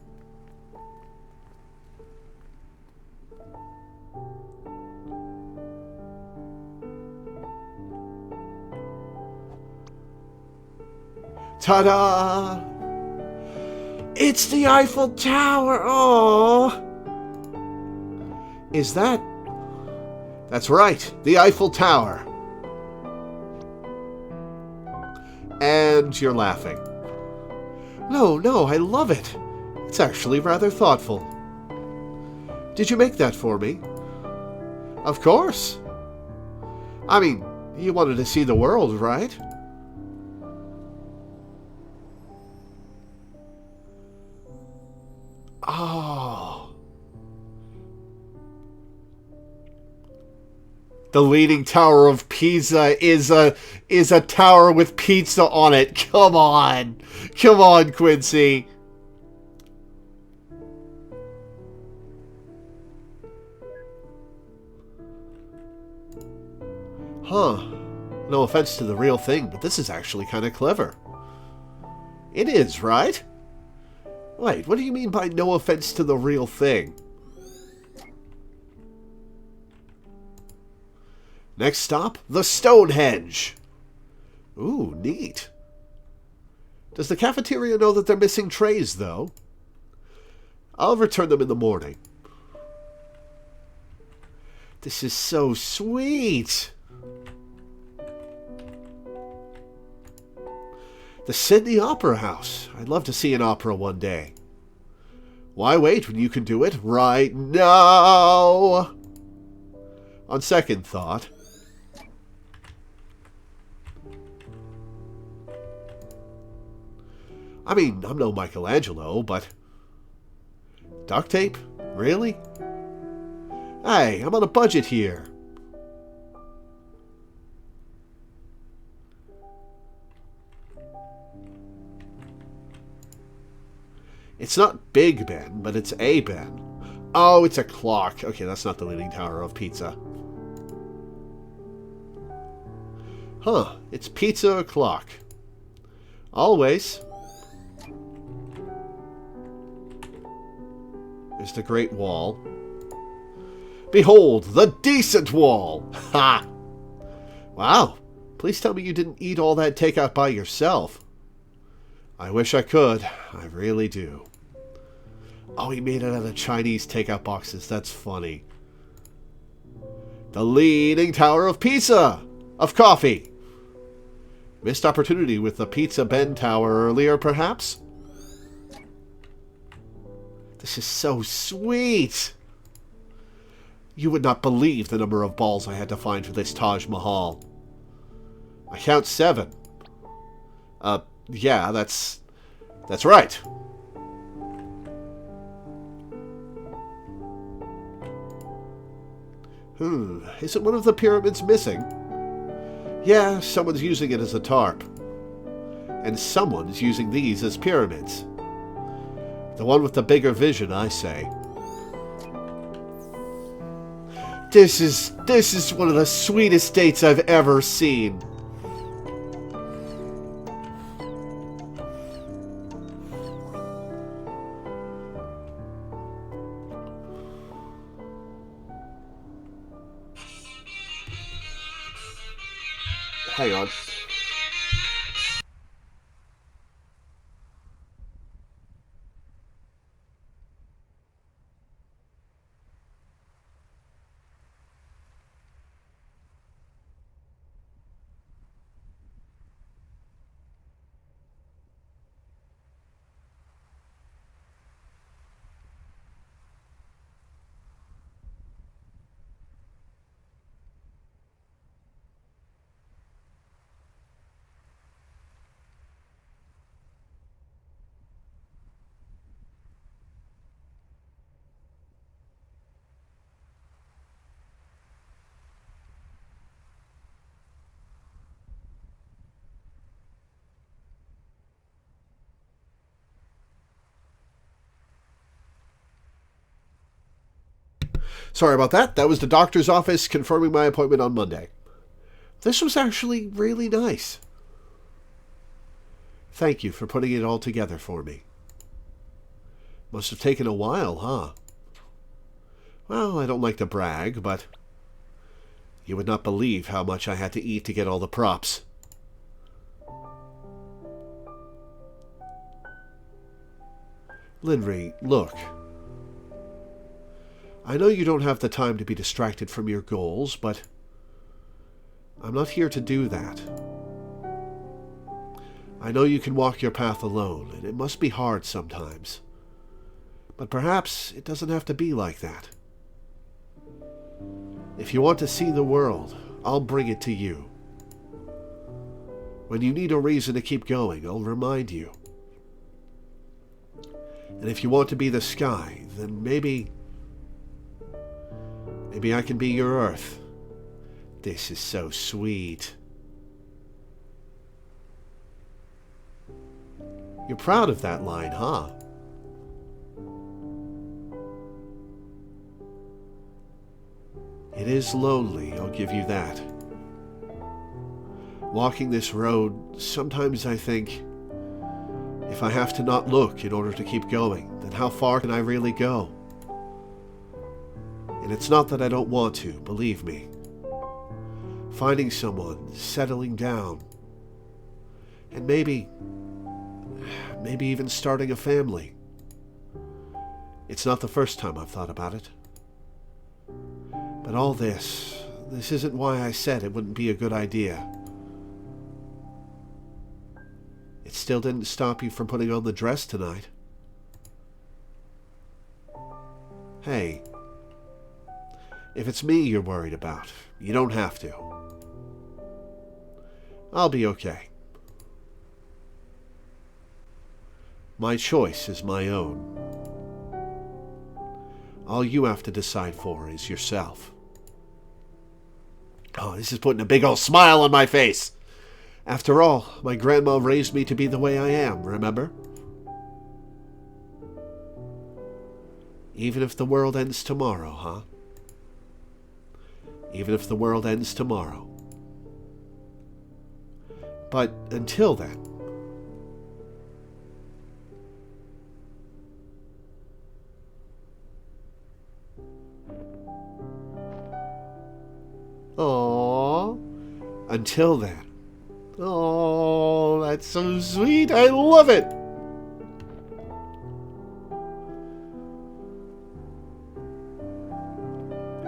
Ta-da! It's the Eiffel Tower! Oh! Is that... That's right, the Eiffel Tower. And you're laughing. No, I love it. It's actually rather thoughtful. Did you make that for me? Of course. I mean, you wanted to see the world, right? Oh. The Leaning Tower of Pisa is a tower with pizza on it. Come on. Come on, Quincy. Huh. No offense to the real thing, but this is actually kind of clever. It is, right? Wait, what do you mean by no offense to the real thing? Next stop, the Stonehenge. Ooh, neat. Does the cafeteria know that they're missing trays, though? I'll return them in the morning. This is so sweet. The Sydney Opera House. I'd love to see an opera one day. Why wait when you can do it right now? On second thought... I mean, I'm no Michelangelo, but... Duct tape? Really? Hey, I'm on a budget here. It's not Big Ben, but it's a Ben. Oh, it's a clock. Okay, that's not the Leaning Tower of Pizza. Huh, it's pizza or clock. Always. There's the Great Wall. Behold, the decent wall! Ha! Wow, please tell me you didn't eat all that takeout by yourself. I wish I could. I really do. Oh, he made it out of Chinese takeout boxes. That's funny. The Leaning Tower of Pizza! Of coffee! Missed opportunity with the Pizza Ben Tower earlier, perhaps? This is so sweet! You would not believe the number of balls I had to find for this Taj Mahal. I count 7. Yeah, that's right. Isn't one of the pyramids missing? Yeah, someone's using it as a tarp. And someone's using these as pyramids. The one with the bigger vision, I say. This is one of the sweetest dates I've ever seen. Hang on. Sorry about that. That was the doctor's office confirming my appointment on Monday. This was actually really nice. Thank you for putting it all together for me. Must have taken a while, huh? Well, I don't like to brag, but you would not believe how much I had to eat to get all the props. Linry, look. I know you don't have the time to be distracted from your goals, but I'm not here to do that. I know you can walk your path alone, and it must be hard sometimes. But perhaps it doesn't have to be like that. If you want to see the world, I'll bring it to you. When you need a reason to keep going, I'll remind you. And if you want to be the sky, then maybe I can be your earth. This is so sweet. You're proud of that line, huh? It is lonely, I'll give you that. Walking this road, sometimes I think, if I have to not look in order to keep going, then how far can I really go? And it's not that I don't want to, believe me. Finding someone, settling down, and maybe even starting a family. It's not the first time I've thought about it. But all this isn't why I said it wouldn't be a good idea. It still didn't stop you from putting on the dress tonight. If it's me you're worried about, you don't have to. I'll be okay. My choice is my own. All you have to decide for is yourself. Oh, this is putting a big old smile on my face. After all, my grandma raised me to be the way I am, remember? Even if the world ends tomorrow, huh? Even if the world ends tomorrow. But until then, aww. Until then. Oh, that's so sweet. I love it.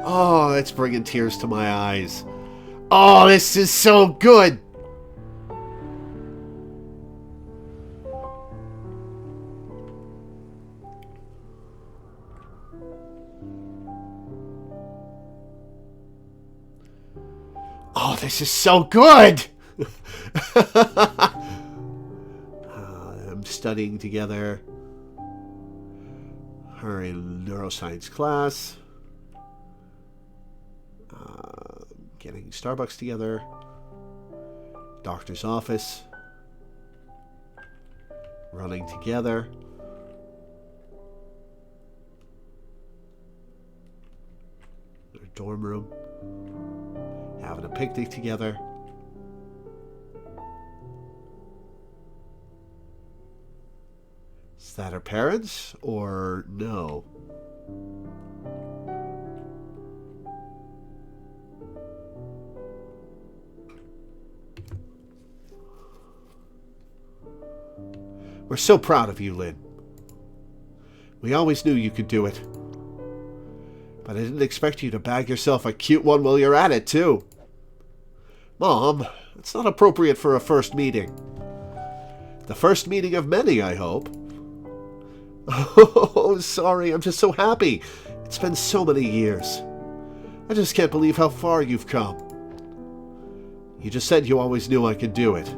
Oh, that's bringing tears to my eyes. Oh, this is so good. Oh, this is so good. I'm studying together. Her in neuroscience class. Getting Starbucks together. Doctor's office. Running together. Their dorm room. Having a picnic together. Is that her parents or no? We're so proud of you, Lynn. We always knew you could do it. But I didn't expect you to bag yourself a cute one while you're at it, too. Mom, it's not appropriate for a first meeting. The first meeting of many, I hope. Oh, sorry, I'm just so happy. It's been so many years. I just can't believe how far you've come. You just said you always knew I could do it.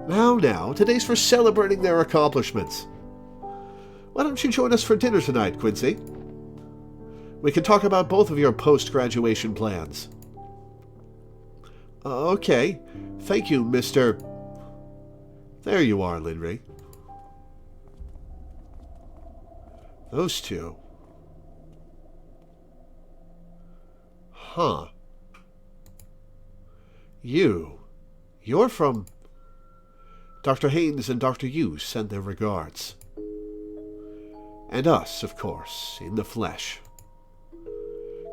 Now, today's for celebrating their accomplishments. Why don't you join us for dinner tonight, Quincy? We can talk about both of your post-graduation plans. Okay. Thank you, Mr. There you are, Linry. Those two. Huh. You're from... Dr. Haynes and Dr. Hughes send their regards. And us, of course, in the flesh.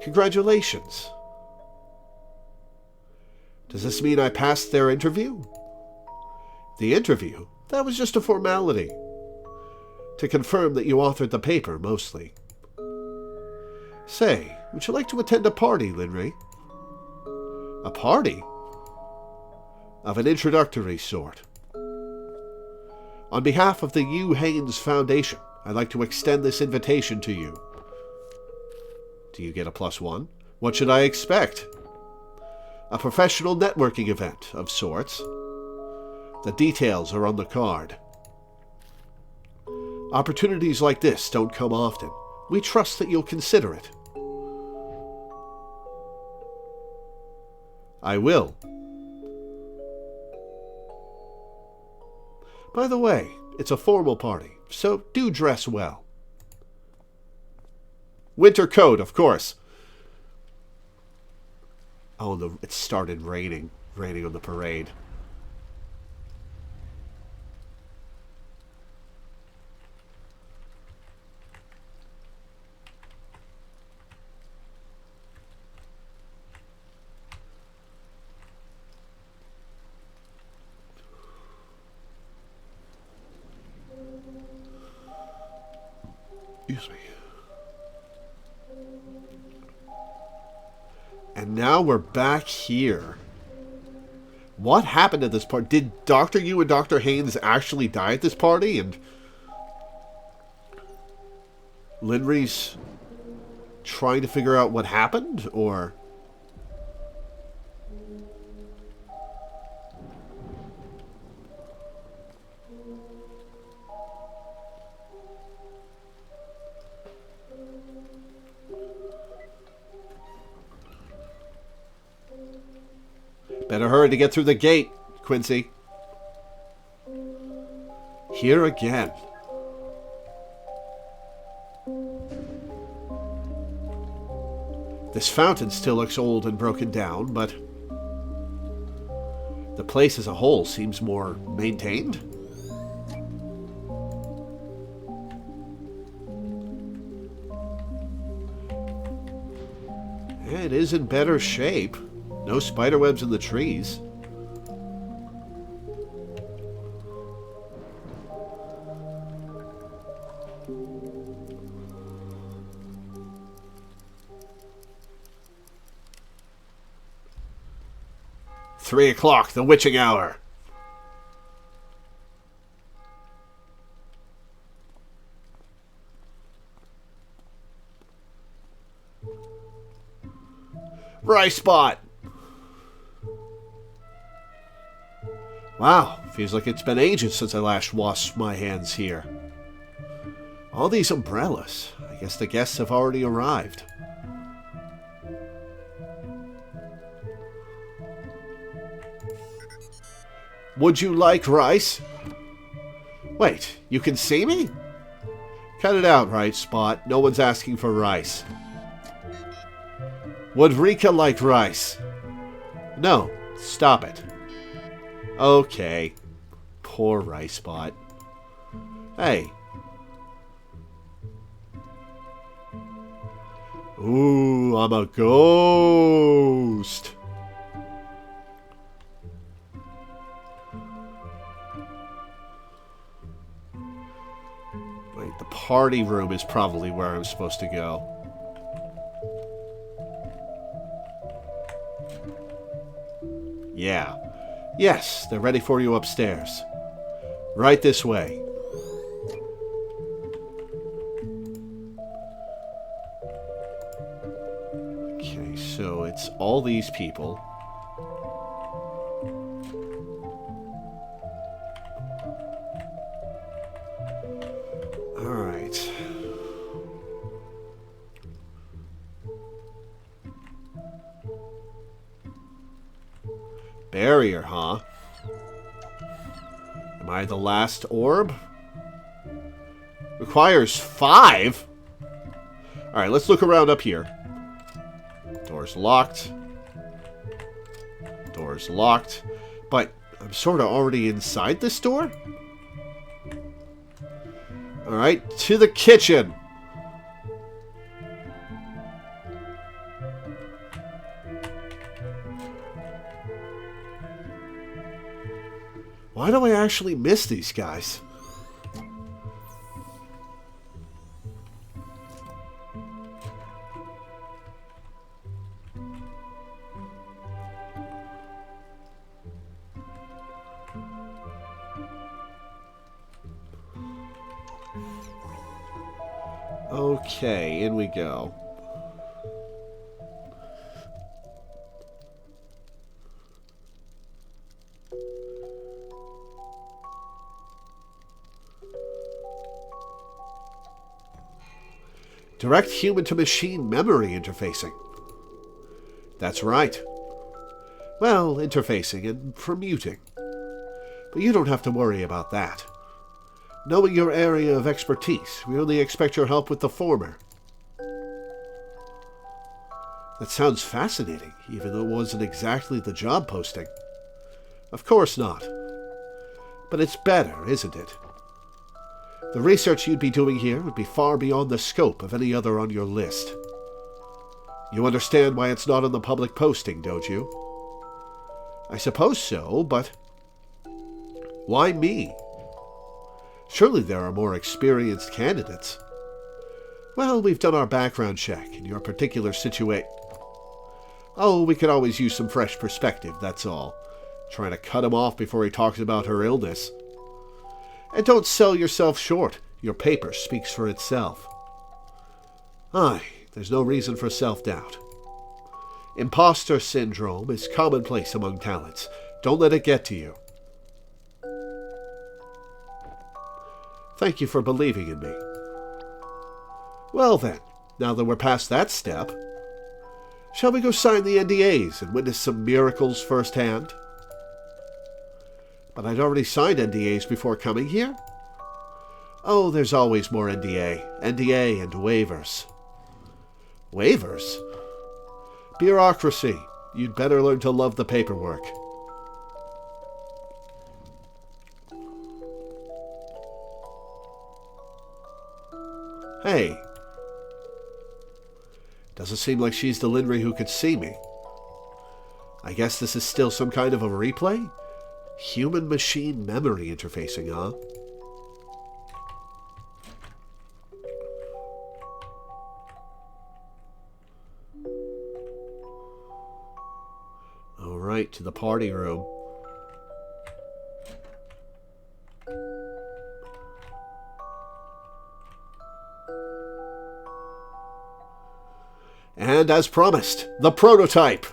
Congratulations. Does this mean I passed their interview? The interview? That was just a formality. To confirm that you authored the paper, mostly. Say, would you like to attend a party, Linry? A party? Of an introductory sort. On behalf of the Hugh Haynes Foundation, I'd like to extend this invitation to you. Do you get a +1? What should I expect? A professional networking event of sorts. The details are on the card. Opportunities like this don't come often. We trust that you'll consider it. I will. By the way, it's a formal party, so do dress well. Winter coat, of course. Oh, it started raining. Raining on the parade. Excuse me. And now we're back here. What happened at this party? Did Dr. Yu and Dr. Haynes actually die at this party? And Linry's trying to figure out what happened, or... Better hurry to get through the gate, Quincy. Here again. This fountain still looks old and broken down, but the place as a whole seems more maintained. It is in better shape. No spiderwebs in the trees. "3 o'clock, the witching hour." Rice spot. Wow, feels like it's been ages since I last washed my hands here. All these umbrellas. I guess the guests have already arrived. Would you like rice? Wait, you can see me? Cut it out, right, Spot. No one's asking for rice. Would Rika like rice? No, stop it. Okay. Poor Rice Spot. Hey. Ooh, I'm a ghost. Wait, the party room is probably where I'm supposed to go. Yeah. Yes, they're ready for you upstairs. Right this way. Okay, so it's all these people. Alright. Barrier, huh? Am I the last orb? Requires 5? Alright, let's look around up here. Door's locked. Door's locked. But I'm sort of already inside this door? Alright, to the kitchen. Why do I actually miss these guys? Okay, in we go. Direct human-to-machine memory interfacing. That's right. Well, interfacing and permuting. But you don't have to worry about that. Knowing your area of expertise, we only expect your help with the former. That sounds fascinating, even though it wasn't exactly the job posting. Of course not. But it's better, isn't it? The research you'd be doing here would be far beyond the scope of any other on your list. You understand why it's not on the public posting, don't you? I suppose so, but why me? Surely there are more experienced candidates. Well, we've done our background check in your particular situation. Oh, we could always use some fresh perspective, that's all. Trying to cut him off before he talks about her illness. And don't sell yourself short. Your paper speaks for itself. Aye, There's no reason for self-doubt. Imposter syndrome is commonplace among talents. Don't let it get to you. Thank you for believing in me. Well then, now that we're past that step, shall we go sign the NDAs and witness some miracles firsthand? But I'd already signed NDAs before coming here. Oh, there's always more NDA and waivers. Waivers? Bureaucracy. You'd better learn to love the paperwork. Hey. Doesn't seem like she's the Linry who could see me. I guess this is still some kind of a replay? Human-machine memory interfacing, huh? Alright, to the party room. And as promised, the prototype!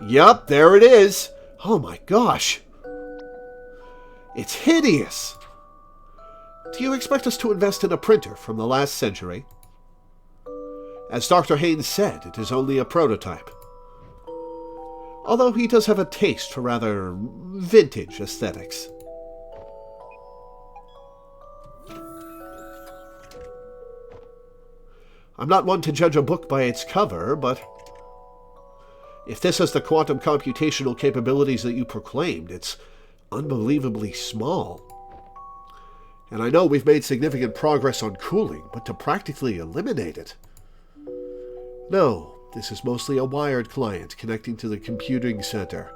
Yup, there it is! Oh my gosh! It's hideous! Do you expect us to invest in a printer from the last century? As Dr. Haynes said, it is only a prototype. Although he does have a taste for rather vintage aesthetics. I'm not one to judge a book by its cover, but if this has the quantum computational capabilities that you proclaimed, it's unbelievably small. And I know we've made significant progress on cooling, but to practically eliminate it... No, this is mostly a wired client connecting to the computing center.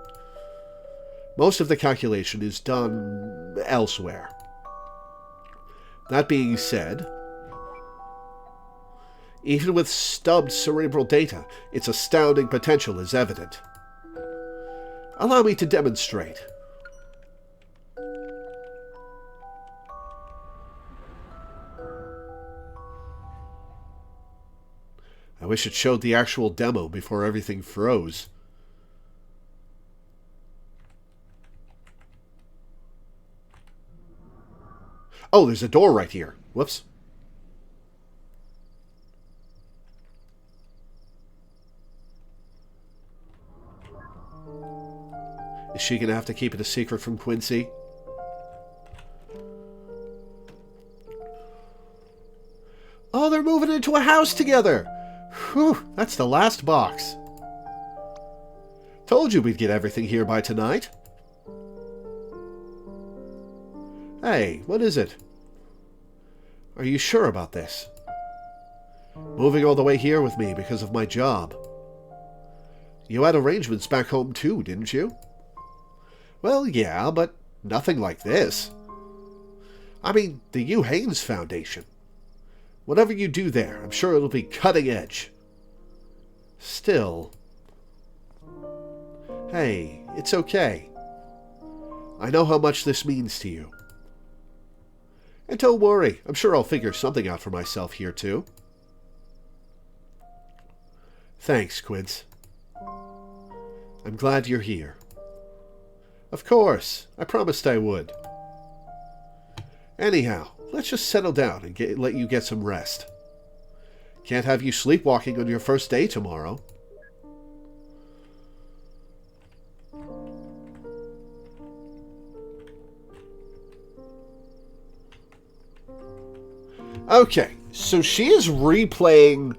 Most of the calculation is done elsewhere. That being said, even with stubbed cerebral data, its astounding potential is evident. Allow me to demonstrate. I wish it showed the actual demo before everything froze. Oh, there's a door right here. Whoops. Is she going to have to keep it a secret from Quincy? Oh, they're moving into a house together! Whew, that's the last box. Told you we'd get everything here by tonight. Hey, what is it? Are you sure about this? Moving all the way here with me because of my job. You had arrangements back home too, didn't you? Well, yeah, but nothing like this. I mean, the Hugh Haynes Foundation. Whatever you do there, I'm sure it'll be cutting edge. Still. Hey, it's okay. I know how much this means to you. And don't worry, I'm sure I'll figure something out for myself here too. Thanks, Quince. I'm glad you're here. Of course, I promised I would. Anyhow, let's just settle down and let you get some rest. Can't have you sleepwalking on your first day tomorrow. Okay, so she is replaying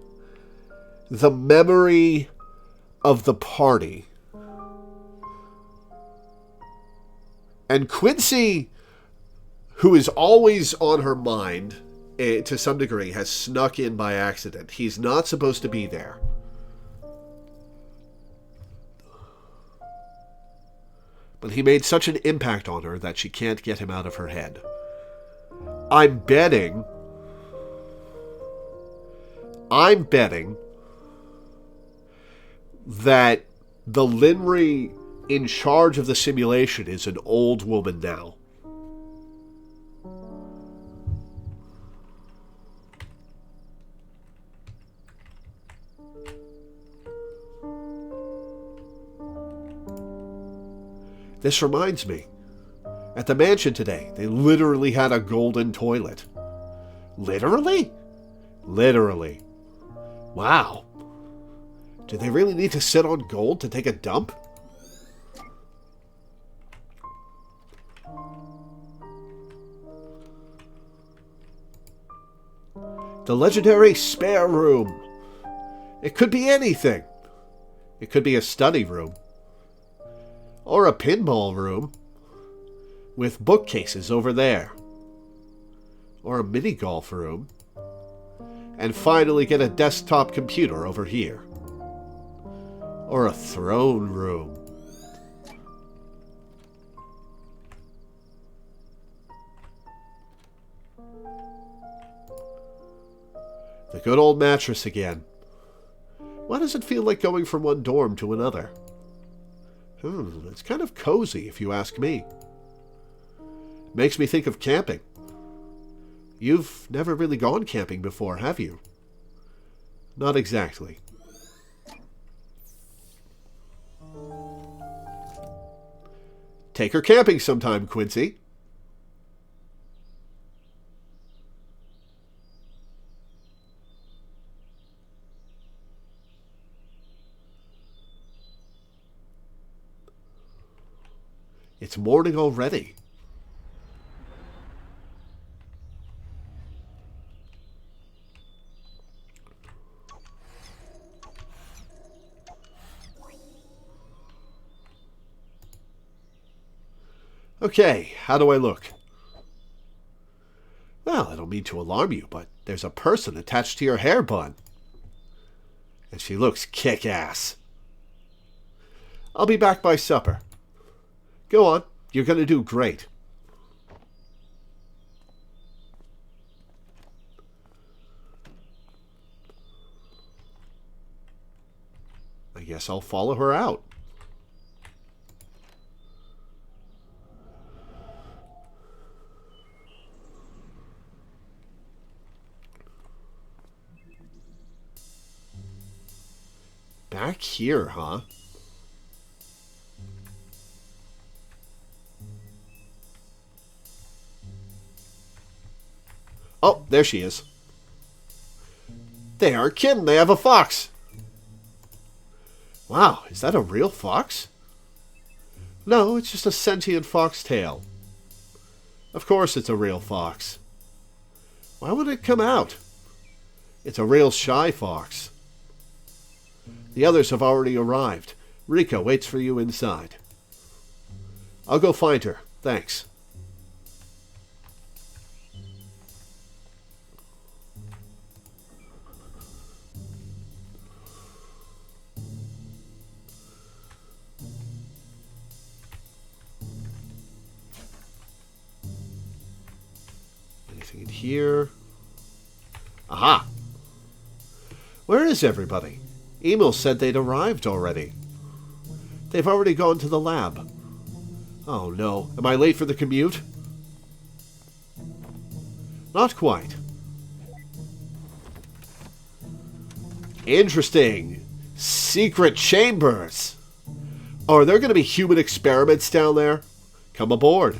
the memory of the party. And Quincy, who is always on her mind, to some degree, has snuck in by accident. He's not supposed to be there. But he made such an impact on her that she can't get him out of her head. I'm betting that the Linry in charge of the simulation is an old woman now. This reminds me. At the mansion today, they literally had a golden toilet. Literally? Literally. Wow. Do they really need to sit on gold to take a dump? The legendary spare room. It could be anything. It could be a study room. Or a pinball room. With bookcases over there. Or a mini golf room. And finally get a desktop computer over here. Or a throne room. The good old mattress again. Why does it feel like going from one dorm to another? It's kind of cozy, if you ask me. Makes me think of camping. You've never really gone camping before, have you? Not exactly. Take her camping sometime, Quincy. It's morning already. Okay, how do I look? Well, I don't mean to alarm you, but there's a person attached to your hair bun. And she looks kick-ass. I'll be back by supper. Go on, you're going to do great. I guess I'll follow her out. Back here, huh? Oh, there she is. They aren't kidding, they have a fox. Wow, is that a real fox? No, it's just a sentient foxtail. Of course it's a real fox. Why would it come out? It's a real shy fox. The others have already arrived. Rika waits for you inside. I'll go find her. Thanks. Anything in here? Aha! Where is everybody? Emil said they'd arrived already. They've already gone to the lab. Oh no, am I late for the commute? Not quite. Interesting. Secret chambers. Oh, are there going to be human experiments down there? Come aboard.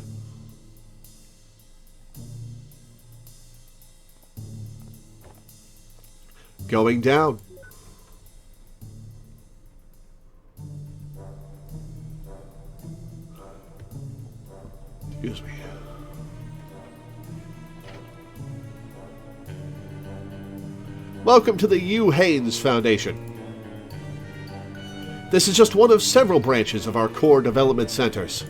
Going down. Excuse me. Welcome to the Hugh Haynes Foundation. This is just one of several branches of our core development centers.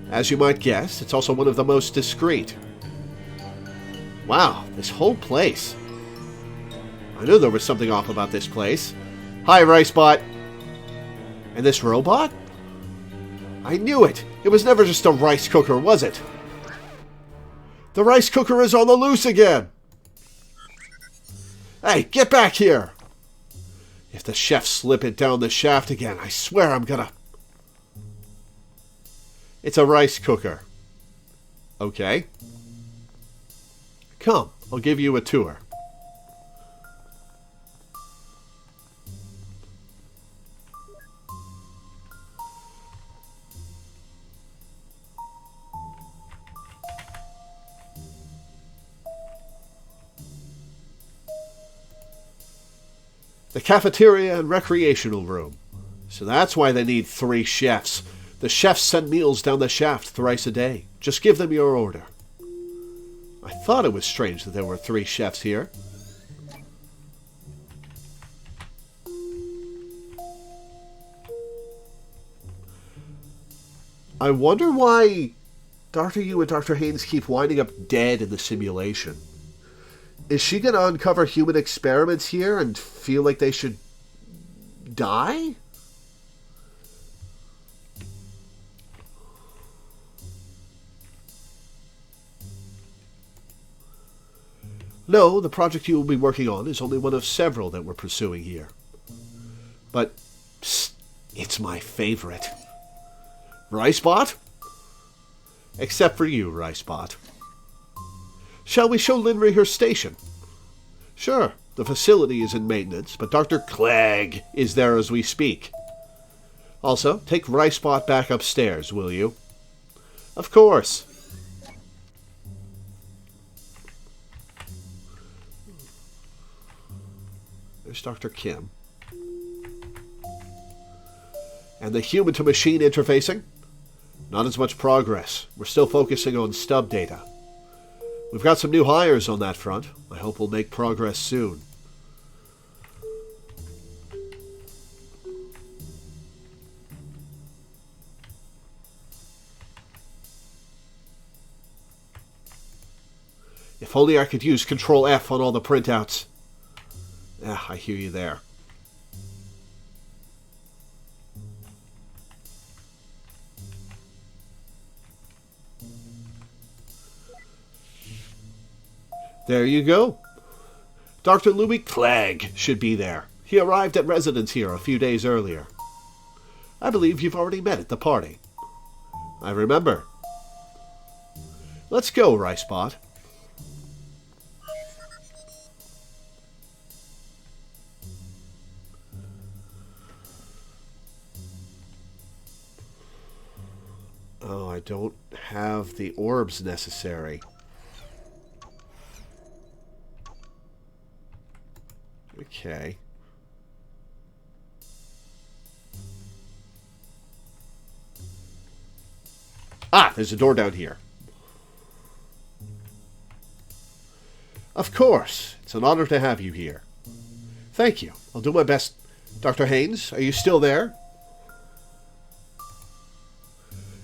As you might guess, it's also one of the most discreet. Wow, this whole place. I knew there was something off about this place. Hi, Ricebot. And this robot? I knew it! It was never just a rice cooker, was it? The rice cooker is on the loose again! Hey, get back here! If the chefs slip it down the shaft again, I swear I'm gonna... It's a rice cooker. Okay. Come, I'll give you a tour. The cafeteria and recreational room. So that's why they need 3 chefs. The chefs send meals down the shaft thrice a day. Just give them your order. I thought it was strange that there were 3 chefs here. I wonder why Dr. Yu and Dr. Haynes keep winding up dead in the simulation. Is she going to uncover human experiments here and feel like they should die? No, the project you will be working on is only one of several that we're pursuing here. But, psst, it's my favorite. Ricebot? Except for you, Ricebot. Shall we show Linry her station? Sure, the facility is in maintenance, but Dr. Clegg is there as we speak. Also, take Ricebot back upstairs, will you? Of course. There's Dr. Kim. And the human-to-machine interfacing? Not as much progress. We're still focusing on stub data. We've got some new hires on that front. I hope we'll make progress soon. If only I could use Control F on all the printouts. Ah, I hear you there. There you go. Dr. Louis Clegg should be there. He arrived at residence here a few days earlier. I believe you've already met at the party. I remember. Let's go, Ricebot. Oh, I don't have the orbs necessary. Okay. Ah, there's a door down here. Of course. It's an honor to have you here. Thank you. I'll do my best. Dr. Haynes, are you still there?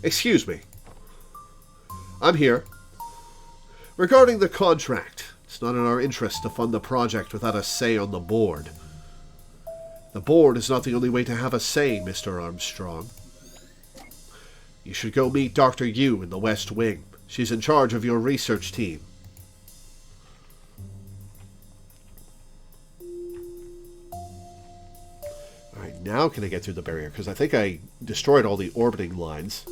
Excuse me. I'm here. Regarding the contract, it's not in our interest to fund the project without a say on the board. The board is not the only way to have a say, Mr. Armstrong. You should go meet Dr. Yu in the West Wing. She's in charge of your research team. Alright, now can I get through the barrier? Because I think I destroyed all the orbiting lines.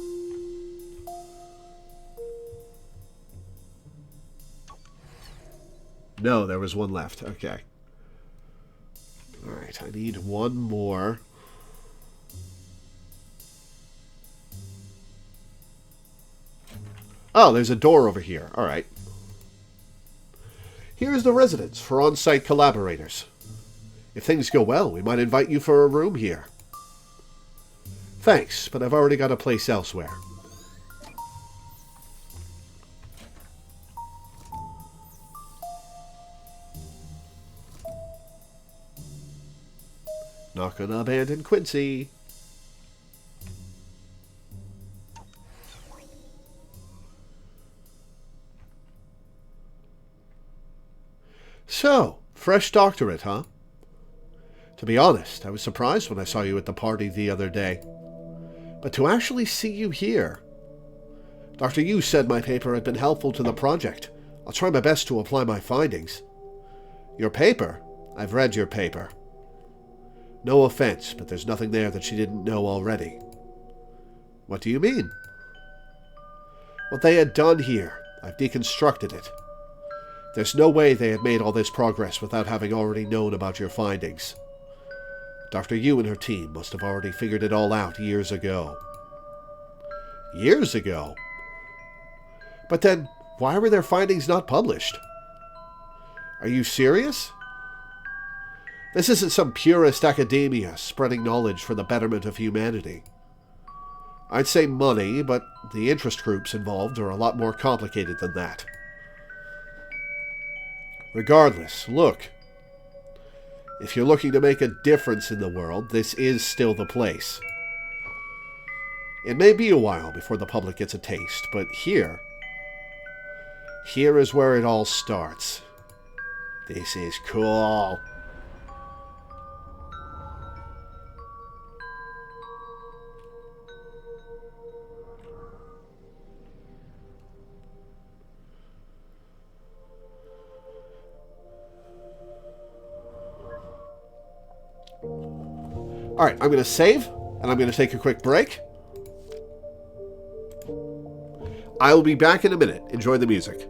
No, there was one left. Okay. Alright, I need one more. Oh, there's a door over here. Alright. Here's the residence for on-site collaborators. If things go well, we might invite you for a room here. Thanks, but I've already got a place elsewhere. Not gonna abandon Quincy. So, fresh doctorate, huh? To be honest, I was surprised when I saw you at the party the other day. But to actually see you here... Dr. Yu said my paper had been helpful to the project. I'll try my best to apply my findings. Your paper? I've read your paper. No offense, but there's nothing there that she didn't know already. What do you mean? What they had done here. I've deconstructed it. There's no way they had made all this progress without having already known about your findings. Dr. Yu and her team must have already figured it all out years ago. Years ago? But then, why were their findings not published? Are you serious? This isn't some purist academia spreading knowledge for the betterment of humanity. I'd say money, but the interest groups involved are a lot more complicated than that. Regardless, look. If you're looking to make a difference in the world, this is still the place. It may be a while before the public gets a taste, but here is where it all starts. This is cool. Alright, I'm going to save, and I'm going to take a quick break. I will be back in a minute. Enjoy the music.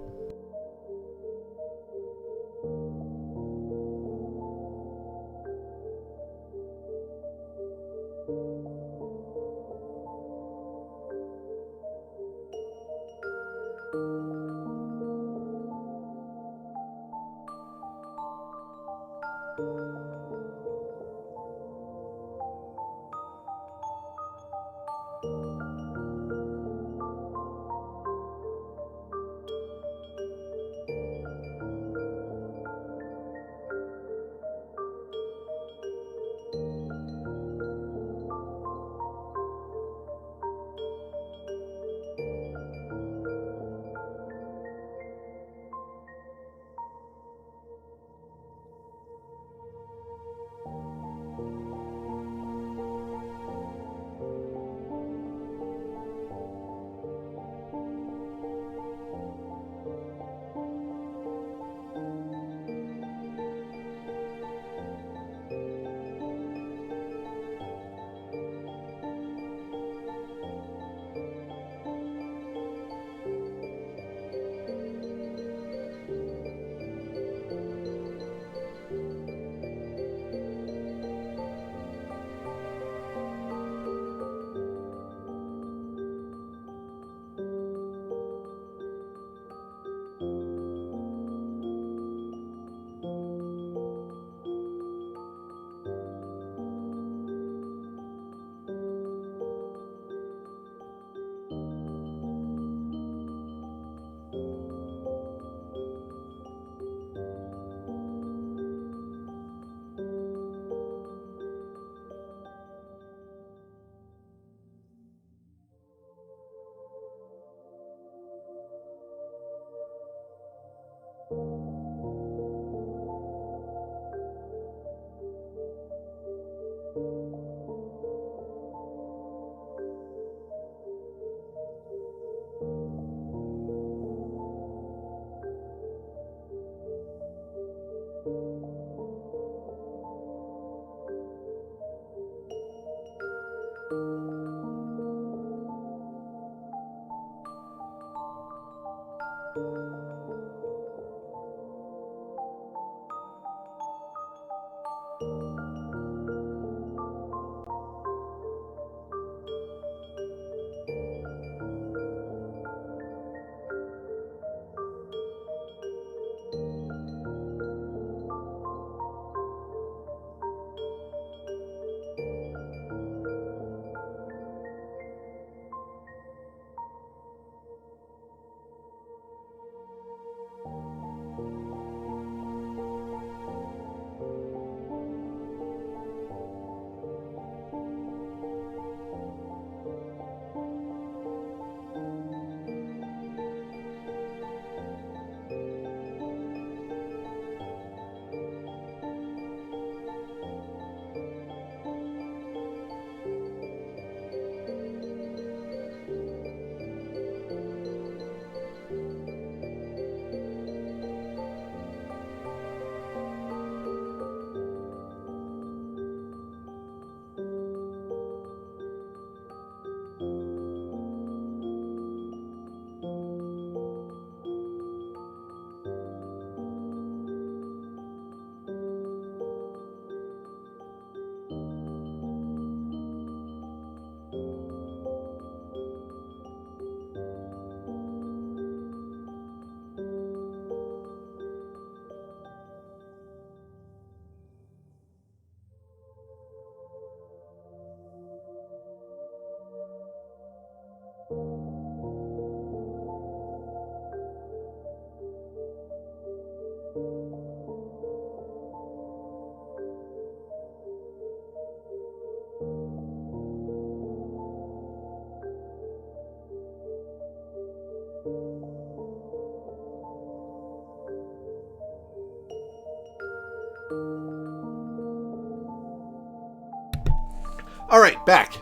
Alright, back.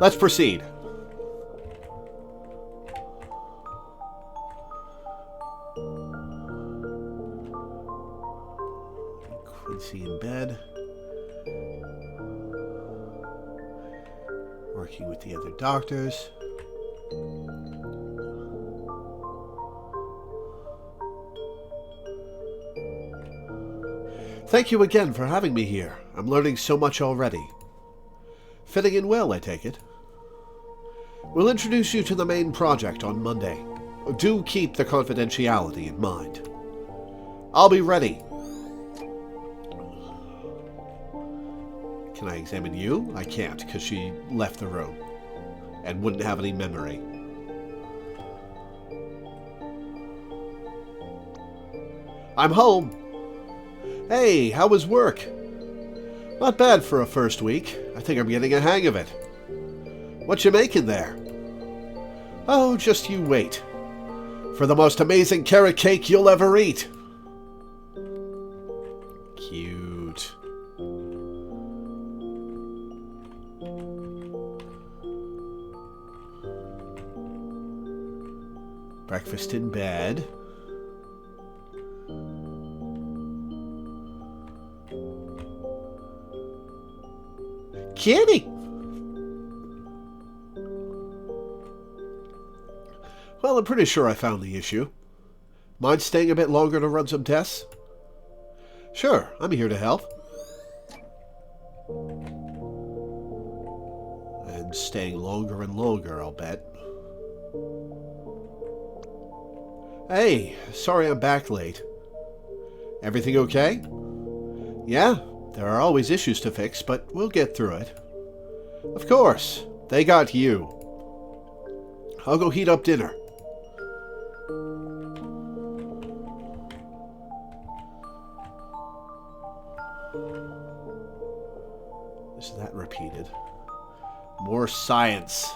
Let's proceed. Quincy in bed. Working with the other doctors. Thank you again for having me here. I'm learning so much already. Fitting in well, I take it. We'll introduce you to the main project on Monday. Do keep the confidentiality in mind. I'll be ready. Can I examine you? I can't, because she left the room and wouldn't have any memory. I'm home. Hey, how was work? Not bad for a first week. I think I'm getting a hang of it. What you making there? Oh, just you wait. For the most amazing carrot cake you'll ever eat. Cute. Breakfast in bed. Kitty! Well, I'm pretty sure I found the issue. Mind staying a bit longer to run some tests? Sure, I'm here to help. And staying longer and longer, I'll bet. Hey, sorry I'm back late. Everything okay? Yeah, there are always issues to fix, but we'll get through it. Of course, they got you. I'll go heat up dinner. Is that repeated? More science.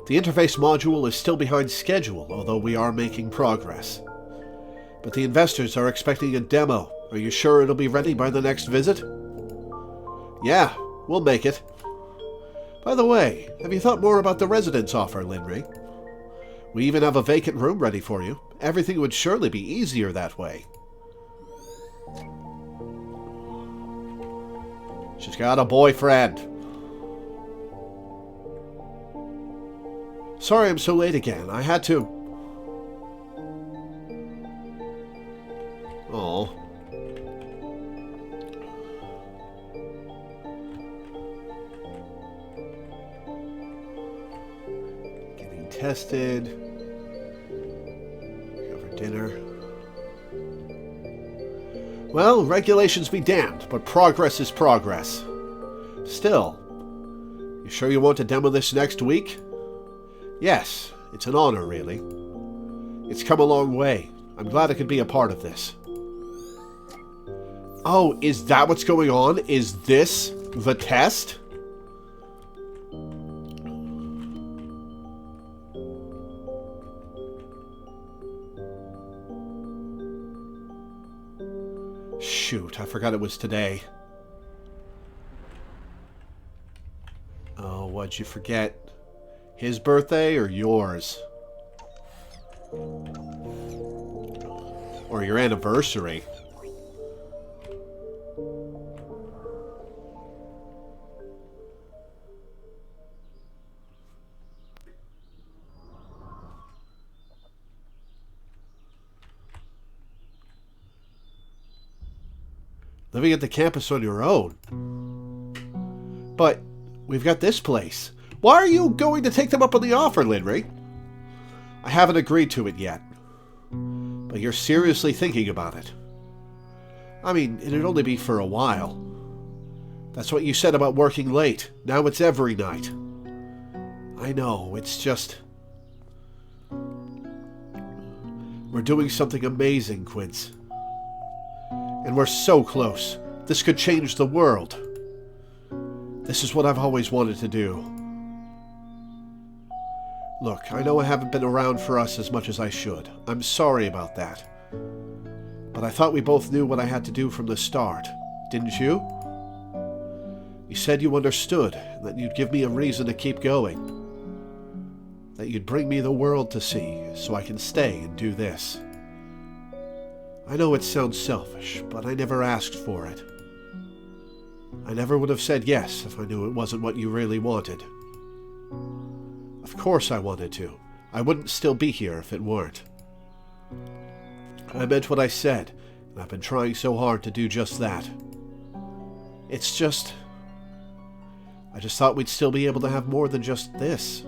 The interface module is still behind schedule, although we are making progress. But the investors are expecting a demo. Are you sure it'll be ready by the next visit? Yeah, we'll make it. By the way, have you thought more about the residence offer, Linry? We even have a vacant room ready for you. Everything would surely be easier that way. She's got a boyfriend. Sorry I'm so late again. I had to... Oh. Getting tested. Go for dinner. Well, regulations be damned, but progress is progress. Still, you sure you want to demo this next week? Yes, it's an honor, really. It's come a long way. I'm glad I could be a part of this. Oh, is that what's going on? Is this the test? Shoot, I forgot it was today. Oh, what'd you forget? His birthday or yours? Or your anniversary? Living at the campus on your own. But we've got this place. Why are you going to take them up on the offer, Linry? I haven't agreed to it yet. But you're seriously thinking about it. I mean, it'd only be for a while. That's what you said about working late. Now it's every night. I know, it's just... We're doing something amazing, Quince. And we're so close. This could change the world. This is what I've always wanted to do. Look, I know I haven't been around for us as much as I should. I'm sorry about that. But I thought we both knew what I had to do from the start. Didn't you? You said you understood, and that you'd give me a reason to keep going. That you'd bring me the world to see, so I can stay and do this. I know it sounds selfish, but I never asked for it. I never would have said yes if I knew it wasn't what you really wanted. Of course I wanted to. I wouldn't still be here if it weren't. I meant what I said, and I've been trying so hard to do just that. It's just... I just thought we'd still be able to have more than just this.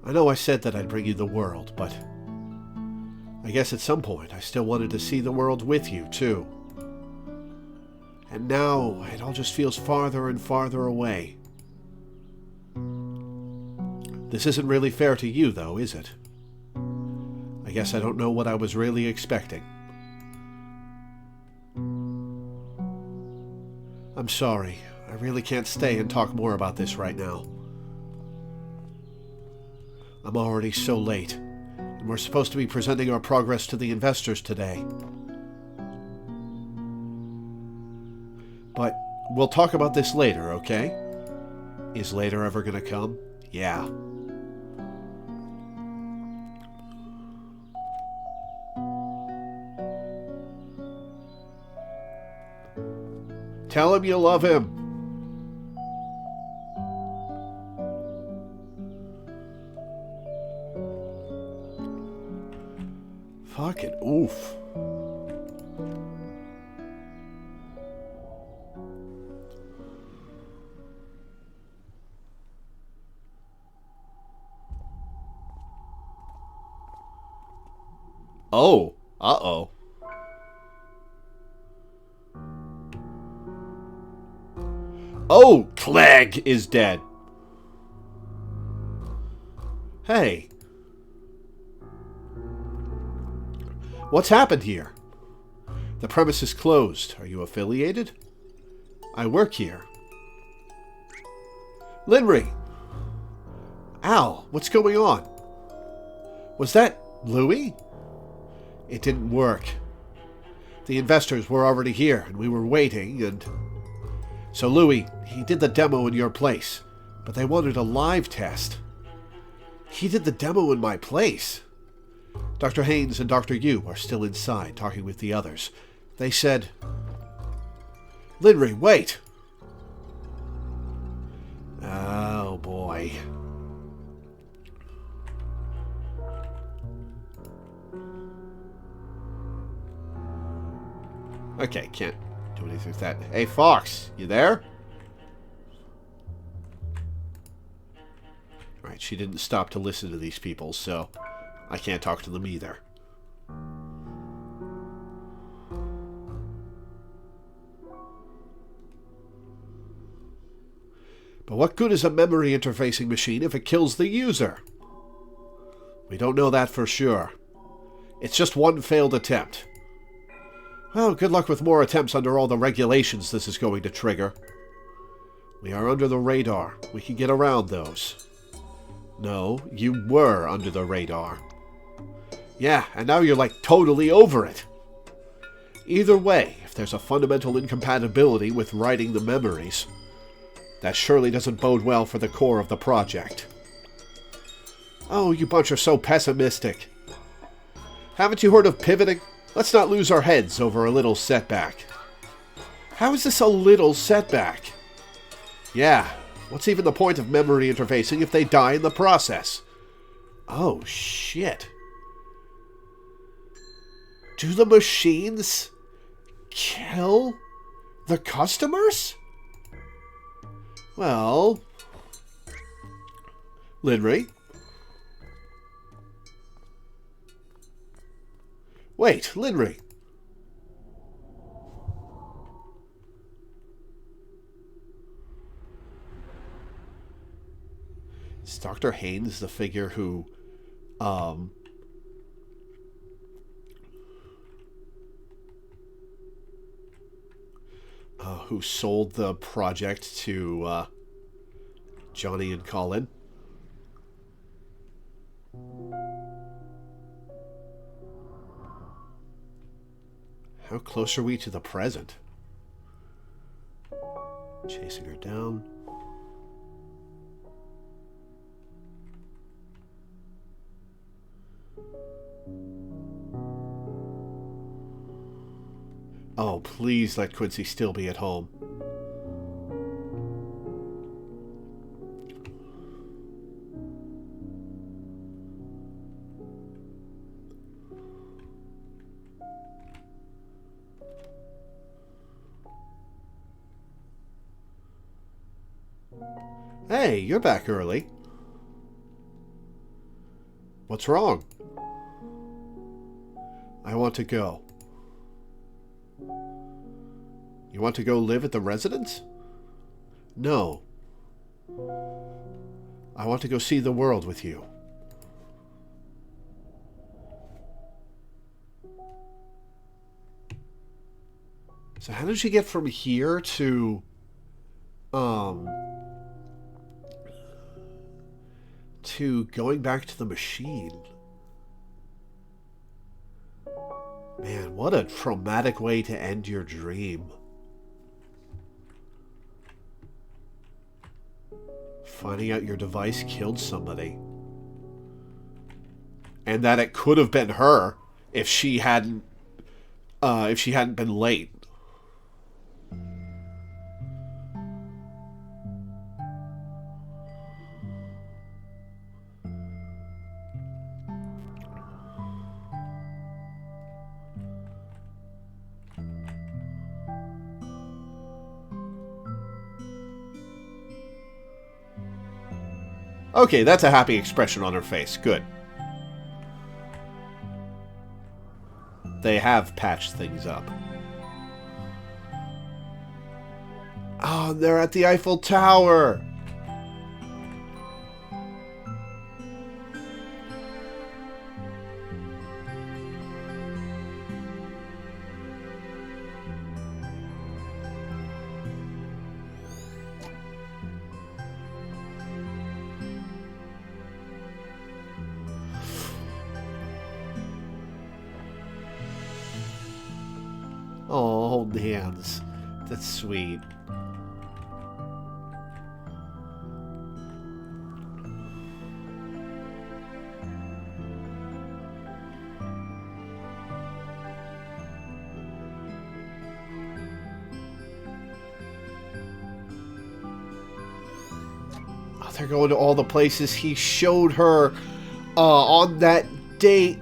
I know I said that I'd bring you the world, but I guess at some point I still wanted to see the world with you, too. And now it all just feels farther and farther away. This isn't really fair to you, though, is it? I guess I don't know what I was really expecting. I'm sorry. I really can't stay and talk more about this right now. I'm already so late, and we're supposed to be presenting our progress to the investors today. But we'll talk about this later, okay? Is later ever gonna come? Yeah. Tell him you love him. Fucking oof. Oh. Uh-oh. Oh, Clegg is dead. Hey. What's happened here? The premise is closed. Are you affiliated? I work here. Linry! Al, what's going on? Was that Louis? It didn't work. The investors were already here, and we were waiting, and... So Louis, he did the demo in your place, but they wanted a live test. He did the demo in my place. Dr. Haynes and Dr. Yu are still inside, talking with the others. They said... Linry, wait! Oh, boy. Okay, can't do anything with that. Hey, Fox, you there? Alright, she didn't stop to listen to these people, so I can't talk to them either. But what good is a memory interfacing machine if it kills the user? We don't know that for sure. It's just one failed attempt. Well, good luck with more attempts under all the regulations this is going to trigger. We are under the radar. We can get around those. No, you were under the radar. Yeah, and now you're like totally over it. Either way, if there's a fundamental incompatibility with writing the memories, that surely doesn't bode well for the core of the project. Oh, you bunch are so pessimistic. Haven't you heard of pivoting? Let's not lose our heads over a little setback. How is this a little setback? Yeah, what's even the point of memory interfacing if they die in the process? Oh, shit. Do the machines kill the customers? Well, Linry? Wait, Linry. Is Dr. Haynes the figure who, who sold the project to, Johnny and Colin? How close are we to the present? Chasing her down. Oh, please let Quincy still be at home. Hey, you're back early. What's wrong? I want to go. You want to go live at the residence? No. I want to go see the world with you. So how did she get from here to going back to the machine? Man, what a traumatic way to end your dream. Finding out your device killed somebody. And that it could have been her if she hadn't been late. Okay, that's a happy expression on her face. Good. They have patched things up. Oh, they're at the Eiffel Tower! Oh, holding hands. That's sweet. Oh, they're going to all the places he showed her on that date.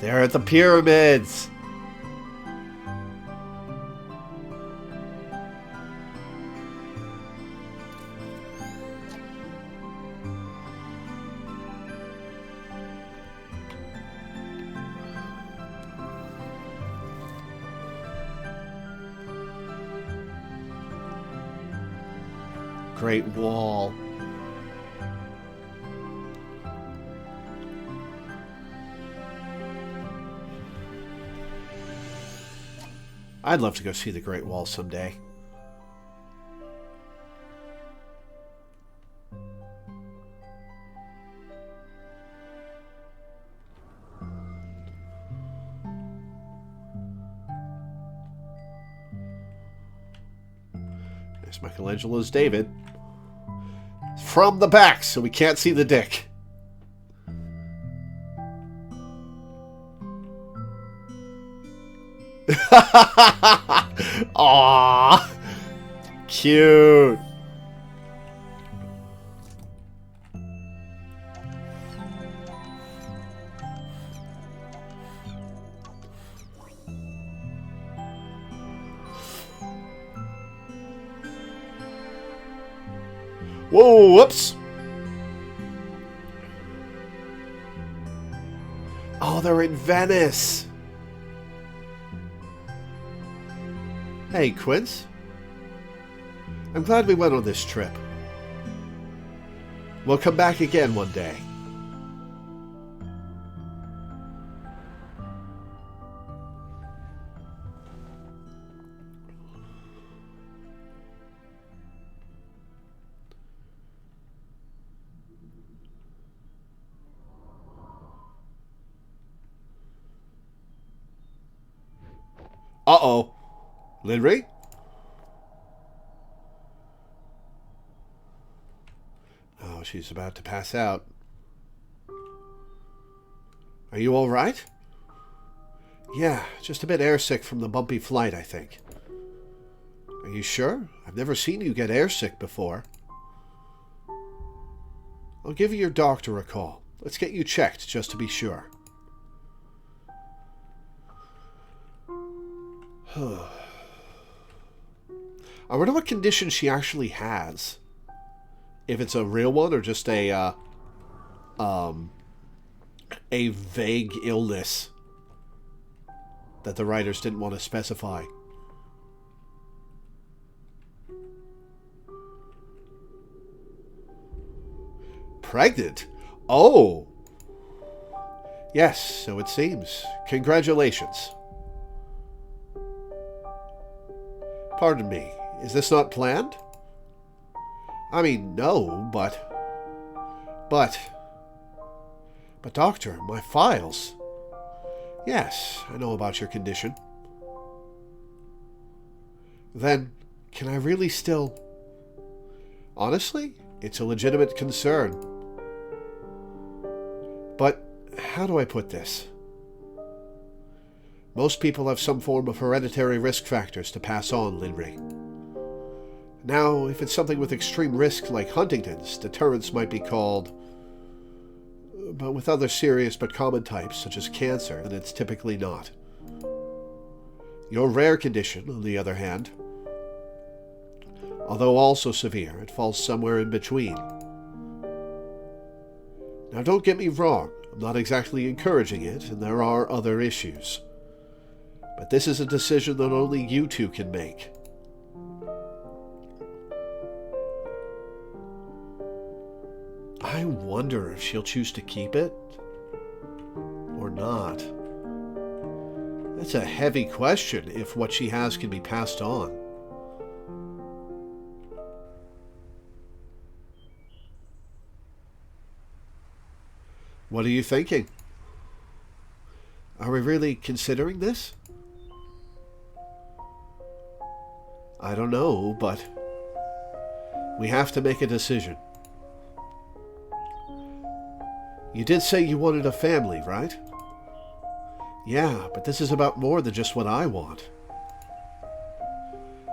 They're at the pyramids. Great Wall. I'd love to go see the Great Wall someday. There's Michelangelo's David. From the back, so we can't see the dick. Aww. Cute. Whoa, whoops. Oh, they're in Venice. Hey, Quince. I'm glad we went on this trip. We'll come back again one day. Uh-oh. Linry? Oh, she's about to pass out. Are you all right? Yeah, just a bit airsick from the bumpy flight, I think. Are you sure? I've never seen you get airsick before. I'll give your doctor a call. Let's get you checked, just to be sure. I wonder what condition she actually has. If it's a real one or just a vague illness that the writers didn't want to specify. Pregnant? Oh! Yes, so it seems. Congratulations. Pardon me, is this not planned? I mean, no, but doctor, my files. Yes, I know about your condition. Then, can I really still... Honestly, it's a legitimate concern. But, how do I put this? Most people have some form of hereditary risk factors to pass on, Linry. Now, if it's something with extreme risk like Huntington's, deterrence might be called... But with other serious but common types, such as cancer, then it's typically not. Your rare condition, on the other hand, although also severe, it falls somewhere in between. Now don't get me wrong, I'm not exactly encouraging it, and there are other issues. But this is a decision that only you two can make. I wonder if she'll choose to keep it or not. That's a heavy question if what she has can be passed on. What are you thinking? Are we really considering this? I don't know, but we have to make a decision. You did say you wanted a family, right? Yeah, but this is about more than just what I want.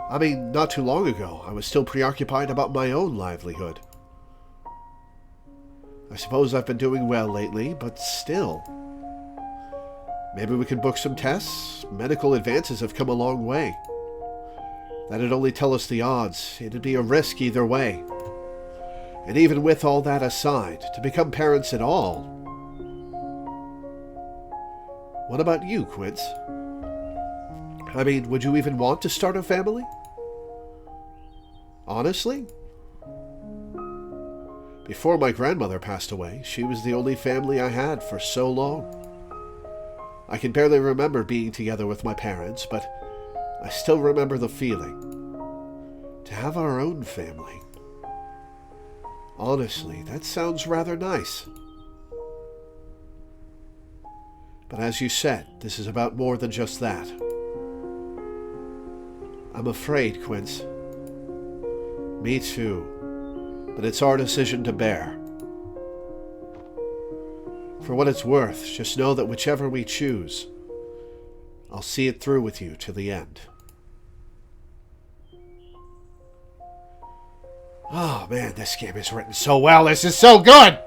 I mean, not too long ago, I was still preoccupied about my own livelihood. I suppose I've been doing well lately, but still. Maybe we can book some tests? Medical advances have come a long way. That'd only tell us the odds. It'd be a risk either way. And even with all that aside, to become parents at all... What about you, Quince? I mean, would you even want to start a family? Honestly? Before my grandmother passed away, she was the only family I had for so long. I can barely remember being together with my parents, but I still remember the feeling. To have our own family. Honestly, that sounds rather nice. But as you said, this is about more than just that. I'm afraid, Quince. Me too. But it's our decision to bear. For what it's worth, just know that whichever we choose, I'll see it through with you to the end. Oh man, this game is written so well. This is so good!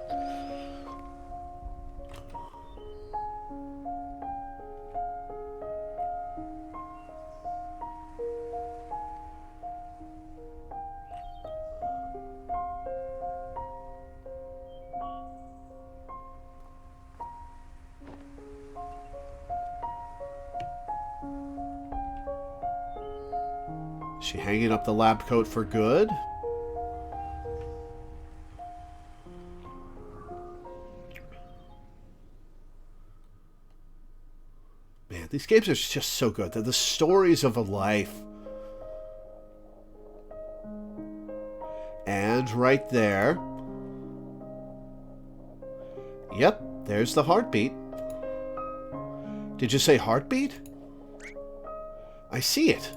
Is she hanging up the lab coat for good? Man, these games are just so good. They're the stories of a life. And right there. Yep, there's the heartbeat. Did you say heartbeat? I see it.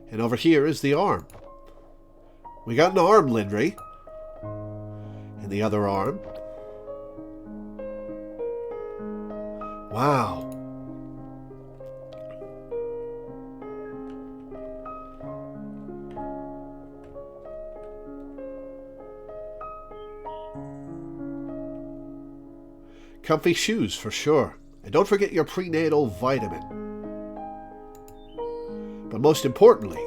And over here is the arm. We got an arm, Lindry. And the other arm. Wow. Comfy shoes for sure. And don't forget your prenatal vitamin. But most importantly,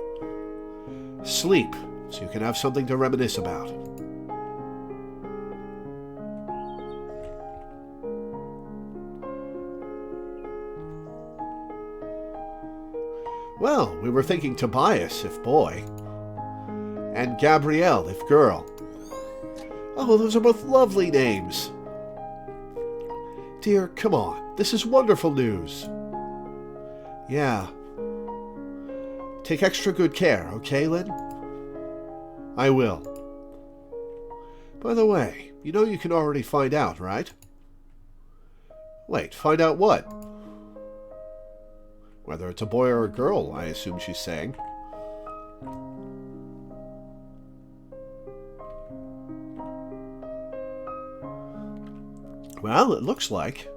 sleep so you can have something to reminisce about. Well, we were thinking Tobias if boy, and Gabrielle if girl. Oh, those are both lovely names. Dear, come on. This is wonderful news. Yeah. Take extra good care, okay, Lynn? I will. By the way, you know you can already find out, right? Wait, find out what? Whether it's a boy or a girl, I assume she's saying. Well, it looks like.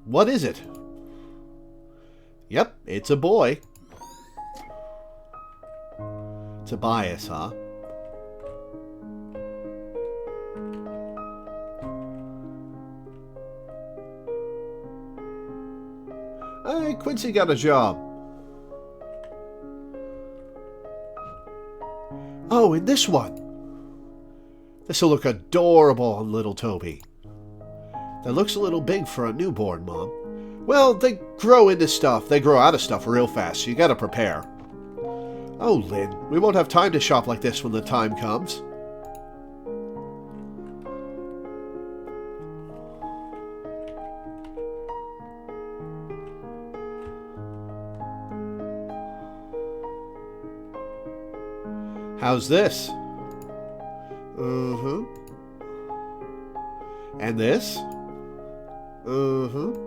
What is it? Yep, it's a boy. Tobias, huh? Hey, Quincy got a job. Oh, and this one. This'll look adorable on little Toby. That looks a little big for a newborn, Mom. Well, they grow into stuff. They grow out of stuff real fast, so you gotta prepare. Oh, Lynn, we won't have time to shop like this when the time comes. How's this? Mm-hmm. And this? Mm-hmm.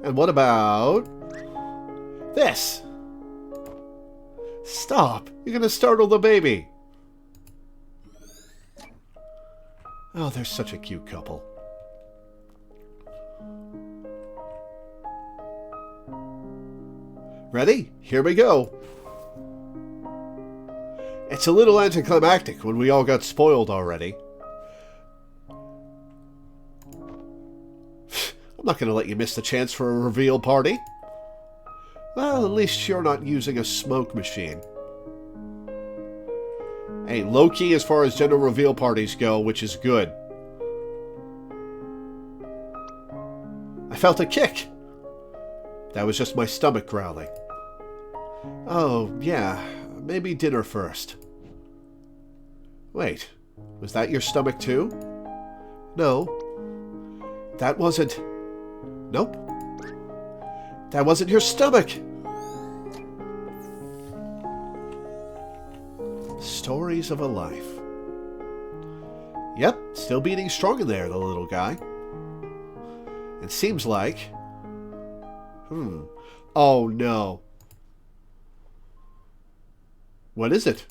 And what about this? Stop! You're gonna startle the baby! Oh, they're such a cute couple. Ready? Here we go. It's a little anticlimactic when we all got spoiled already. I'm not going to let you miss the chance for a reveal party. Well, at least you're not using a smoke machine. Hey, low-key as far as gender reveal parties go, which is good. I felt a kick. That was just my stomach growling. Oh, yeah, maybe dinner first. Wait, was that your stomach too? No. That wasn't... Nope. That wasn't your stomach! Stories of a life. Yep, still beating strong in there, the little guy. It seems like... Oh, no. What is it?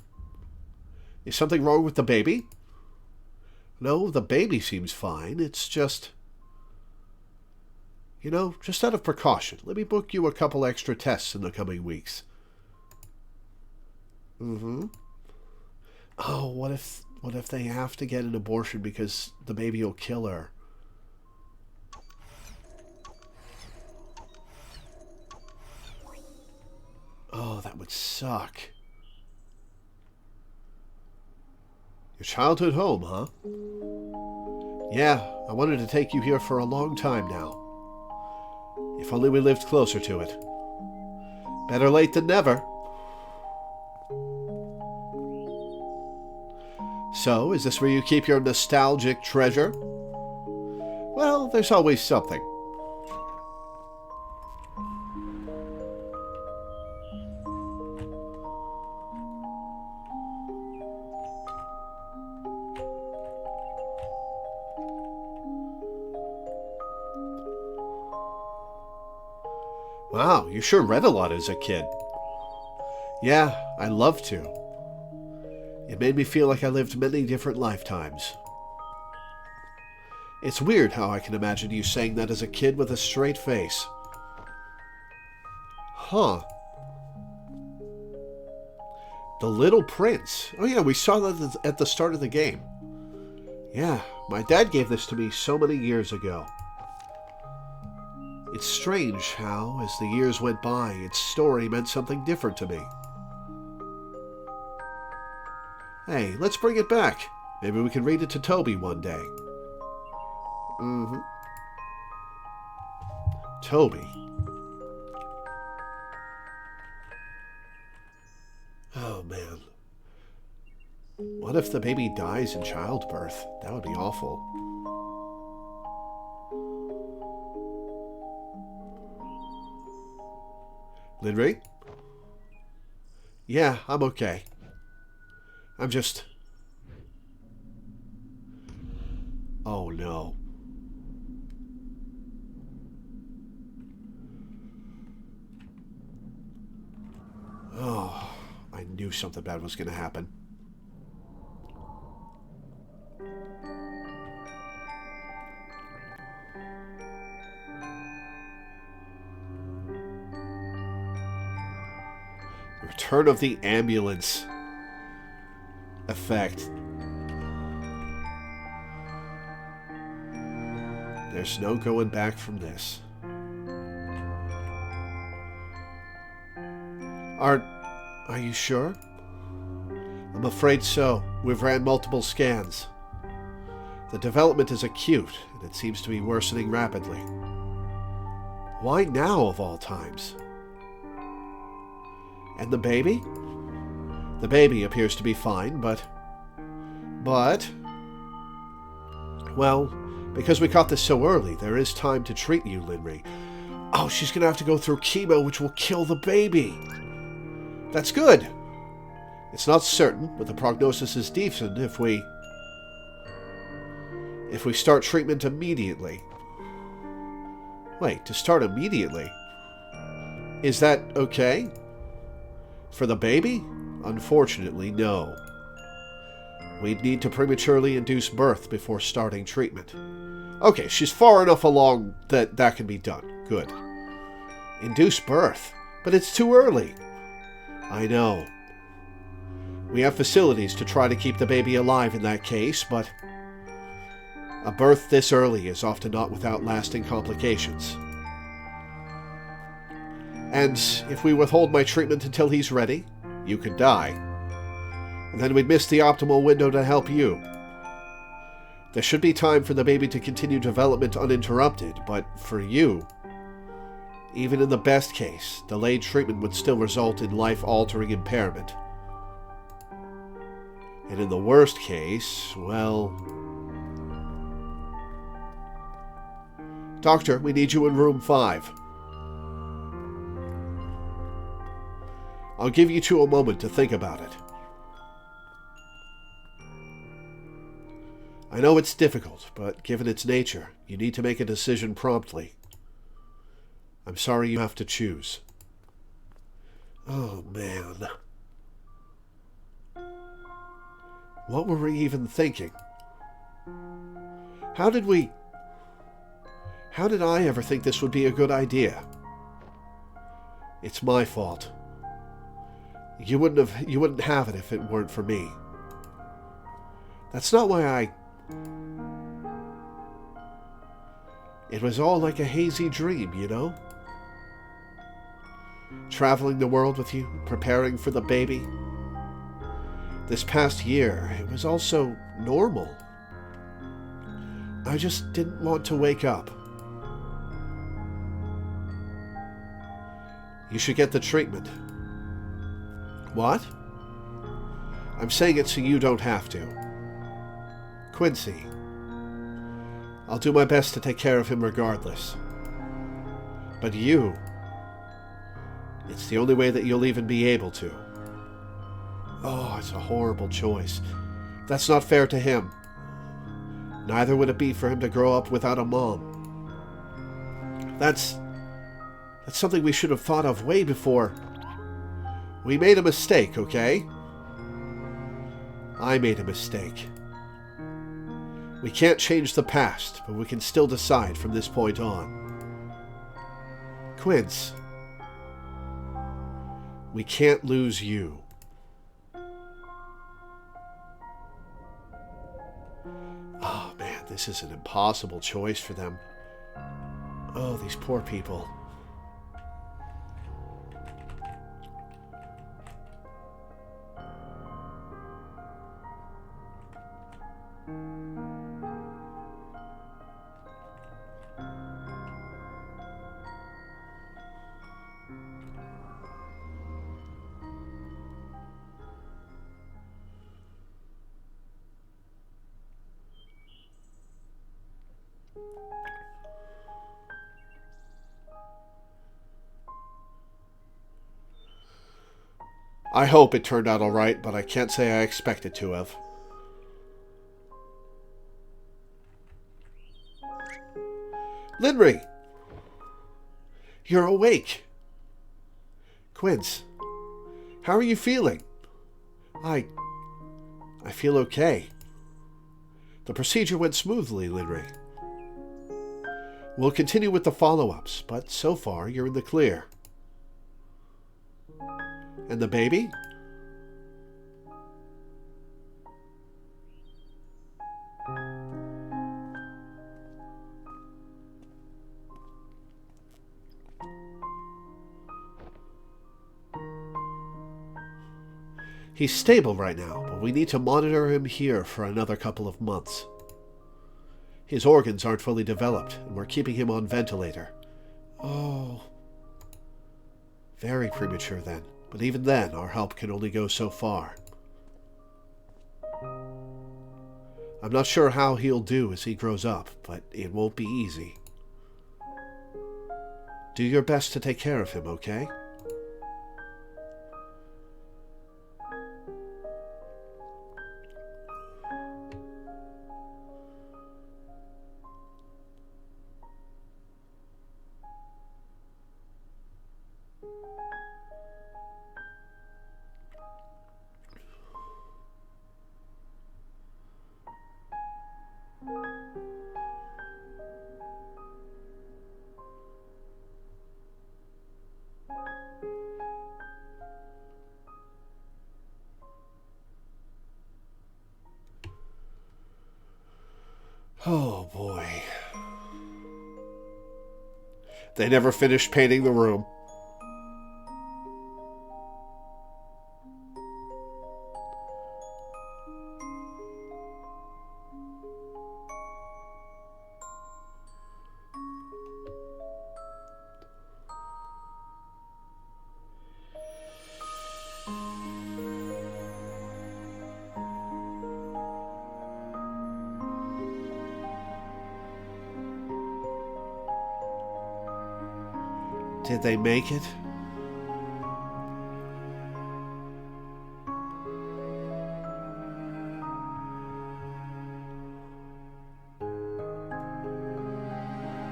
Is something wrong with the baby? No, the baby seems fine. It's just... You know, just out of precaution, let me book you a couple extra tests in the coming weeks. Oh, what if they have to get an abortion because the baby will kill her? Oh, that would suck. Your childhood home, huh? Yeah, I wanted to take you here for a long time now. If only we lived closer to it. Better late than never. So, is this where you keep your nostalgic treasure? Well, there's always something. Wow, you sure read a lot as a kid. Yeah, I love to. It made me feel like I lived many different lifetimes. It's weird how I can imagine you saying that as a kid with a straight face. Huh. The Little Prince. Oh yeah, we saw that at the start of the game. Yeah, my dad gave this to me so many years ago. It's strange how, as the years went by, its story meant something different to me. Hey, let's bring it back. Maybe we can read it to Toby one day. Toby. Oh, man. What if the baby dies in childbirth? That would be awful. Linry? Yeah, I'm okay. I'm just... Oh, no. Oh, I knew something bad was going to happen. Return of the ambulance effect. There's no going back from this. Are you sure? I'm afraid so. We've ran multiple scans. The development is acute, and it seems to be worsening rapidly. Why now, of all times? And the baby? The baby appears to be fine, but... Well, because we caught this so early, there is time to treat you, Linry. Oh, she's going to have to go through chemo, which will kill the baby. That's good. It's not certain, but the prognosis is decent if we start treatment immediately. Wait, to start immediately? Is that okay? For the baby? Unfortunately, no. We'd need to prematurely induce birth before starting treatment. Okay, she's far enough along that that can be done. Good. Induce birth? But it's too early. I know. We have facilities to try to keep the baby alive in that case, but a birth this early is often not without lasting complications. And if we withhold my treatment until he's ready, you could die. And then we'd miss the optimal window to help you. There should be time for the baby to continue development uninterrupted, but for you, even in the best case, delayed treatment would still result in life-altering impairment. And in the worst case, well... Doctor, we need you in room 5. I'll give you two a moment to think about it. I know it's difficult, but given its nature, you need to make a decision promptly. I'm sorry you have to choose. Oh, man. What were we even thinking? How did I ever think this would be a good idea? It's my fault. You wouldn't have it if it weren't for me. That's not why It was all like a hazy dream, you know? Traveling the world with you, preparing for the baby. This past year, it was all so normal. I just didn't want to wake up. You should get the treatment. What? I'm saying it so you don't have to. Quincy. I'll do my best to take care of him regardless. But you... it's the only way that you'll even be able to. Oh, it's a horrible choice. That's not fair to him. Neither would it be for him to grow up without a mom. That's That's something we should have thought of way before. We made a mistake, okay? I made a mistake. We can't change the past, but we can still decide from this point on. Quince, we can't lose you. Oh man, this is an impossible choice for them. Oh, these poor people. I hope it turned out alright, but I can't say I expect it to have. Linry! You're awake. Quince, how are you feeling? I feel okay. The procedure went smoothly, Linry. We'll continue with the follow-ups, but so far you're in the clear. And the baby? He's stable right now, but we need to monitor him here for another couple of months. His organs aren't fully developed, and we're keeping him on ventilator. Oh. Very premature then, but even then, our help can only go so far. I'm not sure how he'll do as he grows up, but it won't be easy. Do your best to take care of him, okay? Oh boy. They never finished painting the room. Did they make it?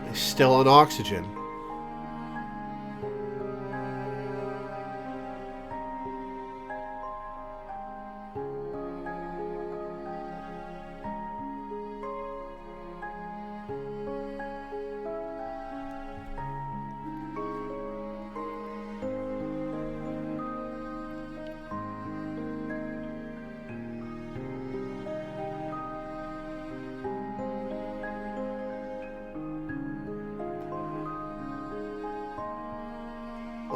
They're still on oxygen.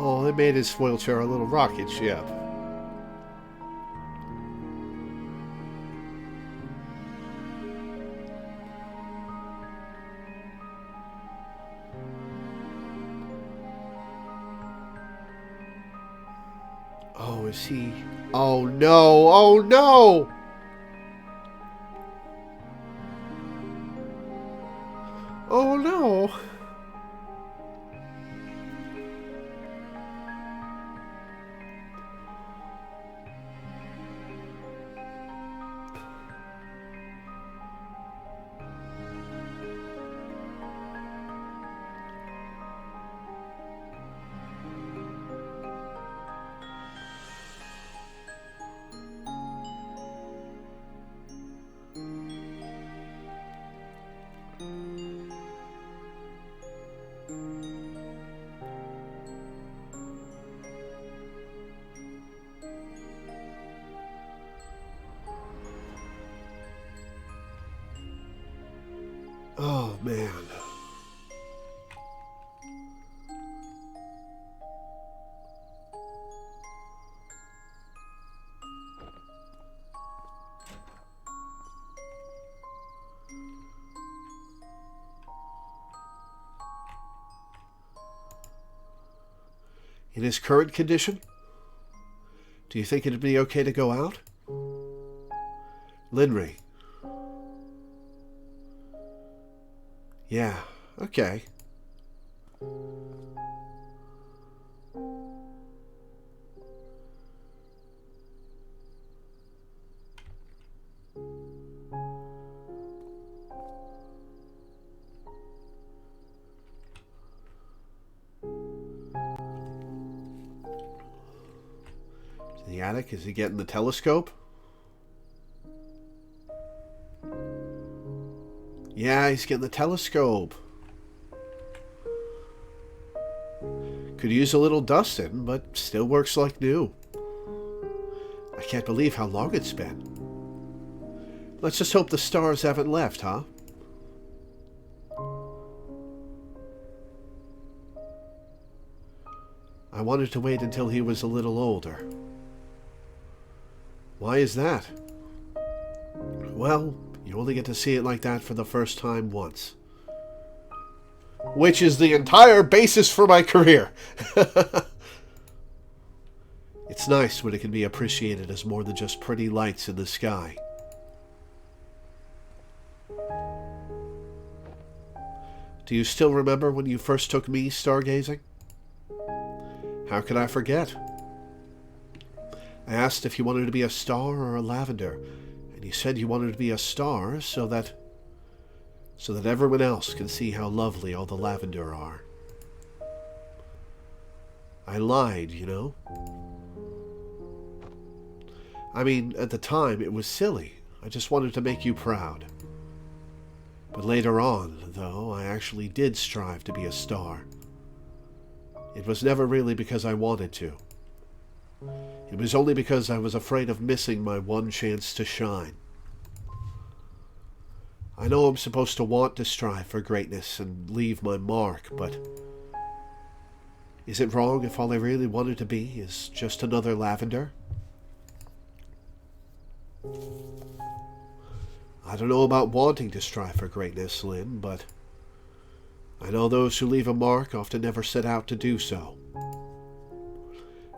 Oh, they made his wheelchair a little rocket ship. Oh, is he... Oh, no! Oh, no! Oh, no! Oh, man. In his current condition? Do you think it'd be okay to go out? Linry. Yeah, okay. In the attic, is he getting the telescope? Yeah, he's getting the telescope. Could use a little dusting, but still works like new. I can't believe how long it's been. Let's just hope the stars haven't left, huh? I wanted to wait until he was a little older. Why is that? Well, you only get to see it like that for the first time once. Which is the entire basis for my career. It's nice when it can be appreciated as more than just pretty lights in the sky. Do you still remember when you first took me stargazing? How could I forget? I asked if you wanted to be a star or a lavender, and you said you wanted to be a star so that everyone else can see how lovely all the lavender are. I lied, you know. I mean, at the time, it was silly. I just wanted to make you proud. But later on, though, I actually did strive to be a star. It was never really because I wanted to. It was only because I was afraid of missing my one chance to shine. I know I'm supposed to want to strive for greatness and leave my mark, but is it wrong if all I really wanted to be is just another lavender? I don't know about wanting to strive for greatness, Lynn, but I know those who leave a mark often never set out to do so.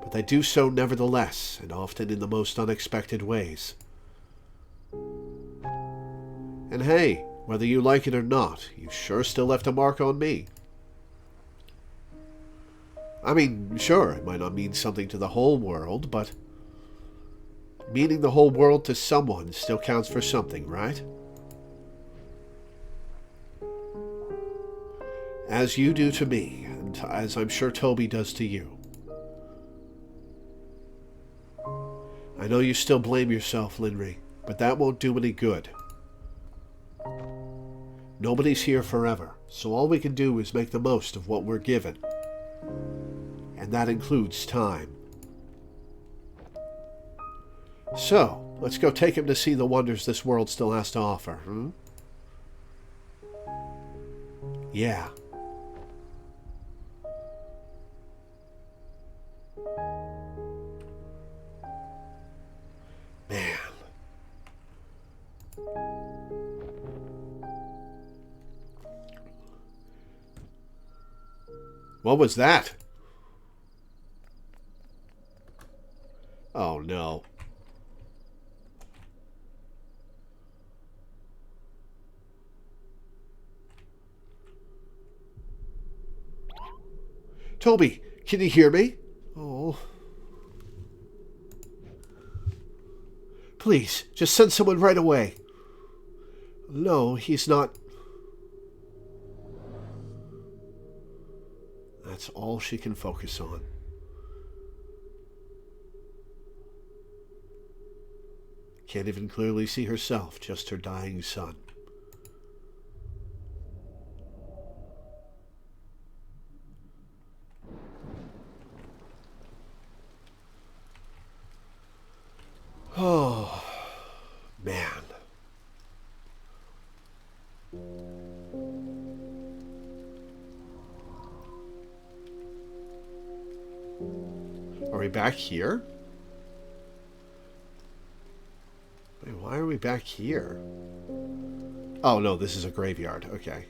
But they do so nevertheless, and often in the most unexpected ways. And hey, whether you like it or not, you sure still left a mark on me. I mean, sure, it might not mean something to the whole world, but meaning the whole world to someone still counts for something, right? As you do to me, and as I'm sure Toby does to you. I know you still blame yourself, Linry, but that won't do any good. Nobody's here forever, so all we can do is make the most of what we're given. And that includes time. So, let's go take him to see the wonders this world still has to offer, hmm? Yeah. Man. What was that? Oh no. Toby, can you hear me? Oh. Please, just send someone right away. No, he's not. That's all she can focus on. Can't even clearly see herself, just her dying son. Oh, man. back here? Wait, why are we back here? Oh, no, this is a graveyard. Okay.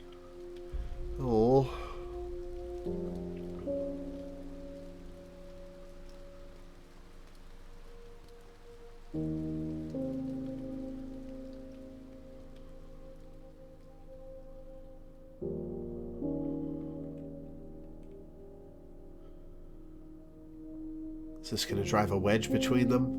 Oh. Is this going to drive a wedge between them?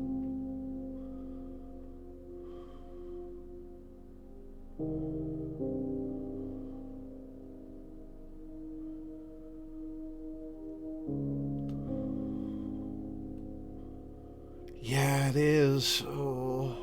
Yeah, it is. Oh.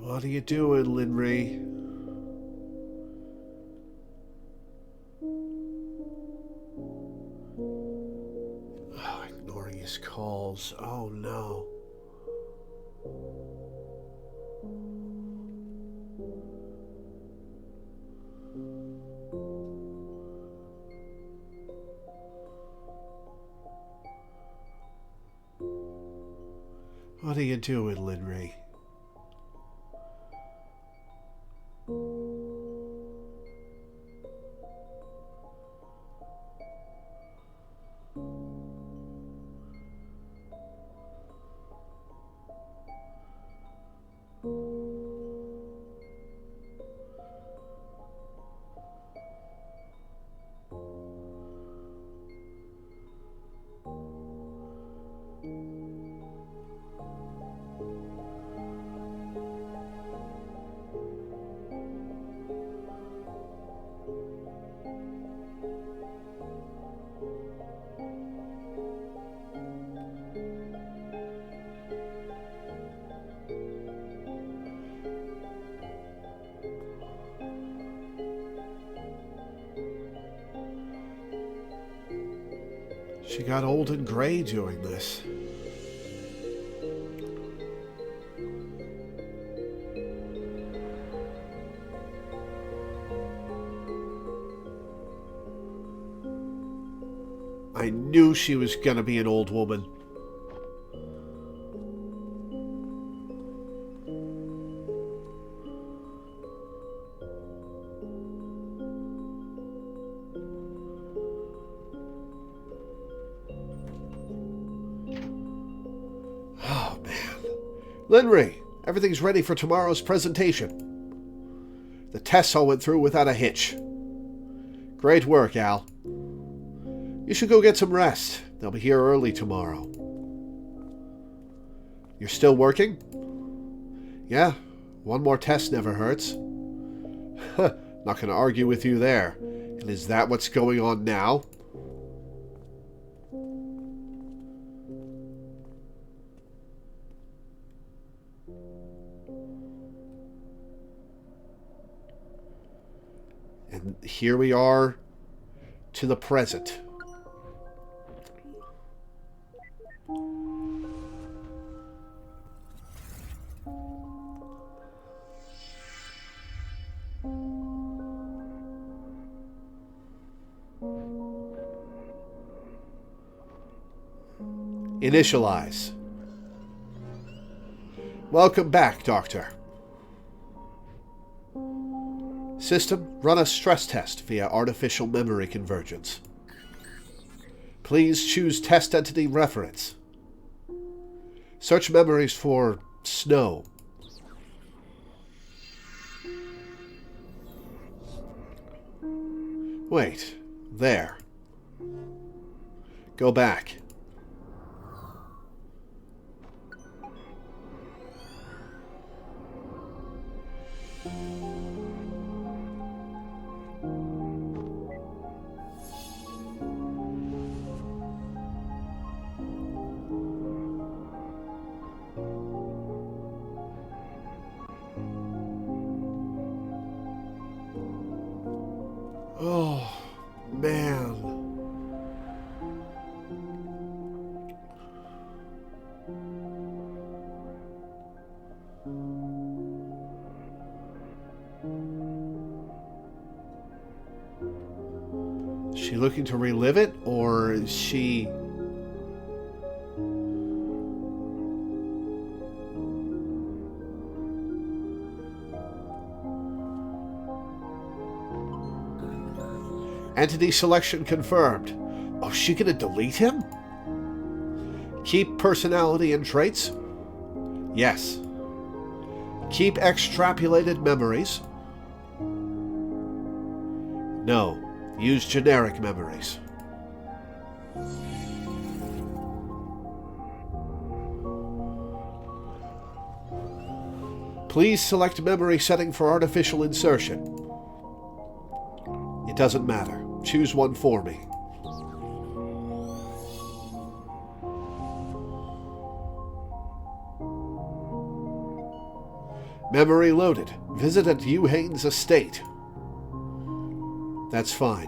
What are you doing, Linry? Oh, ignoring his calls. Oh, no. What are you doing, Linry? She got old and gray doing this. I knew she was gonna be an old woman. Oh, man. Linry, everything's ready for tomorrow's presentation. The tests all went through without a hitch. Great work, Al. You should go get some rest. They'll be here early tomorrow. You're still working? Yeah, one more test never hurts. Not going to argue with you there. And is that what's going on now? And here we are to the present. Initialize. Welcome back, Doctor. System, run a stress test via artificial memory convergence. Please choose test entity reference. Search memories for snow. Wait, there. Go back. she looking to relive it, or is she... Entity selection confirmed. Oh, is she gonna delete him? Keep personality and traits? Yes. Keep extrapolated memories? No. Use generic memories. Please select memory setting for artificial insertion. It doesn't matter. Choose one for me. Memory loaded. Visit at Euhane's estate. That's fine.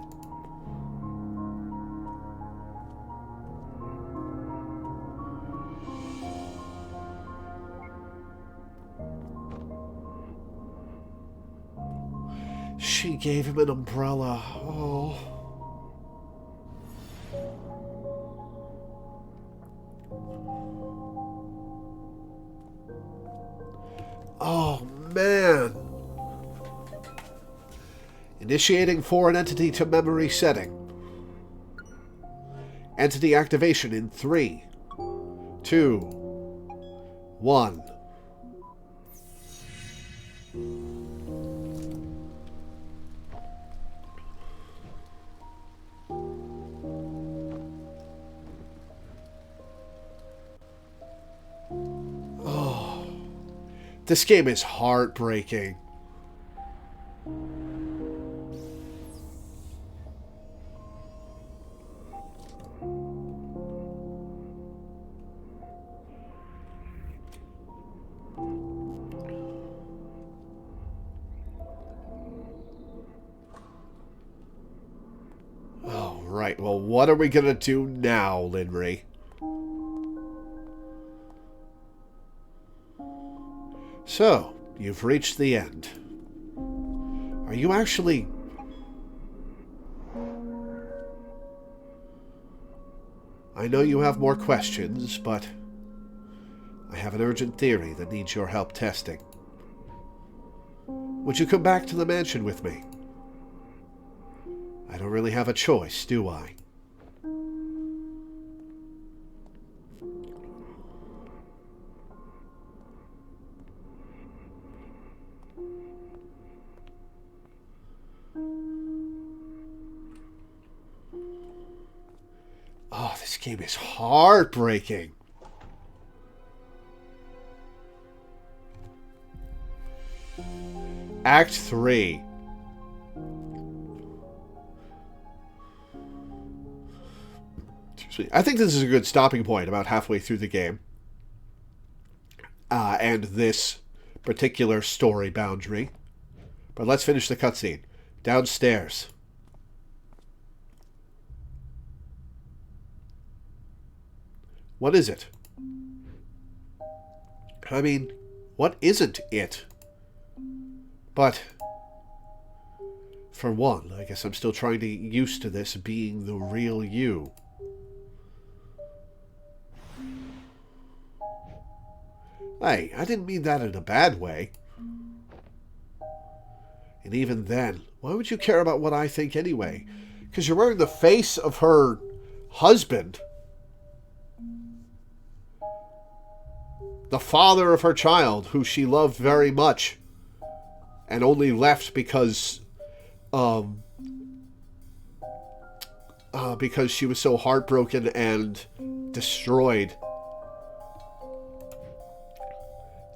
She gave him an umbrella. Oh. Oh, man. Initiating foreign entity to memory setting. Entity activation in 3, 2, 1. Oh, this game is heartbreaking. Right, well, what are we gonna do now, Linry? So, you've reached the end. Are you actually... I know you have more questions, but I have an urgent theory that needs your help testing. Would you come back to the mansion with me? I don't really have a choice, do I? Oh, this game is heartbreaking. Act 3. I think this is a good stopping point about halfway through the game. And this particular story boundary. But let's finish the cutscene. Downstairs. What is it? I mean, what isn't it? But, for one, I guess I'm still trying to get used to this being the real you. Hey, I didn't mean that in a bad way. And even then, why would you care about what I think anyway? Because you're wearing the face of her husband. The father of her child, who she loved very much. And only left because she was so heartbroken and destroyed.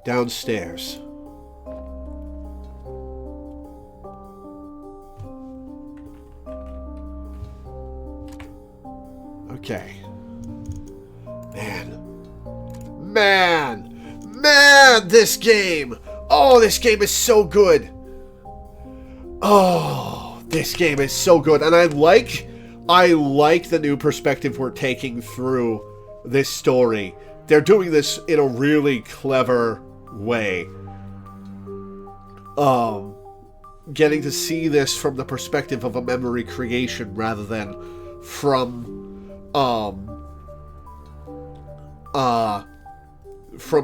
Downstairs. Okay. Man, this game! Oh, this game is so good! Oh, this game is so good, and I like the new perspective we're taking through this story. They're doing this in a really clever way. getting to see this from the perspective of a memory creation rather than from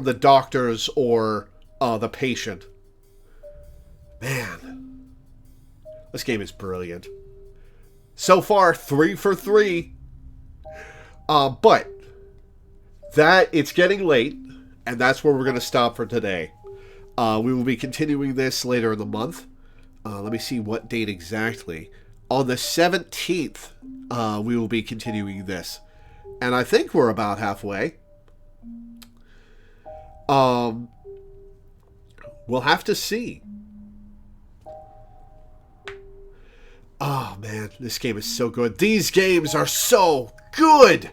the doctors or the patient. Man, this game is brilliant. So far, 3 for 3. But it's getting late, and that's where we're going to stop for today. We will be continuing this later in the month. Let me see what date exactly. On the 17th, we will be continuing this. And I think we're about halfway. We'll have to see. Oh, man, this game is so good. These games are so good.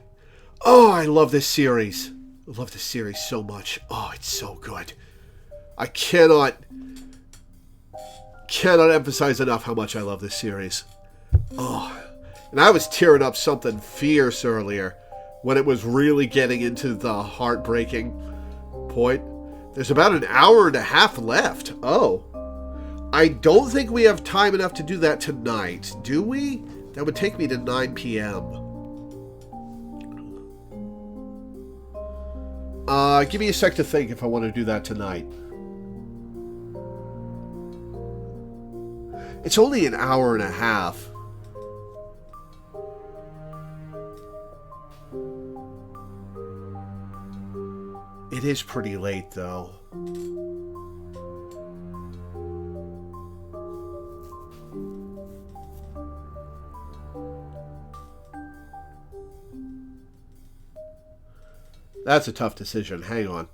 Oh, I love this series. I love this series so much. Oh, it's so good. I cannot emphasize enough how much I love this series. Oh, and I was tearing up something fierce earlier when it was really getting into the heartbreaking point. There's about an hour and a half left. Oh. I don't think we have time enough to do that tonight, do we? That would take me to 9 p.m. Give me a sec to think if I want to do that tonight. It's only an hour and a half. It is pretty late, though. That's a tough decision. Hang on.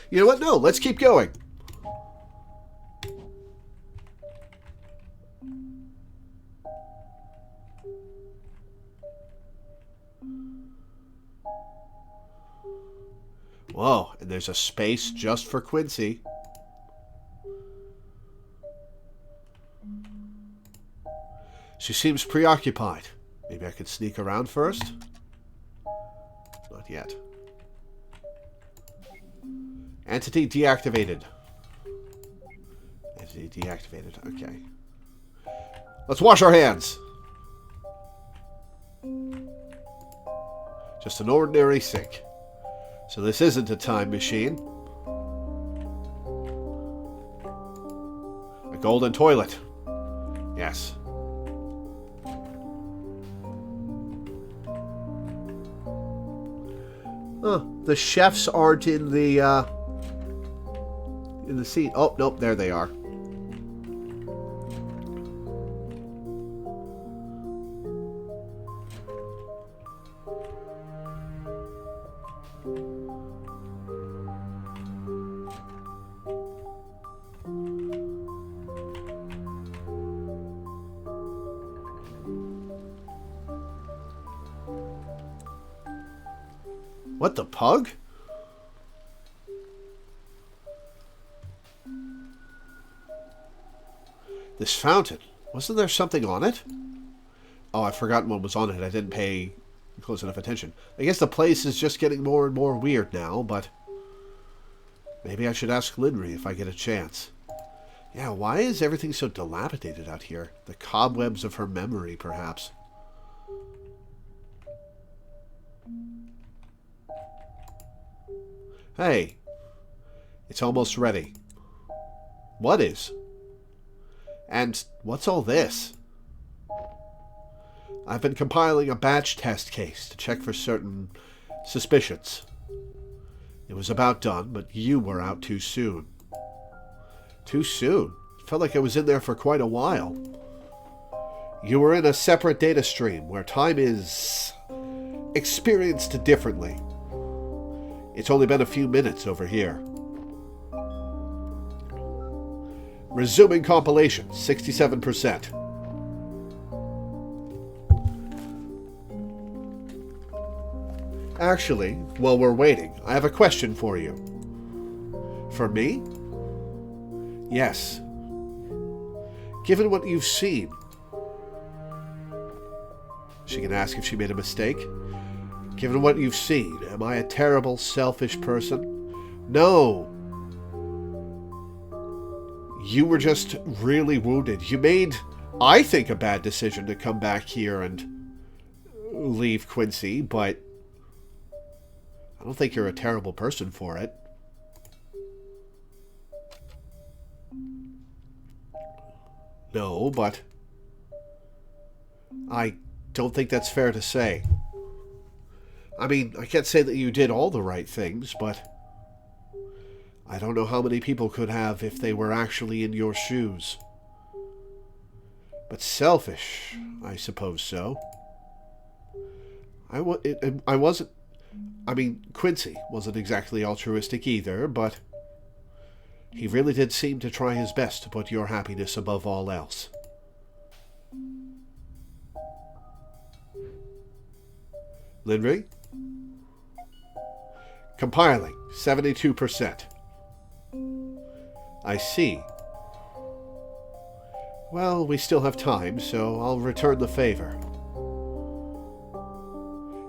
You know what? No, let's keep going. Whoa, and there's a space just for Quincy. She seems preoccupied. Maybe I could sneak around first? Not yet. Entity deactivated. Entity deactivated. Okay. Let's wash our hands. Just an ordinary sink. So this isn't a time machine. A golden toilet. Yes. The chefs aren't in the scene. Oh, nope, there they are. What, the pug? This fountain. Wasn't there something on it? Oh, I've forgotten what was on it. I didn't pay close enough attention. I guess the place is just getting more and more weird now, but maybe I should ask Linry if I get a chance. Yeah, why is everything so dilapidated out here? The cobwebs of her memory, perhaps. Hey, it's almost ready. What is? And what's all this? I've been compiling a batch test case to check for certain suspicions. It was about done, but you were out too soon. Too soon? It felt like I was in there for quite a while. You were in a separate data stream where time is experienced differently. It's only been a few minutes over here. Resuming compilation, 67%. Actually, while we're waiting, I have a question for you. For me? Yes. Given what you've seen, she can ask if she made a mistake. Given what you've seen, am I a terrible, selfish person? No. You were just really wounded. You made, I think, a bad decision to come back here and leave Quincy, but I don't think you're a terrible person for it. No, but I don't think that's fair to say. I mean, I can't say that you did all the right things, but I don't know how many people could have if they were actually in your shoes. But selfish, I suppose so. I wasn't... I mean, Quincy wasn't exactly altruistic either, but he really did seem to try his best to put your happiness above all else. Linry? Compiling, 72%. I see. Well, we still have time, so I'll return the favor.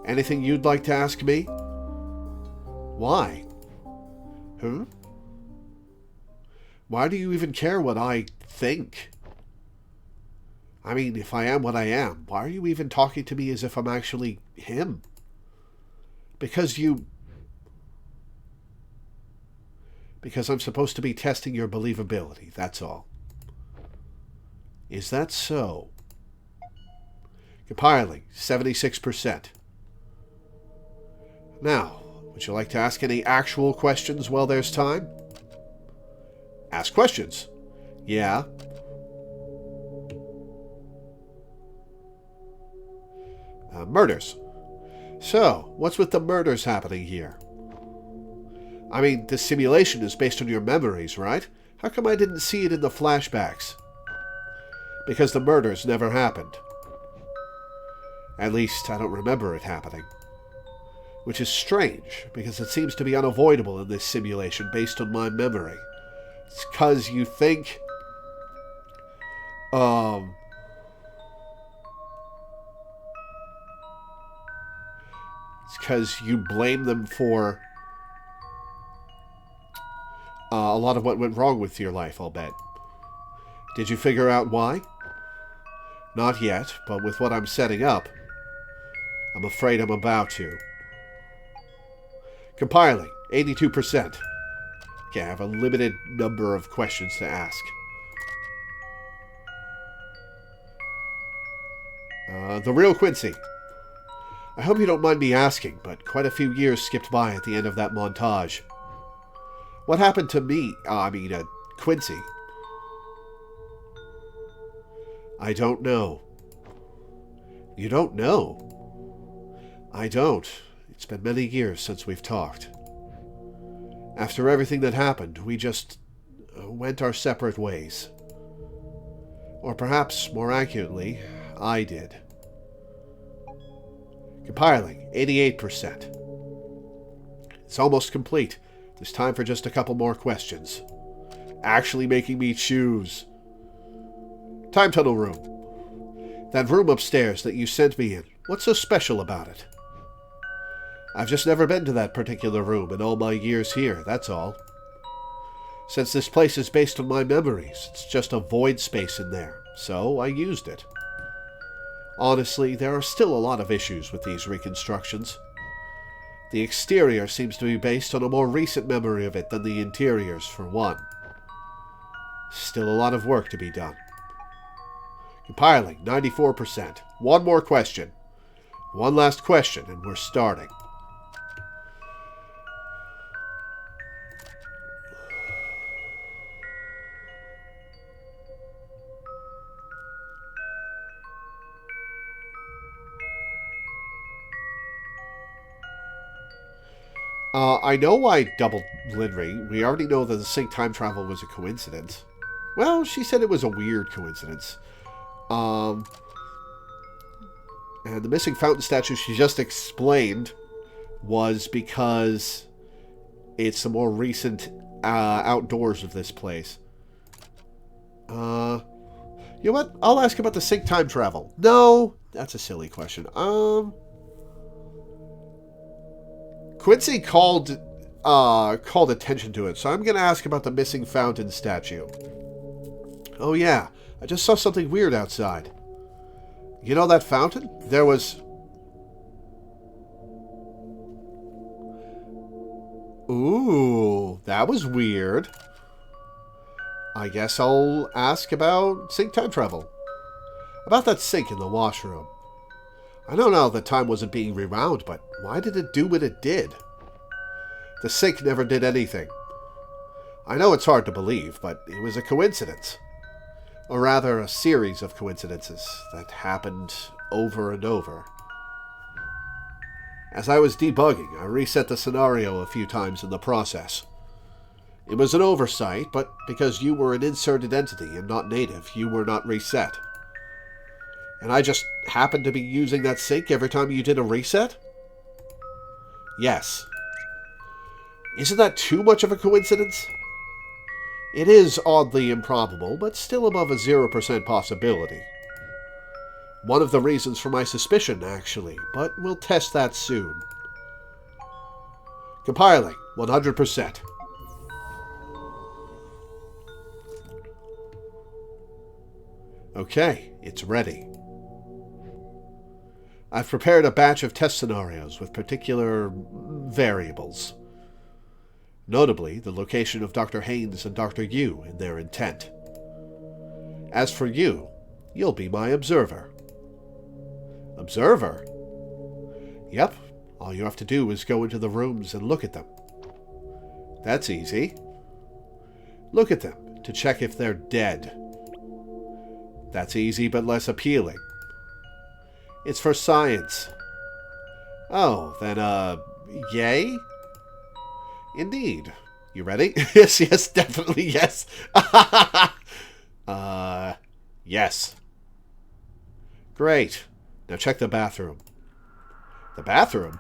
Anything you'd like to ask me? Why? Huh? Why do you even care what I think? I mean, if I am what I am, why are you even talking to me as if I'm actually him? Because I'm supposed to be testing your believability, that's all. Is that so? Compiling, 76%. Now, would you like to ask any actual questions while there's time? Ask questions. Yeah. Murders. So, what's with the murders happening here? I mean, this simulation is based on your memories, right? How come I didn't see it in the flashbacks? Because the murders never happened. At least, I don't remember it happening. Which is strange, because it seems to be unavoidable in this simulation based on my memory. It's because you think... It's because you blame them for a lot of what went wrong with your life, I'll bet. Did you figure out why? Not yet, but with what I'm setting up, I'm afraid I'm about to. Compiling, 82%. Okay, I have a limited number of questions to ask. The real Quincy. I hope you don't mind me asking, but quite a few years skipped by at the end of that montage. What happened to me? Quincy. I don't know. You don't know? I don't. It's been many years since we've talked. After everything that happened, we just went our separate ways. Or perhaps, more accurately, I did. Compiling, 88%. It's almost complete. There's time for just a couple more questions. Actually making me choose. Time tunnel room. That room upstairs that you sent me in, what's so special about it? I've just never been to that particular room in all my years here, that's all. Since this place is based on my memories, it's just a void space in there, so I used it. Honestly, there are still a lot of issues with these reconstructions. The exterior seems to be based on a more recent memory of it than the interiors, for one. Still a lot of work to be done. Compiling, 94%. One more question. One last question, and we're starting. I know I doubled Linry. We already know that the sync time travel was a coincidence. Well, she said it was a weird coincidence. And the missing fountain statue she just explained was because it's the more recent outdoors of this place. You know what? I'll ask about the sync time travel. No, that's a silly question. Quincy called attention to it, so I'm going to ask about the missing fountain statue. Oh yeah, I just saw something weird outside. You know that fountain? There was... Ooh, that was weird. I guess I'll ask about sink time travel. About that sink in the washroom. I don't know that time wasn't being rewound, but why did it do what it did? The sink never did anything. I know it's hard to believe, but it was a coincidence. Or rather, a series of coincidences that happened over and over. As I was debugging, I reset the scenario a few times in the process. It was an oversight, but because you were an inserted entity and not native, you were not reset. And I just happened to be using that sink every time you did a reset? Yes. Isn't that too much of a coincidence? It is oddly improbable, but still above a 0% possibility. One of the reasons for my suspicion, actually, but we'll test that soon. Compiling, 100%. Okay, it's ready. I've prepared a batch of test scenarios with particular variables. Notably, the location of Dr. Haynes and Dr. Yu and their intent. As for you, you'll be my observer. Observer? Yep, all you have to do is go into the rooms and look at them. That's easy. Look at them to check if they're dead. That's easy but less appealing. It's for science. Oh, then, yay? Indeed. You ready? Yes, definitely yes. Yes. Great. Now check the bathroom. The bathroom?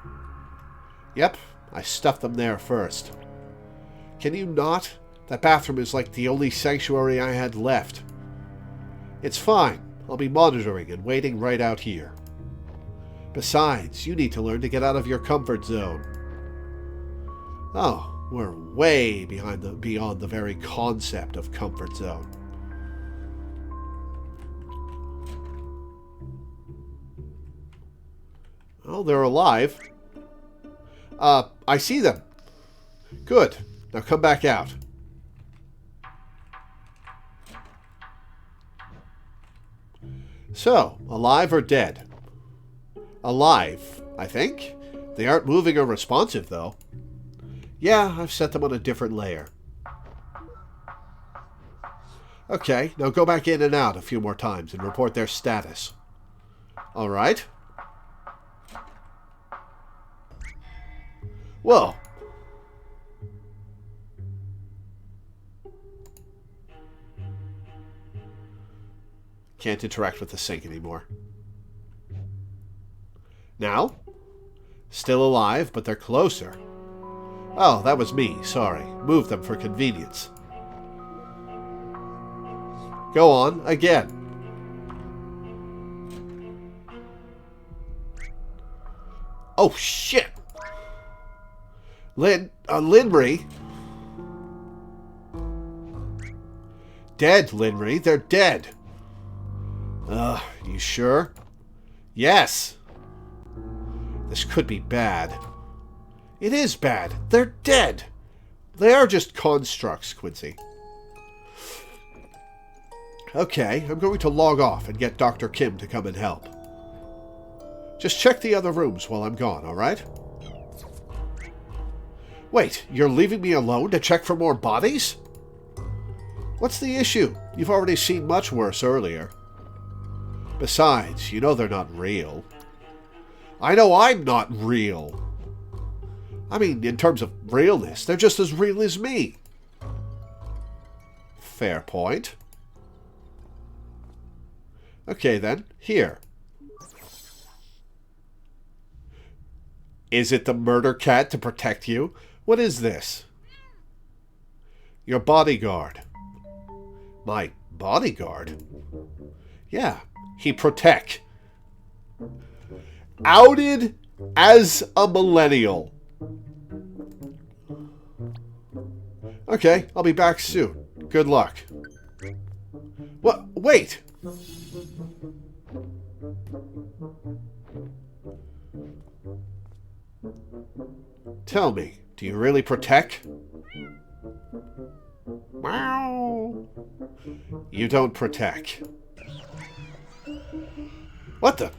Yep, I stuffed them there first. Can you not? That bathroom is like the only sanctuary I had left. It's fine. I'll be monitoring and waiting right out here. Besides, you need to learn to get out of your comfort zone. Oh, we're way beyond the very concept of comfort zone. Oh, they're alive. I see them. Good. Now come back out. So, alive or dead? Alive, I think. They aren't moving or responsive, though. Yeah, I've set them on a different layer. Okay, now go back in and out a few more times and report their status. Alright. Whoa. Can't interact with the sink anymore. Now? Still alive, but they're closer. Oh, that was me. Sorry. Moved them for convenience. Go on, again. Oh, shit! Linry? Dead, Linry. They're dead. You sure? Yes. This could be bad. It is bad. They're dead. They are just constructs, Quincy. Okay, I'm going to log off and get Dr. Kim to come and help. Just check the other rooms while I'm gone, alright? Wait, you're leaving me alone to check for more bodies? What's the issue? You've already seen much worse earlier. Besides, you know they're not real. I know I'm not real. I mean, in terms of realness, they're just as real as me. Fair point. Okay then, here. Is it the murder cat to protect you? What is this? Your bodyguard. My bodyguard? Yeah, he protect. Outed as a millennial. Okay, I'll be back soon. Good luck. What? Wait! Tell me, do you really protect? Wow. You don't protect. What the?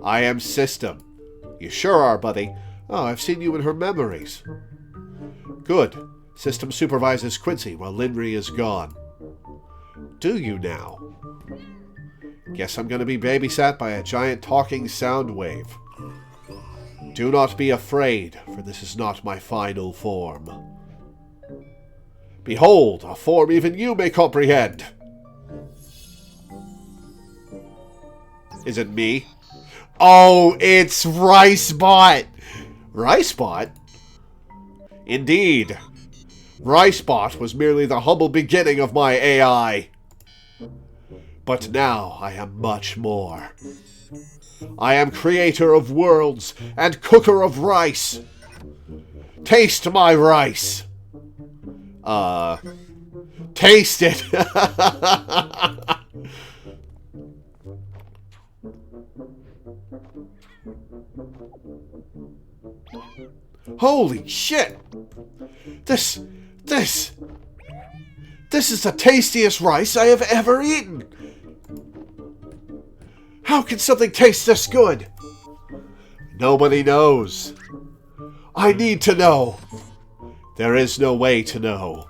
I am System. You sure are, buddy. Oh, I've seen you in her memories. Good. System supervises Quincy while Linry is gone. Do you now? Guess I'm going to be babysat by a giant talking sound wave. Do not be afraid, for this is not my final form. Behold, a form even you may comprehend. Is it me? Oh, it's Ricebot! Ricebot? Indeed. Ricebot was merely the humble beginning of my AI. But now I am much more. I am creator of worlds and cooker of rice. Taste my rice. Taste it. Holy shit! This is the tastiest rice I have ever eaten! How can something taste this good? Nobody knows. I need to know. There is no way to know.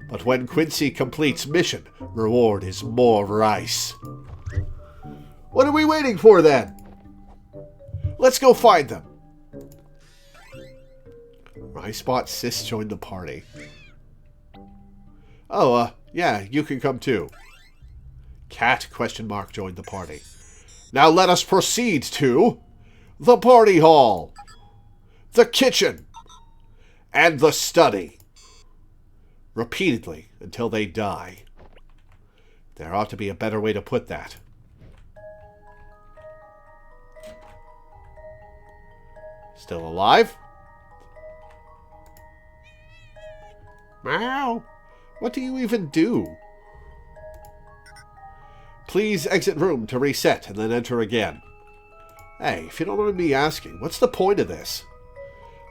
But when Quincy completes mission, reward is more rice. What are we waiting for then? Let's go find them. Ricebot Sis joined the party. Oh, yeah, you can come too. Cat ? Joined the party. Now let us proceed to the party hall, the kitchen, and the study. Repeatedly until they die. There ought to be a better way to put that. Still alive? Meow. What do you even do? Please exit room to reset and then enter again. Hey, if you don't mind me asking, what's the point of this?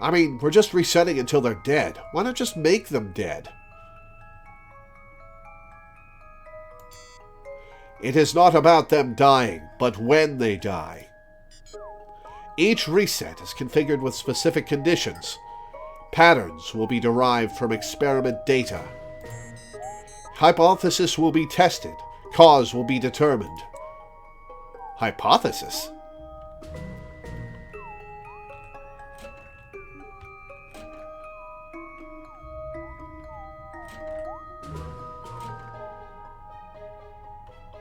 I mean, we're just resetting until they're dead. Why not just make them dead? It is not about them dying, but when they die. Each reset is configured with specific conditions. Patterns will be derived from experiment data. Hypothesis will be tested. Cause will be determined. Hypothesis?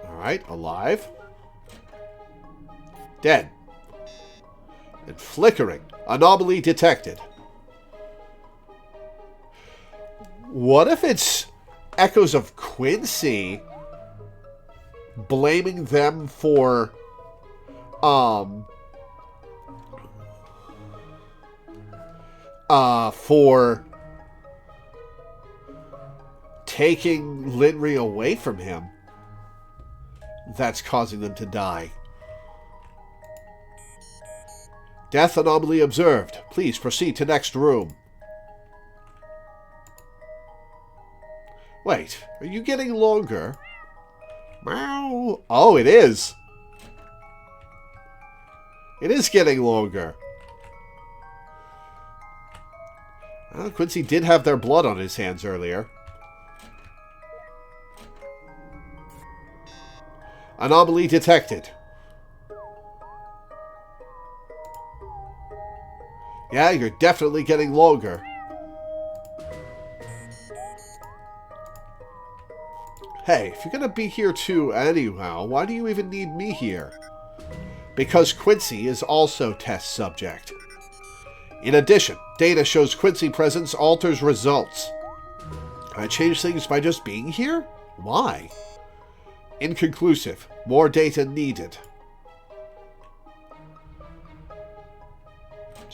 Alright, alive. Dead. And flickering. Anomaly detected. What if it's echoes of Quincy blaming them for taking Linry away from him? That's causing them to die. Death anomaly observed. Please proceed to next room. Wait, are you getting longer? Meow. Oh, it is. It is getting longer. Well, Quincy did have their blood on his hands earlier. Anomaly detected. Yeah, you're definitely getting longer. Hey, if you're gonna be here too anyhow, why do you even need me here? Because Quincy is also test subject. In addition, data shows Quincy presence alters results. Can I change things by just being here? Why? Inconclusive. More data needed.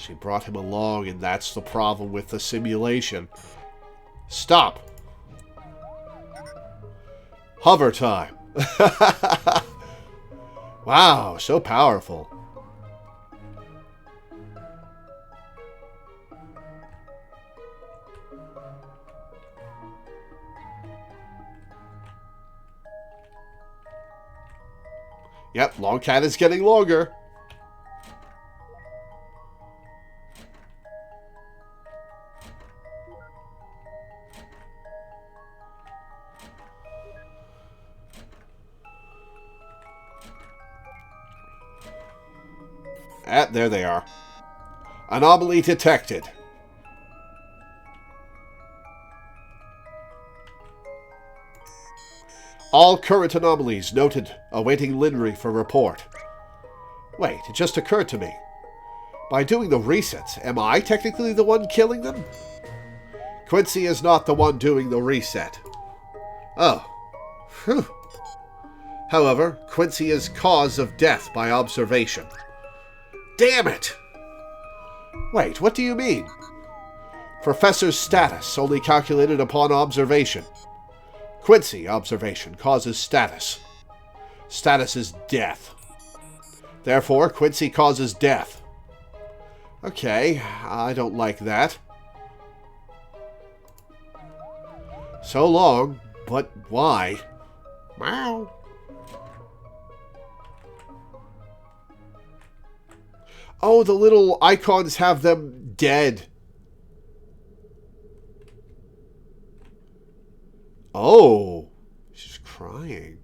She brought him along, and that's the problem with the simulation. Stop. Hover time. Wow, so powerful. Yep, long cat is getting longer. There they are. Anomaly detected. All current anomalies noted, awaiting Linry for report. Wait, it just occurred to me. By doing the resets, am I technically the one killing them? Quincy is not the one doing the reset. Oh. Phew. However, Quincy is cause of death by observation. Damn it! Wait, what do you mean? Professor's status only calculated upon observation. Quincy observation causes status. Status is death. Therefore, Quincy causes death. Okay, I don't like that. So long, but why? Meow. Oh, the little icons have them dead. Oh, she's crying.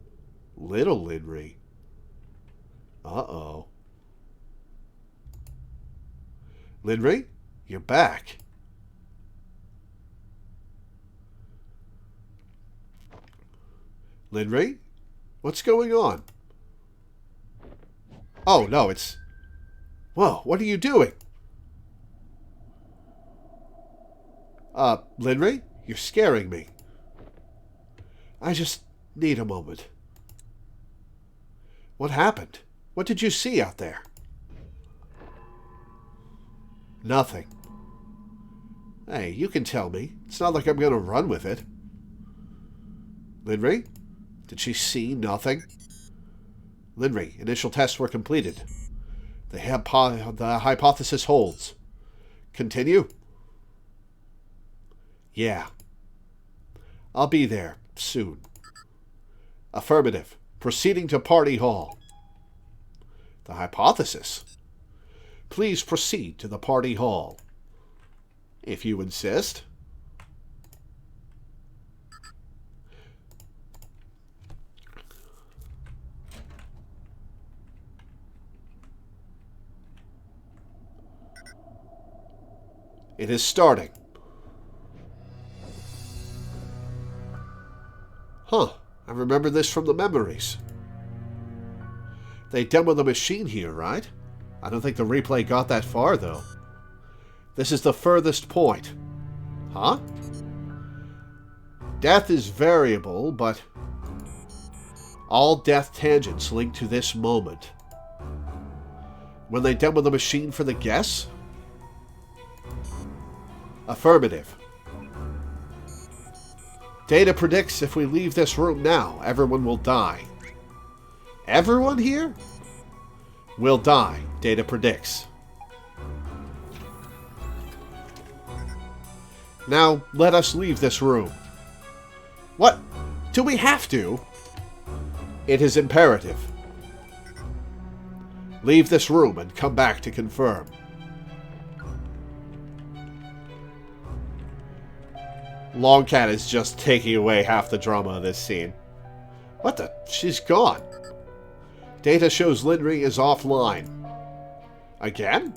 Little Linry. Uh-oh. Linry, you're back. Linry? What's going on? Oh, no, it's... Whoa, what are you doing? Linry, you're scaring me. I just need a moment. What happened? What did you see out there? Nothing. Hey, you can tell me. It's not like I'm going to run with it. Linry, did she see nothing? Linry, initial tests were completed. The hypothesis holds. Continue? Yeah. I'll be there soon. Affirmative. Proceeding to party hall. The hypothesis. Please proceed to the party hall. If you insist. It is starting. Huh. I remember this from the memories. They demoed the machine here, right? I don't think the replay got that far, though. This is the furthest point. Huh? Death is variable, but all death tangents link to this moment. When they demoed the machine for the guess? Affirmative. Data predicts if we leave this room now, everyone will die. Everyone here? Will die, data predicts. Now, let us leave this room. What? Do we have to? It is imperative. Leave this room and come back to confirm. Longcat is just taking away half the drama of this scene. What the? She's gone. Data shows Linry is offline. Again?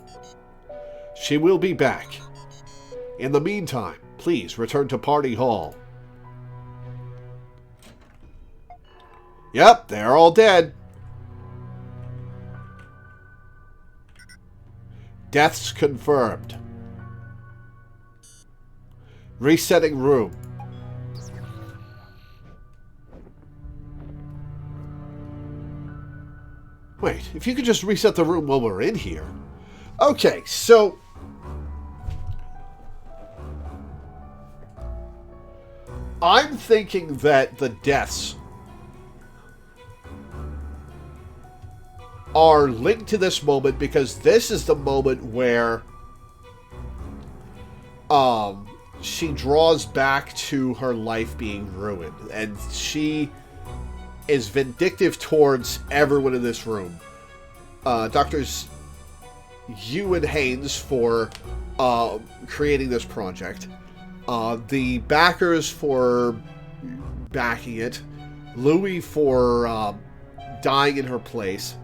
She will be back. In the meantime, please return to Party Hall. Yep, they're all dead. Deaths confirmed. Resetting room. Wait, if you could just reset the room while we're in here. Okay, so I'm thinking that the deaths are linked to this moment because this is the moment where she draws back to her life being ruined, and she is vindictive towards everyone in this room. Doctors Yu and Haynes for creating this project. The backers for backing it. Louis for dying in her place.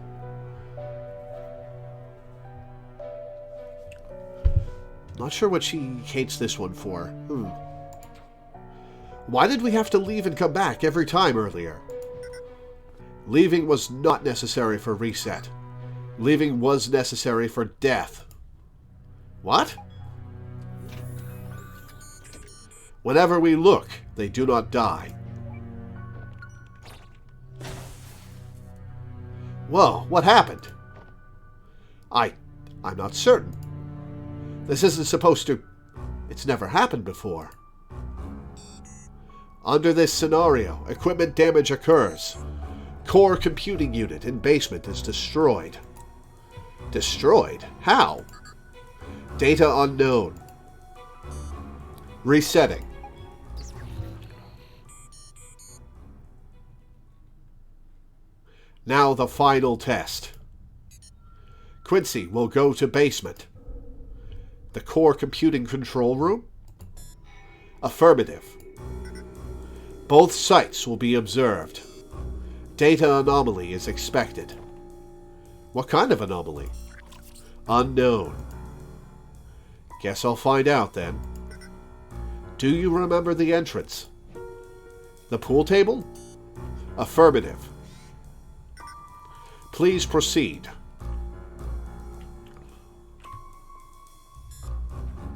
Not sure what she hates this one for. Why did we have to leave and come back every time earlier? Leaving was not necessary for reset. Leaving was necessary for death. What? Whenever we look, they do not die. Whoa, what happened? I'm not certain. This isn't supposed to... It's never happened before. Under this scenario, equipment damage occurs. Core computing unit in basement is destroyed. Destroyed? How? Data unknown. Resetting. Now the final test. Quincy will go to basement. The core computing control room? Affirmative. Both sites will be observed. Data anomaly is expected. What kind of anomaly? Unknown. Guess I'll find out then. Do you remember the entrance? The pool table? Affirmative. Please proceed.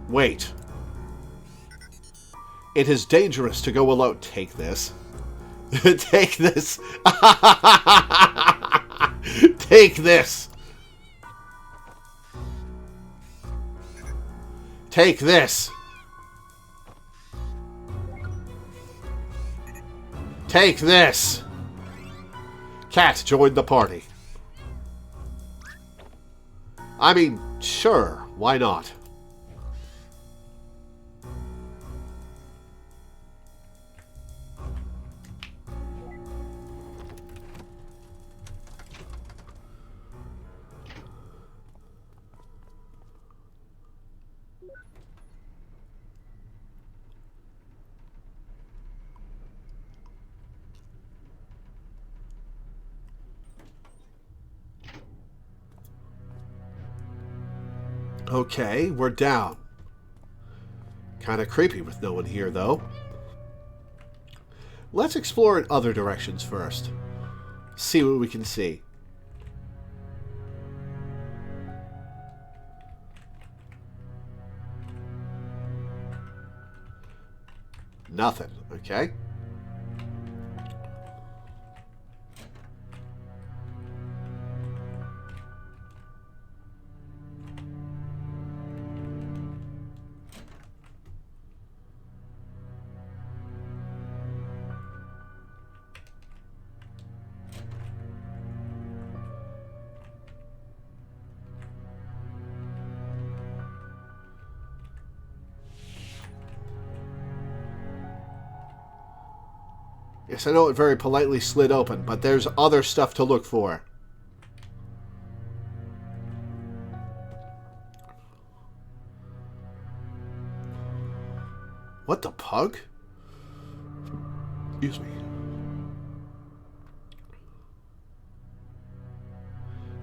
Wait. It is dangerous to go alone. Take this. Take this. Take this. Take this. Take this. Cat joined the party. I mean, sure, why not? Okay, we're down. Kinda creepy with no one here, though. Let's explore in other directions first. See what we can see. Nothing, okay? Yes, I know it very politely slid open, but there's other stuff to look for. What the pug? Excuse me.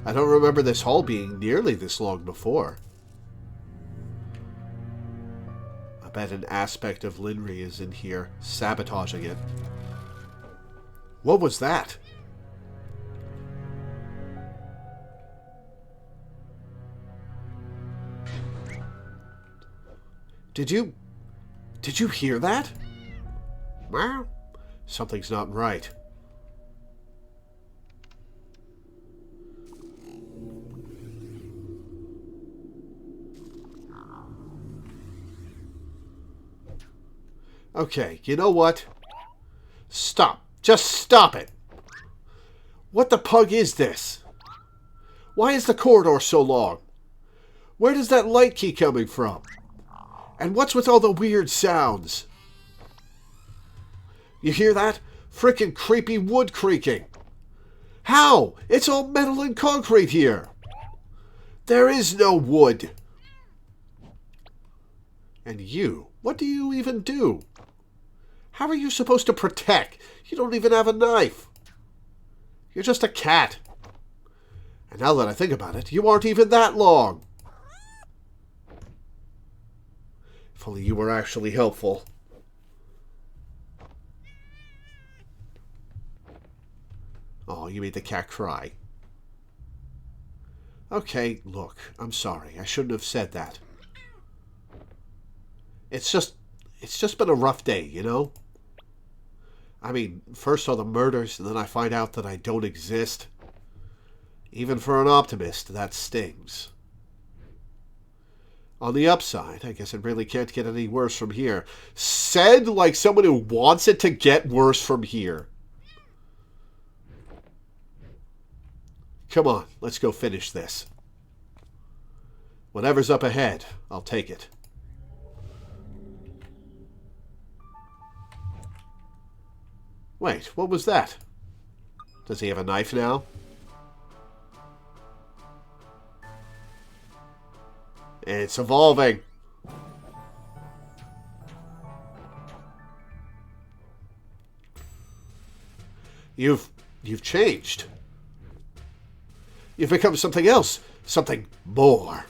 I don't remember this hall being nearly this long before. I bet an aspect of Linry is in here, sabotaging it. What was that? Did you hear that? Well, something's not right. Okay, you know what? Stop. Just stop it. What the pug is this? Why is the corridor so long? Where does that light keep coming from? And what's with all the weird sounds? You hear that? Frickin' creepy wood creaking. How? It's all metal and concrete here. There is no wood. And you, what do you even do? How are you supposed to protect? You don't even have a knife. You're just a cat. And now that I think about it, you aren't even that long. If only you were actually helpful. Oh, you made the cat cry. Okay, look, I'm sorry. I shouldn't have said that. It's just been a rough day, you know? I mean, first are the murders, and then I find out that I don't exist. Even for an optimist, that stings. On the upside, I guess it really can't get any worse from here. Said like someone who wants it to get worse from here. Come on, let's go finish this. Whatever's up ahead, I'll take it. Wait, what was that? Does he have a knife now? It's evolving. You've changed. You've become something else. Something more.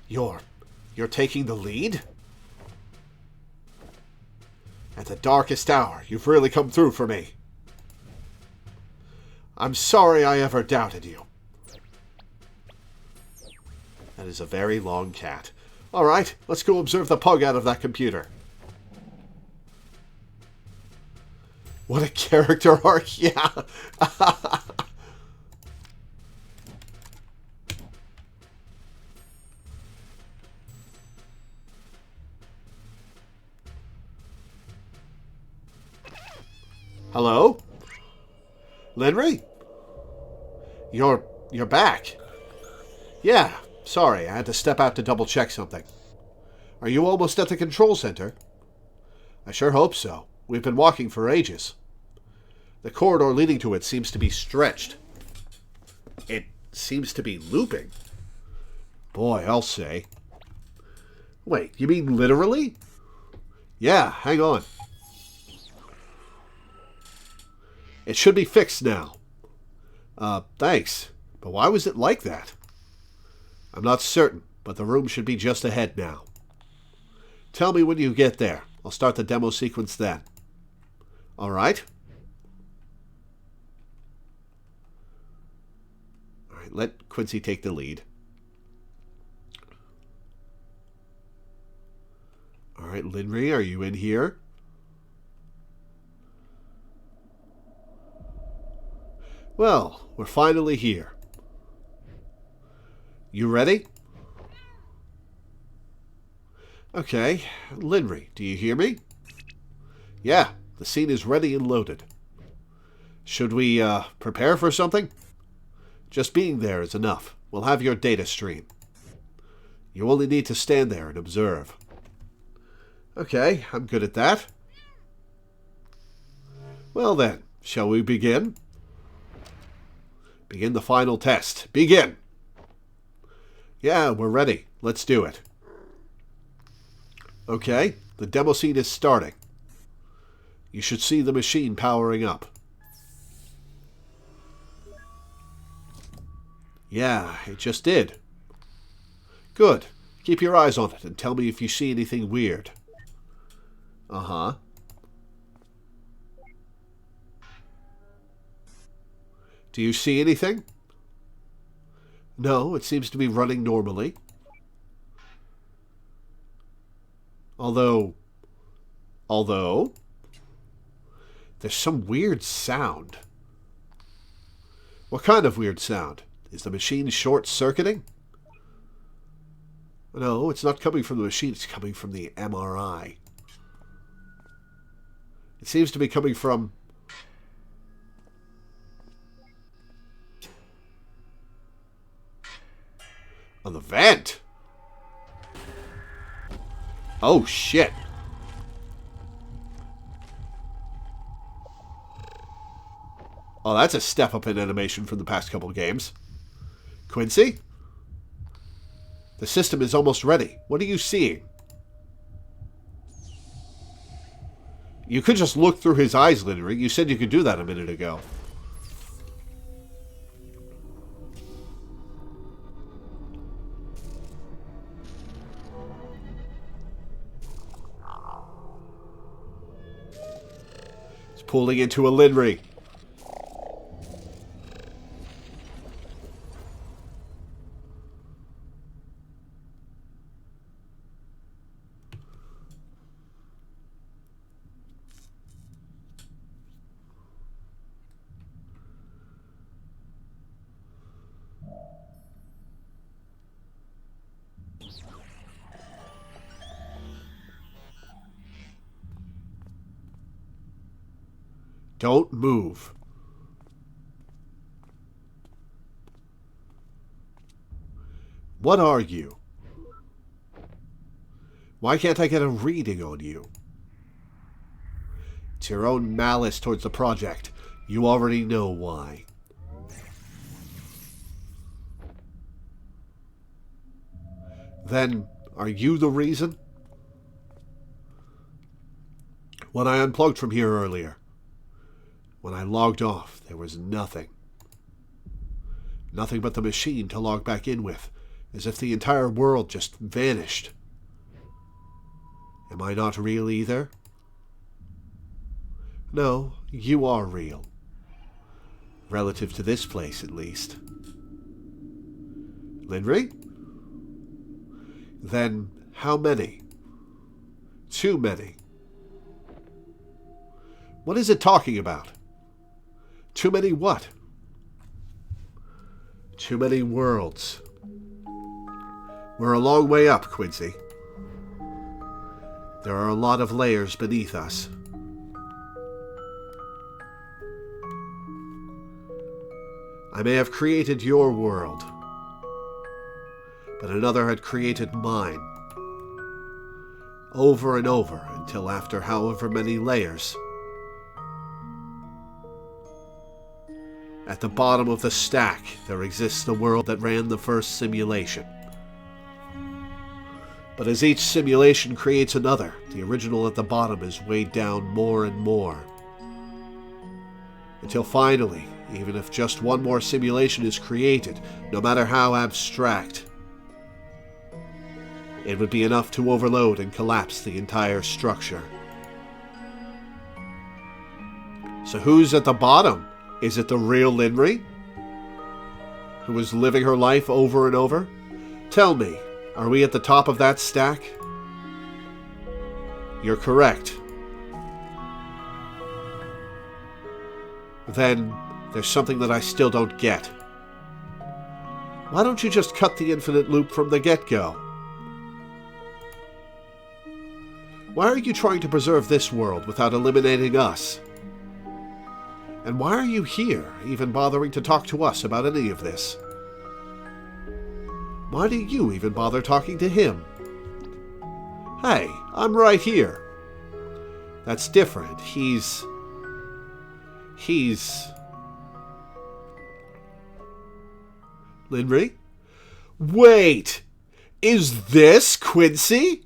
You're taking the lead? At the darkest hour, you've really come through for me. I'm sorry I ever doubted you. That is a very long cat. Alright, let's go observe the pug out of that computer. What a character arc, yeah. Hello? Linry? You're back. Yeah, sorry, I had to step out to double check something. Are you almost at the control center? I sure hope so. We've been walking for ages. The corridor leading to it seems to be stretched. It seems to be looping. Boy, I'll say. Wait, you mean literally? Yeah, hang on. It should be fixed now. Thanks. But why was it like that? I'm not certain, but the room should be just ahead now. Tell me when you get there. I'll start the demo sequence then. All right? All right, let Quincy take the lead. All right, Linry, are you in here? Well, we're finally here. You ready? Okay, Linry, do you hear me? Yeah, the scene is ready and loaded. Should we, prepare for something? Just being there is enough. We'll have your data stream. You only need to stand there and observe. Okay, I'm good at that. Well then, shall we begin? Begin the final test. Begin! Yeah, we're ready. Let's do it. Okay, the demo scene is starting. You should see the machine powering up. Yeah, it just did. Good. Keep your eyes on it and tell me if you see anything weird. Uh-huh. Do you see anything? No, it seems to be running normally. Although, there's some weird sound. What kind of weird sound? Is the machine short-circuiting? No, it's not coming from the machine. It's coming from the MRI. It seems to be coming from... on the vent. Oh, shit. Oh, that's a step up in animation from the past couple of games. Quincy? The system is almost ready. What are you seeing? You could just look through his eyes, Linry. You said you could do that a minute ago. It's pulling into a Linry. Don't move. What are you? Why can't I get a reading on you? It's your own malice towards the project. You already know why. Then, are you the reason? When I unplugged from here earlier, when I logged off, there was nothing. Nothing but the machine to log back in with, as if the entire world just vanished. Am I not real either? No, you are real. Relative to this place, at least. Linry? Then, how many? Too many. What is it talking about? Too many what? Too many worlds. We're a long way up, Quincy. There are a lot of layers beneath us. I may have created your world, but another had created mine. Over and over until after however many layers. At the bottom of the stack, there exists the world that ran the first simulation. But as each simulation creates another, the original at the bottom is weighed down more and more. Until finally, even if just one more simulation is created, no matter how abstract, it would be enough to overload and collapse the entire structure. So who's at the bottom? Is it the real Linry? Who is living her life over and over? Tell me, are we at the top of that stack? You're correct. Then, there's something that I still don't get. Why don't you just cut the infinite loop from the get-go? Why are you trying to preserve this world without eliminating us? And why are you here, even bothering to talk to us about any of this? Why do you even bother talking to him? Hey, I'm right here. That's different. He's... Linry? Wait! Is this Quincy?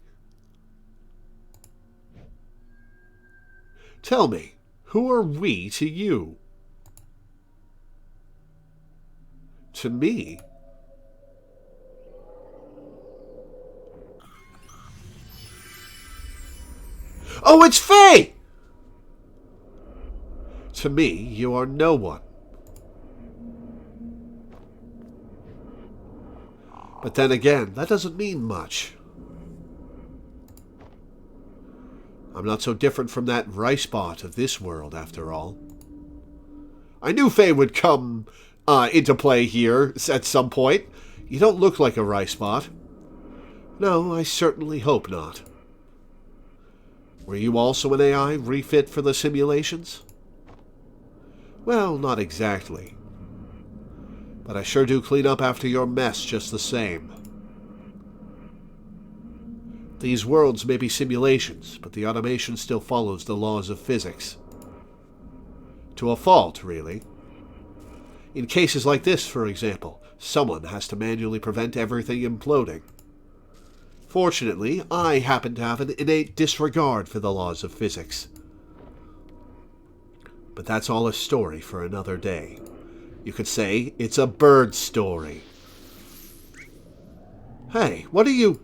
Tell me, who are we to you? To me? Oh, it's Faye! To me, you are no one. But then again, that doesn't mean much. I'm not so different from that rice bot of this world, after all. I knew Faye would come into play here at some point. You don't look like a rice bot. No, I certainly hope not. Were you also an AI refit for the simulations? Well, not exactly. But I sure do clean up after your mess just the same. These worlds may be simulations, but the automation still follows the laws of physics. To a fault, really. In cases like this, for example, someone has to manually prevent everything imploding. Fortunately, I happen to have an innate disregard for the laws of physics. But that's all a story for another day. You could say it's a bird story. Hey, what are you...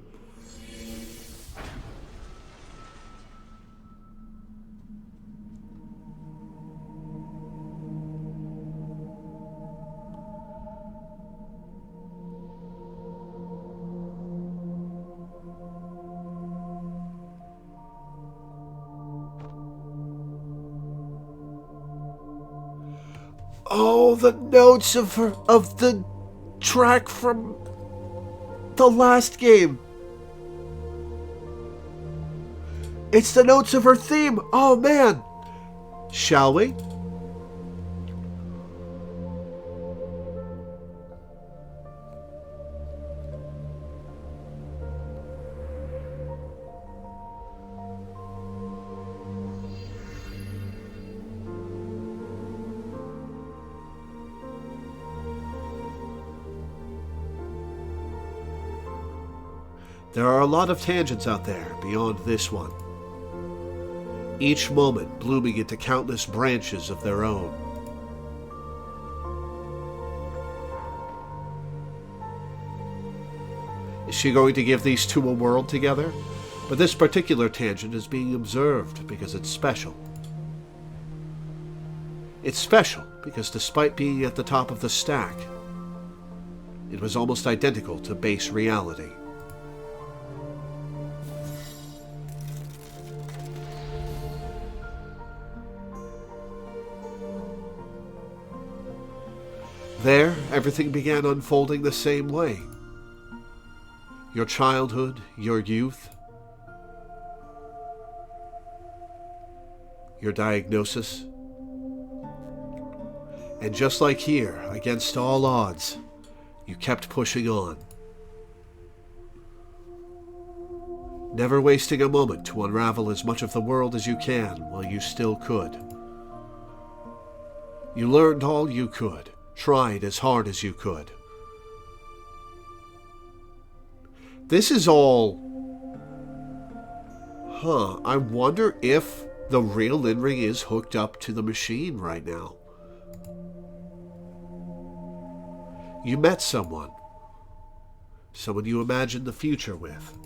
Oh, the notes of the track from the last game. It's the notes of her theme. Oh, man. Shall we? There are a lot of tangents out there beyond this one. Each moment blooming into countless branches of their own. Is she going to give these two a world together? But this particular tangent is being observed because it's special. It's special because despite being at the top of the stack, it was almost identical to base reality. There, everything began unfolding the same way. Your childhood, your youth, your diagnosis. And just like here, against all odds, you kept pushing on. Never wasting a moment to unravel as much of the world as you can while you still could. You learned all you could. Tried as hard as you could. This is all... I wonder if the real Linring is hooked up to the machine right now. You met someone. Someone you imagined the future with.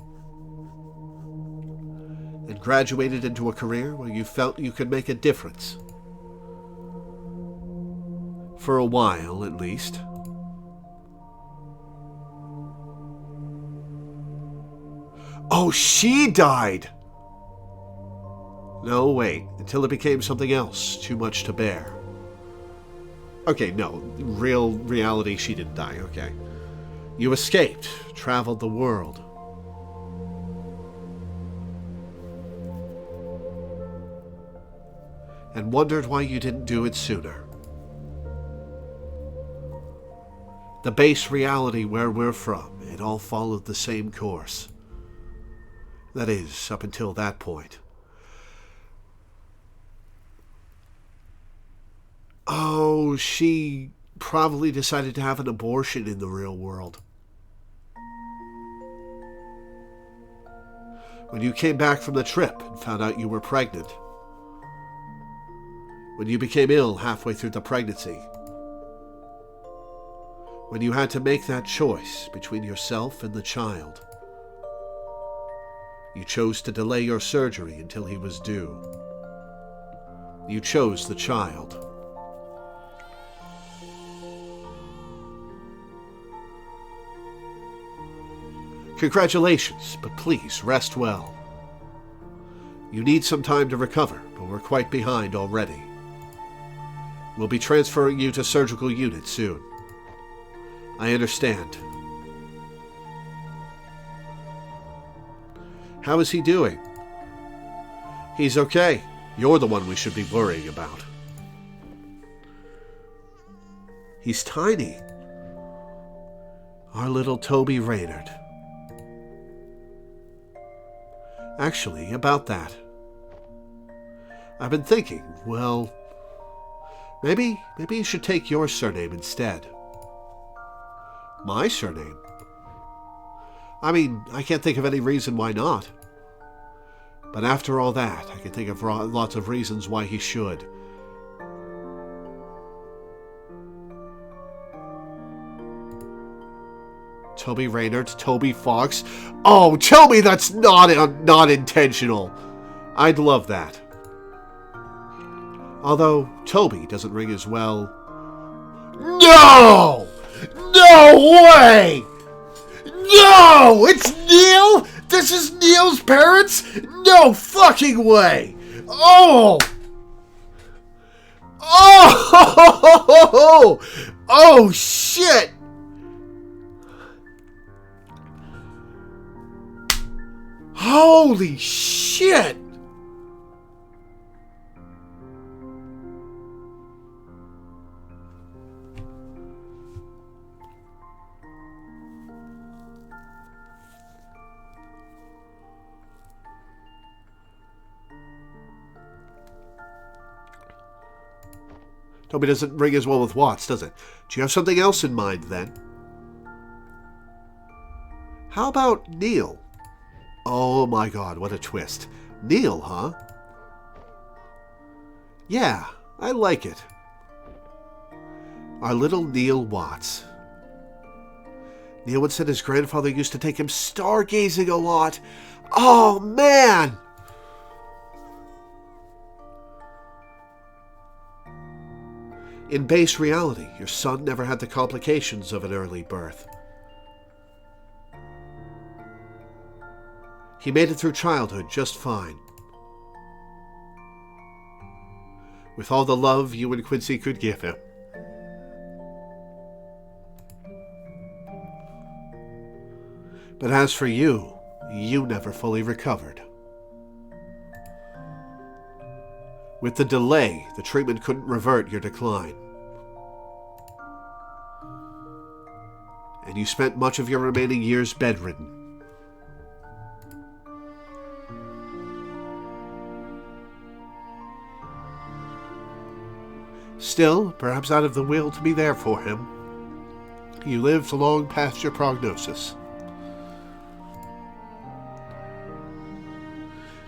And graduated into a career where you felt you could make a difference. For a while, at least. Oh, she died! No, wait. Until it became something else, too much to bear. Okay, no. Reality, she didn't die, okay. You escaped, traveled the world. And wondered why you didn't do it sooner. The base reality where we're from, it all followed the same course. That is, up until that point. Oh, she probably decided to have an abortion in the real world. When you came back from the trip and found out you were pregnant. When you became ill halfway through the pregnancy. When you had to make that choice between yourself and the child. You chose to delay your surgery until he was due. You chose the child. Congratulations, but please rest well. You need some time to recover, but we're quite behind already. We'll be transferring you to surgical unit soon. I understand. How is he doing? He's okay. You're the one we should be worrying about. He's tiny. Our little Toby Raynard. Actually, about that. I've been thinking, well, maybe you should take your surname instead. My surname? I mean, I can't think of any reason why not. But after all that, I can think of lots of reasons why he should. Toby Raynard, Toby Fox. Oh, tell me that's not intentional. I'd love that. Although Toby doesn't ring as well. No! No way! No! It's Neil? This is Neil's parents? No fucking way! Oh! Oh! Oh, shit! Holy shit! Toby doesn't ring as well with Watts, does it? Do you have something else in mind, then? How about Neil? Oh my god, what a twist. Neil, huh? Yeah, I like it. Our little Neil Watts. Neil would said his grandfather used to take him stargazing a lot. Oh, man! In base reality, your son never had the complications of an early birth. He made it through childhood just fine. With all the love you and Quincy could give him. But as for you, you never fully recovered. With the delay, the treatment couldn't revert your decline. And you spent much of your remaining years bedridden. Still, perhaps out of the will to be there for him, you lived long past your prognosis.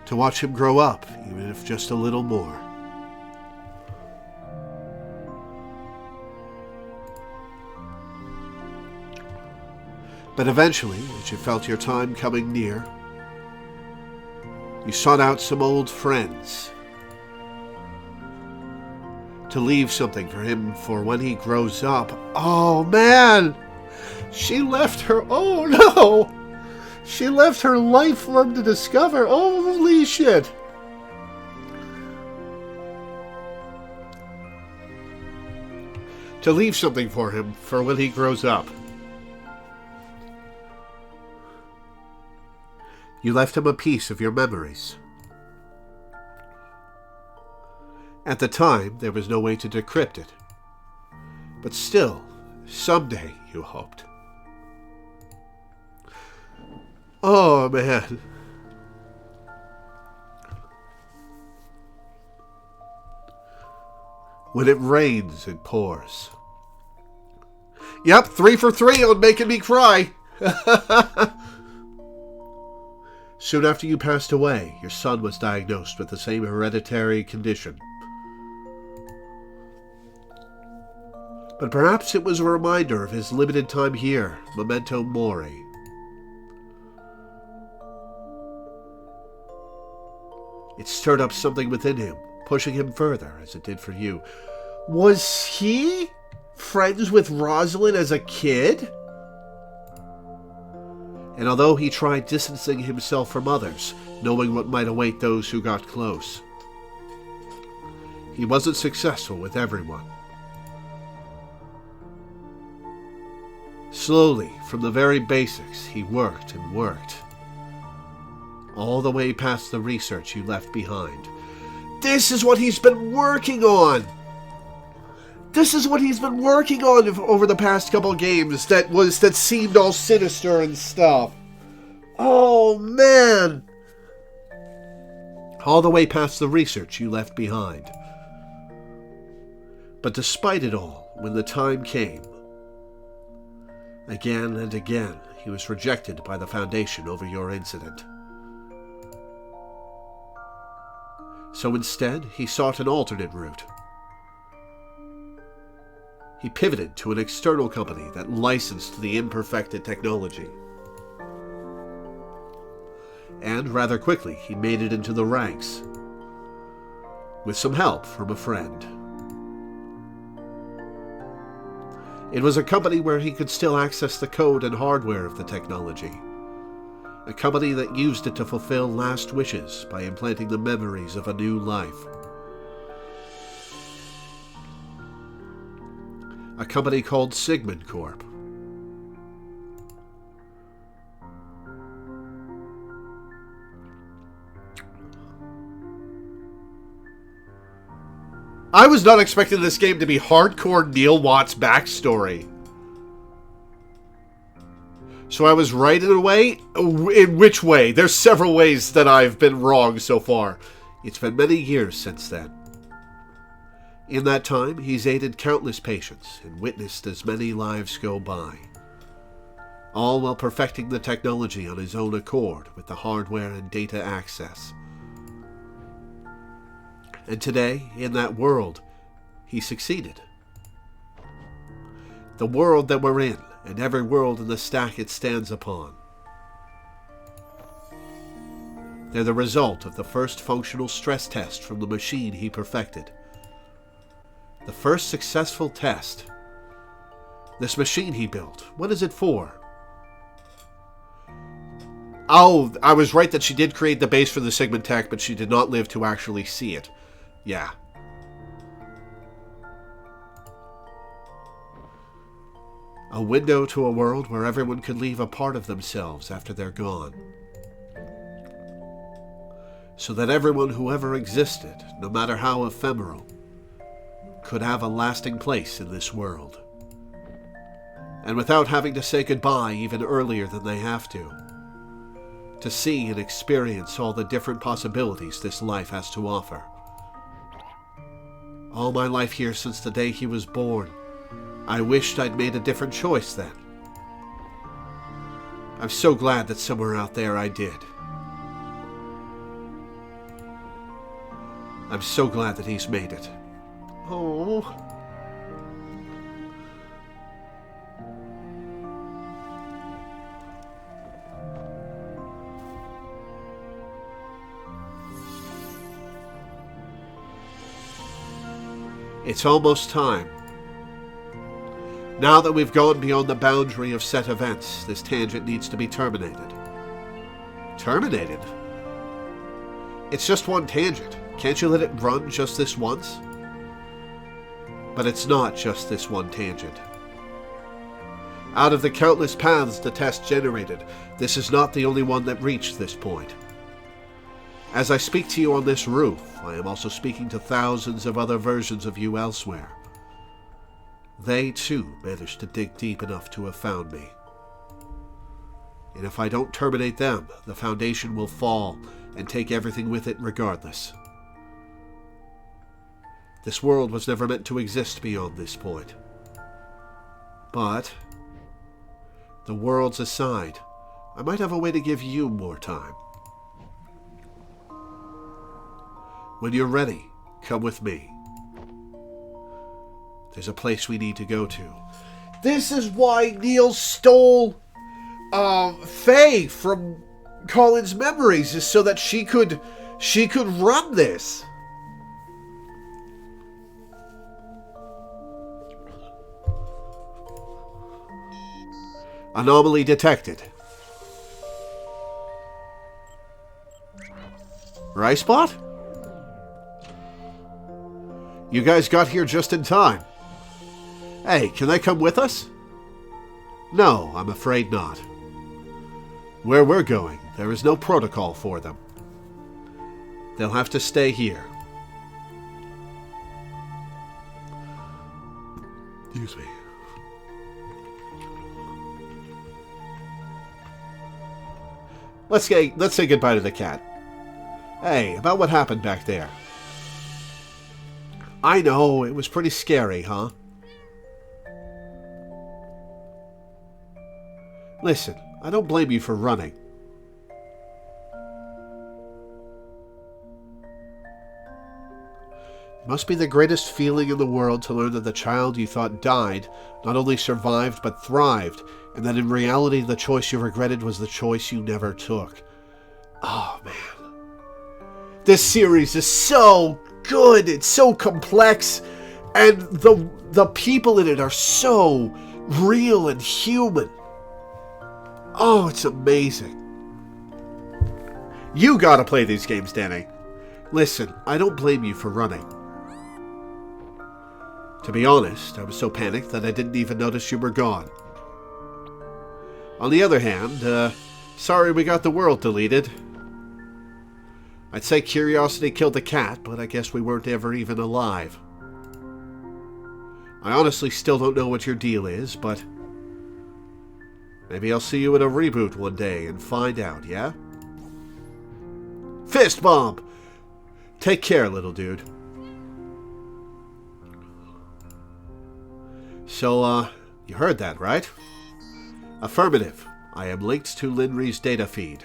To watch him grow up, even if just a little more. But eventually, as you felt your time coming near, you sought out some old friends to leave something for him for when he grows up. Oh, man! She left her... Oh, no! She left her life for him to discover. Holy shit! To leave something for him for when he grows up. You left him a piece of your memories. At the time, there was no way to decrypt it. But still, someday, you hoped. Oh, man. When it rains, it pours. Yep, 3 for 3 on making me cry. Soon after you passed away, your son was diagnosed with the same hereditary condition. But perhaps it was a reminder of his limited time here, memento mori. It stirred up something within him, pushing him further, as it did for you. Was he friends with Rosalind as a kid? And although he tried distancing himself from others, knowing what might await those who got close, he wasn't successful with everyone. Slowly, from the very basics, he worked and worked. all the way past the research you left behind. This is what he's been working on! This is what he's been working on over the past couple games that seemed all sinister and stuff. Oh, man! All the way past the research you left behind. But despite it all, when the time came, again and again, he was rejected by the Foundation over your incident. So instead, he sought an alternate route. He pivoted to an external company that licensed the imperfected technology. And rather quickly, he made it into the ranks, with some help from a friend. It was a company where he could still access the code and hardware of the technology. A company that used it to fulfill last wishes by implanting the memories of a new life. A company called Sigmund Corp. I was not expecting this game to be hardcore Neil Watt's backstory. So I was right in a way? In which way? There's several ways that I've been wrong so far. It's been many years since then. In that time, he's aided countless patients and witnessed as many lives go by. All while perfecting the technology on his own accord with the hardware and data access. And today, in that world, he succeeded. The world that we're in, and every world in the stack it stands upon. They're the result of the first functional stress test from the machine he perfected. The first successful test. This machine he built, what is it for? Oh, I was right that she did create the base for the Sigmund tech, but she did not live to actually see it. Yeah. A window to a world where everyone could leave a part of themselves after they're gone. So that everyone who ever existed, no matter how ephemeral, could have a lasting place in this world. And without having to say goodbye even earlier than they have to. To see and experience all the different possibilities this life has to offer. All my life here since the day he was born, I wished I'd made a different choice then. I'm so glad that somewhere out there I did. I'm so glad that he's made it. Oh. It's almost time. Now that we've gone beyond the boundary of set events, this tangent needs to be terminated. Terminated? It's just one tangent. Can't you let it run just this once? But it's not just this one tangent. Out of the countless paths the test generated, this is not the only one that reached this point. As I speak to you on this roof, I am also speaking to thousands of other versions of you elsewhere. They, too, managed to dig deep enough to have found me. And if I don't terminate them, the Foundation will fall and take everything with it regardless. This world was never meant to exist beyond this point. But, the worlds aside, I might have a way to give you more time. When you're ready, come with me. There's a place we need to go to. This is why Neil stole Faye from Colin's memories, is so that she could run this. Anomaly detected. Right spot? You guys got here just in time. Hey, can they come with us? No, I'm afraid not. Where we're going, there is no protocol for them. They'll have to stay here. Excuse me. Let's say goodbye to the cat. Hey, about what happened back there. I know, it was pretty scary, huh? Listen, I don't blame you for running. It must be the greatest feeling in the world to learn that the child you thought died not only survived but thrived, and that in reality the choice you regretted was the choice you never took. Oh, man. This series is so good, it's so complex, and the people in it are so real and human. Oh, it's amazing. You gotta play these games, Danny. Listen, I don't blame you for running. To be honest, I was so panicked that I didn't even notice you were gone. On the other hand, sorry we got the world deleted. I'd say curiosity killed the cat, but I guess we weren't ever even alive. I honestly still don't know what your deal is, but maybe I'll see you at a reboot one day and find out, yeah? Fist bump! Take care, little dude. So, you heard that, right? Affirmative. I am linked to Linry's data feed.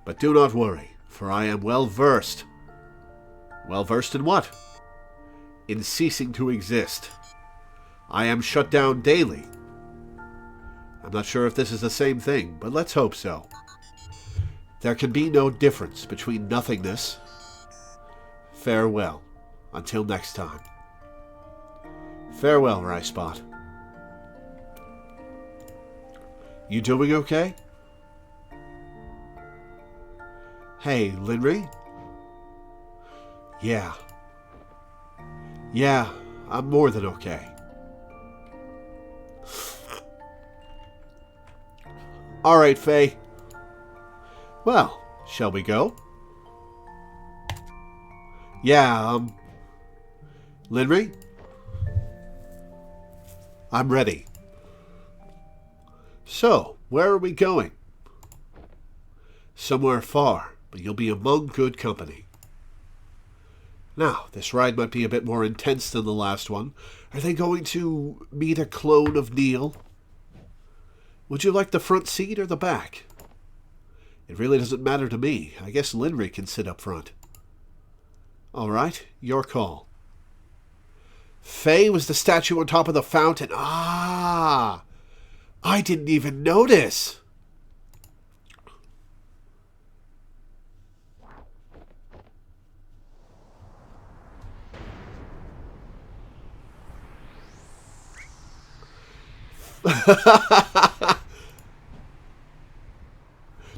But do not worry, for I am well versed. Well versed in what? In ceasing to exist. I am shut down daily. I'm not sure if this is the same thing, but let's hope so. There can be no difference between nothingness. Farewell. Until next time. Farewell, Ryspot. You doing okay? Hey, Linry? Yeah. Yeah, I'm more than okay. Alright, Faye. Well, shall we go? Yeah, Linry? I'm ready. So, where are we going? Somewhere far, but you'll be among good company. Now, this ride might be a bit more intense than the last one. Are they going to meet a clone of Neil? Would you like the front seat or the back? It really doesn't matter to me. I guess Linry can sit up front. All right, your call. Faye was the statue on top of the fountain. Ah! I didn't even notice.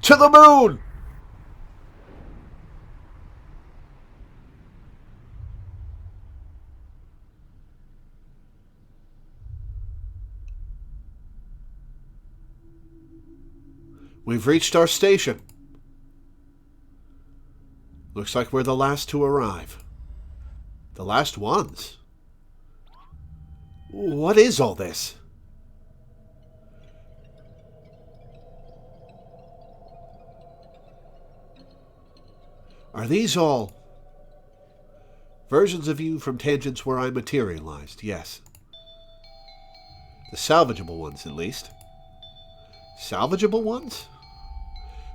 To the moon! We've reached our station. Looks like we're the last to arrive. The last ones? What is all this? Are these all versions of you from tangents where I materialized? Yes. The salvageable ones, at least. Salvageable ones?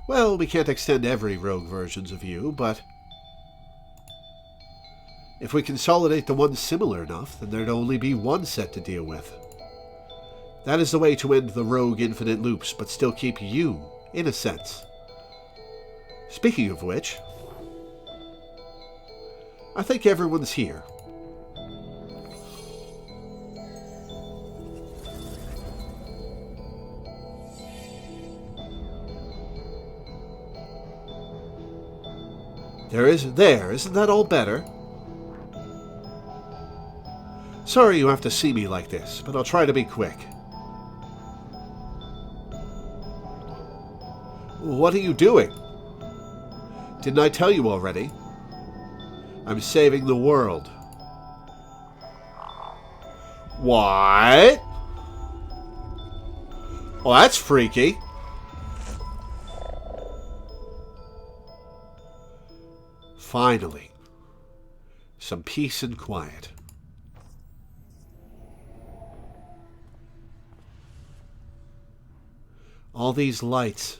Well, we can't extend every rogue versions of you, but if we consolidate the ones similar enough, then there'd only be one set to deal with. That is the way to end the rogue infinite loops, but still keep you, in a sense. Speaking of which, I think everyone's here. Isn't that all better? Sorry you have to see me like this, but I'll try to be quick. What are you doing? Didn't I tell you already? I'm saving the world. What? Well, that's freaky. Finally, some peace and quiet. All these lights.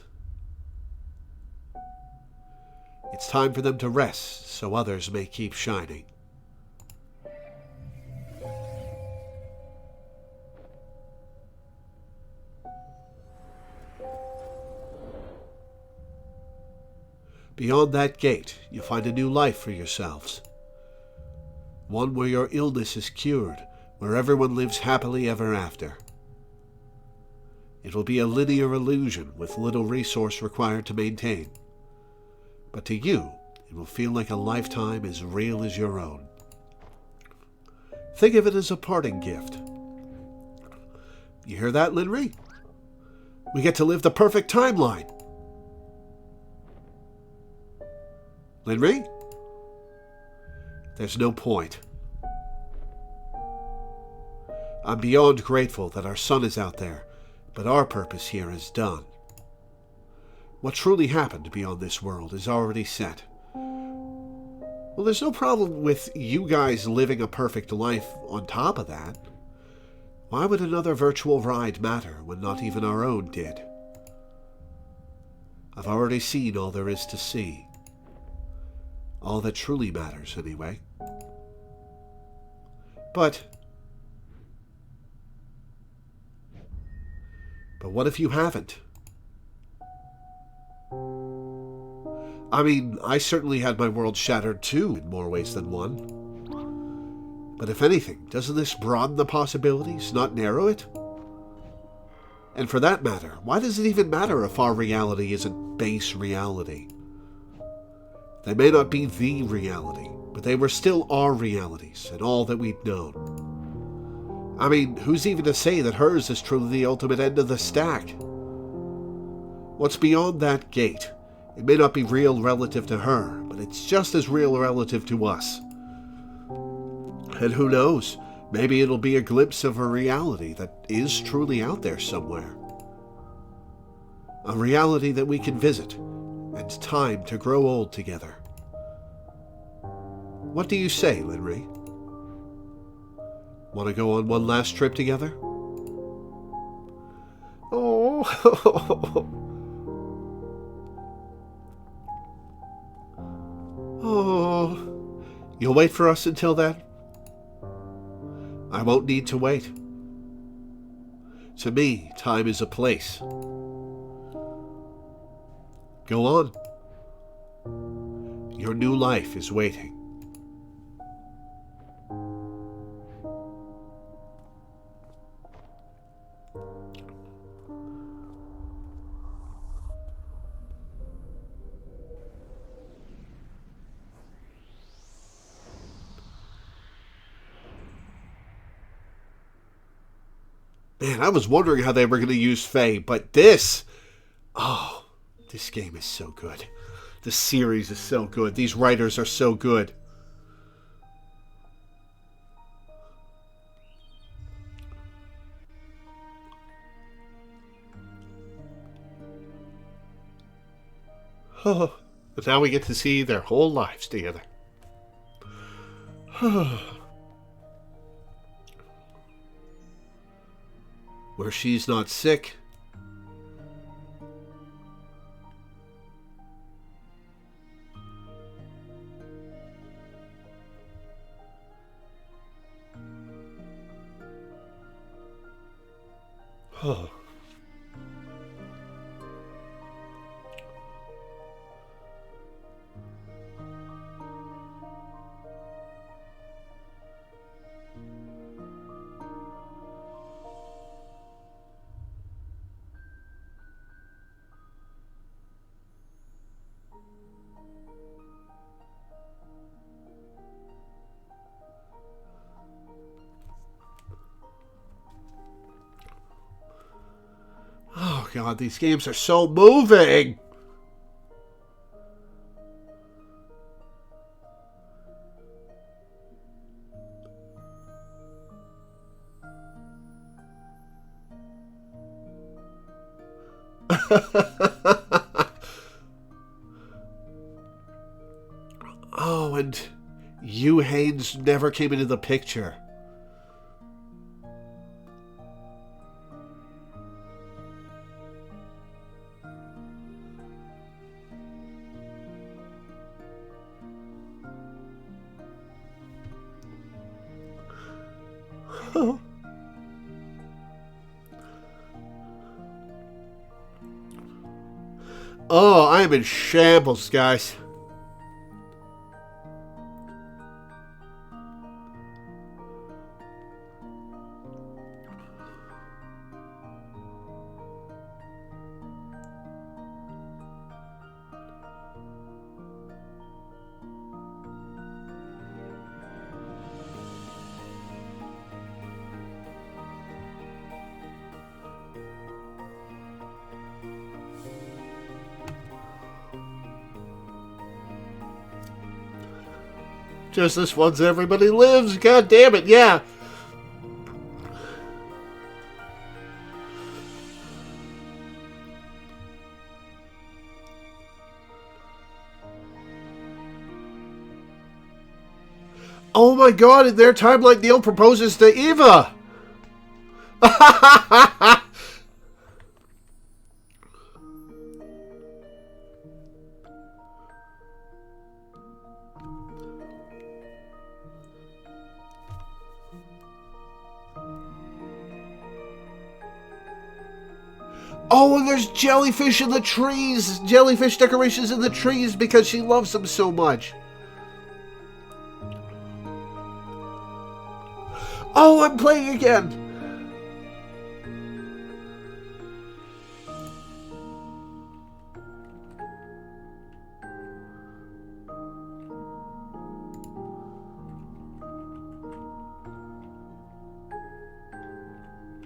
It's time for them to rest so others may keep shining. Beyond that gate, you find a new life for yourselves. One where your illness is cured, where everyone lives happily ever after. It will be a linear illusion with little resource required to maintain. But to you, it will feel like a lifetime as real as your own. Think of it as a parting gift. You hear that, Linry? We get to live the perfect timeline. Linry? There's no point. I'm beyond grateful that our son is out there, but our purpose here is done. What truly happened beyond this world is already set. Well, there's no problem with you guys living a perfect life on top of that. Why would another virtual ride matter when not even our own did? I've already seen all there is to see. All that truly matters, anyway. But what if you haven't? I mean, I certainly had my world shattered too, in more ways than one. But if anything, doesn't this broaden the possibilities, not narrow it? And for that matter, why does it even matter if our reality isn't base reality? They may not be the reality, but they were still our realities and all that we'd known. I mean, who's even to say that hers is truly the ultimate end of the stack? What's beyond that gate? It may not be real relative to her, but it's just as real relative to us. And who knows, maybe it'll be a glimpse of a reality that is truly out there somewhere. A reality that we can visit, and time to grow old together. What do you say, Linry? Want to go on one last trip together? Oh, oh, you'll wait for us until then? I won't need to wait. To me, time is a place. Go on. Your new life is waiting. Man, I was wondering how they were going to use Faye, but this game is so good. This series is so good. These writers are so good. Oh, but now we get to see their whole lives together. Where she's not sick. Oh. Oh God, these games are so moving! Oh, and you, Haynes, never came into the picture. Oh, I am in shambles, guys. Just this once everybody lives. God damn it, yeah. Oh my god, in their timeline, Neil proposes to Eva. Oh, and there's jellyfish in the trees. Jellyfish decorations in the trees because she loves them so much. Oh, I'm playing again.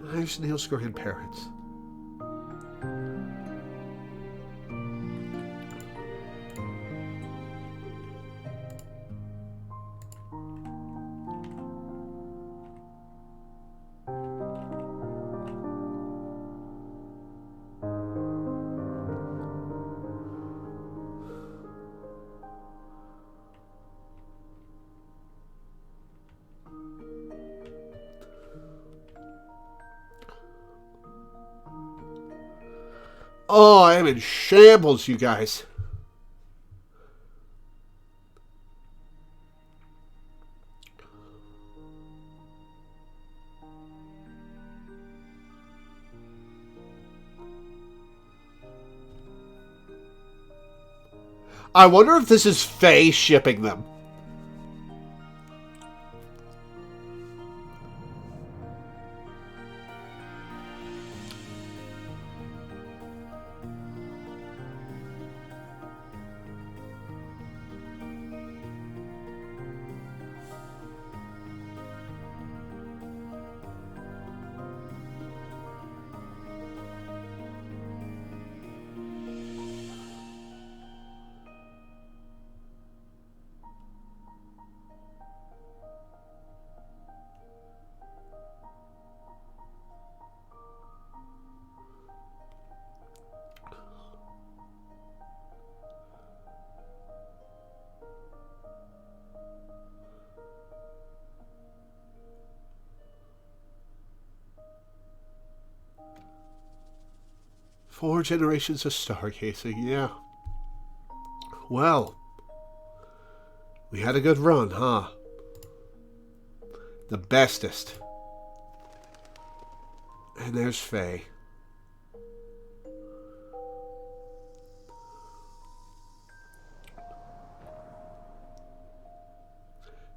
There's Neil's grandparents. Oh, I am in shambles, you guys. I wonder if this is Faye shipping them. Four generations of stargazing, yeah. Well, we had a good run, huh? The bestest. And there's Faye.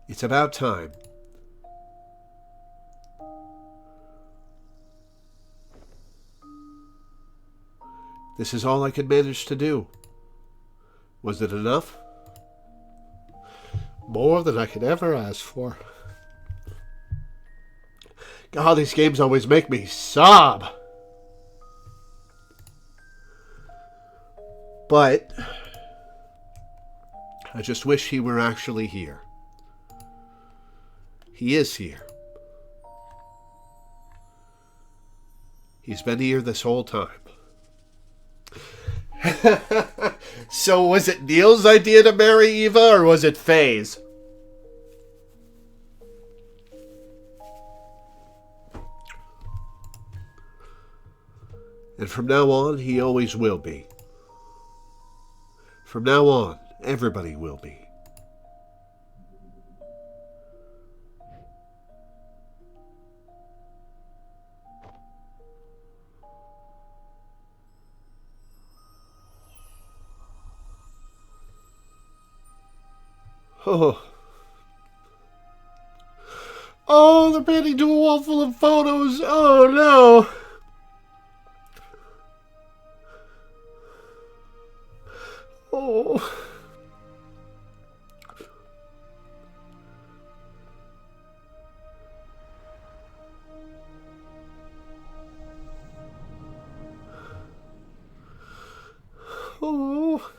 It's about time. This is all I could manage to do. Was it enough? More than I could ever ask for. God, these games always make me sob. But I just wish he were actually here. He is here. He's been here this whole time. So was it Neil's idea to marry Eva, or was it Faye's? And from now on, he always will be. From now on, everybody will be. Oh. Oh, they're painting to a wall full of photos. Oh, no. Oh. Oh.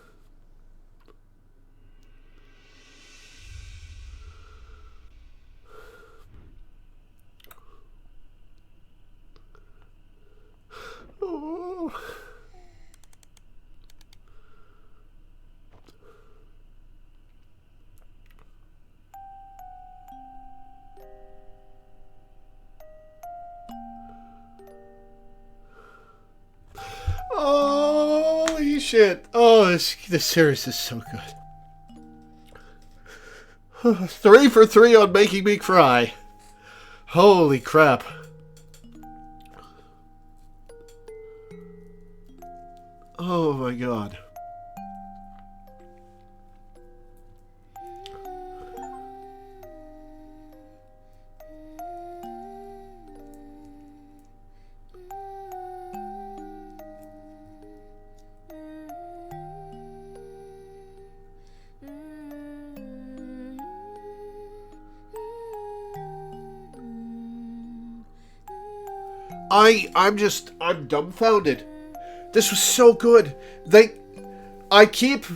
Oh. Holy shit. Oh, this series is so good. 3 for 3 on making me cry. Holy crap. Oh my god. I'm dumbfounded. This was so good. I keep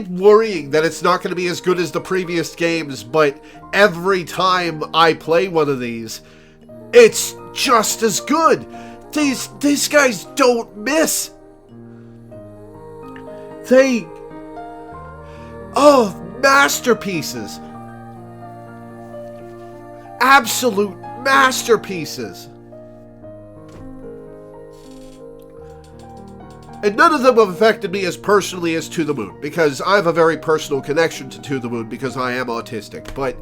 worrying that it's not going to be as good as the previous games, but every time I play one of these, it's just as good. These guys don't miss. Masterpieces. Absolute masterpieces. And none of them have affected me as personally as To the Moon, because I have a very personal connection to the Moon because I am autistic. But,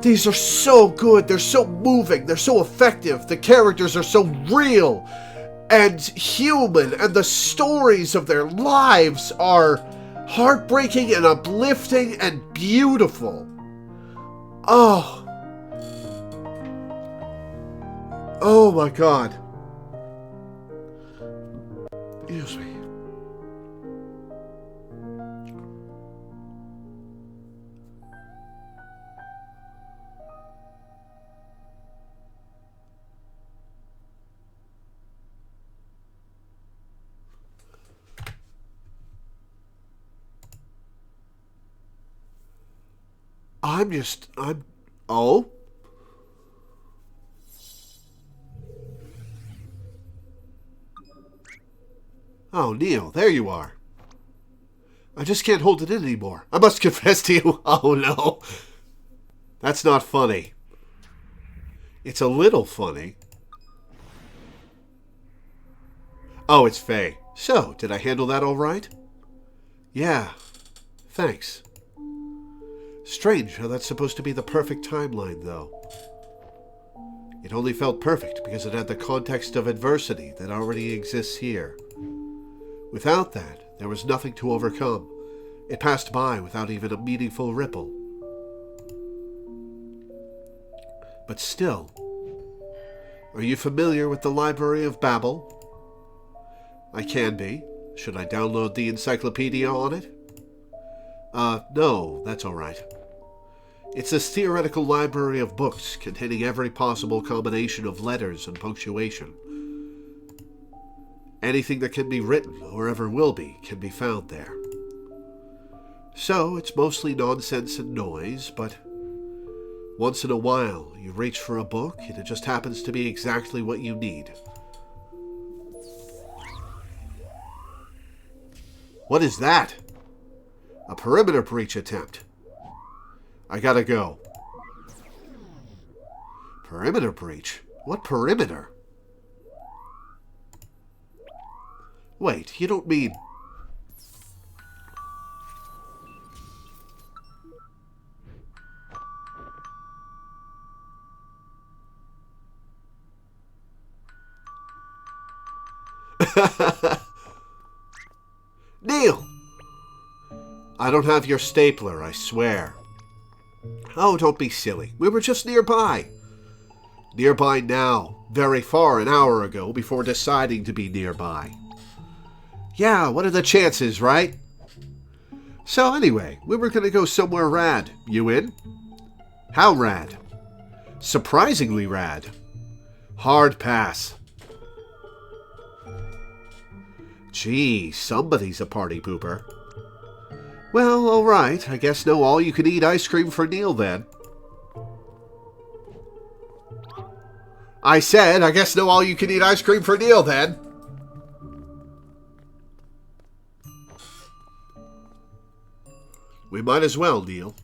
these are so good. They're so moving. They're so effective. The characters are so real and human, and the stories of their lives are heartbreaking and uplifting and beautiful. Oh my god. Excuse me. Oh? Oh, Neil, there you are. I just can't hold it in anymore. I must confess to you. Oh, no. That's not funny. It's a little funny. Oh, it's Faye. So, did I handle that all right? Yeah. Thanks. Strange how that's supposed to be the perfect timeline, though. It only felt perfect because it had the context of adversity that already exists here. Without that, there was nothing to overcome. It passed by without even a meaningful ripple. But still, are you familiar with the Library of Babel? I can be. Should I download the encyclopedia on it? No, that's alright. It's a theoretical library of books containing every possible combination of letters and punctuation. Anything that can be written, or ever will be, can be found there. So, it's mostly nonsense and noise, but once in a while, you reach for a book, and it just happens to be exactly what you need. What is that? A perimeter breach attempt. I gotta go. Perimeter breach? What perimeter? Wait, you don't mean... Neil! I don't have your stapler, I swear. Oh, don't be silly. We were just nearby. Nearby now. Very far an hour ago before deciding to be nearby. Yeah, what are the chances, right? So anyway, we were gonna go somewhere rad. You in? How rad? Surprisingly rad. Hard pass. Gee, somebody's a party pooper. Well, alright. I guess no all-you-can-eat ice cream for Neil, then. I said, I guess no all-you-can-eat ice cream for Neil, then. We might as well, Neil.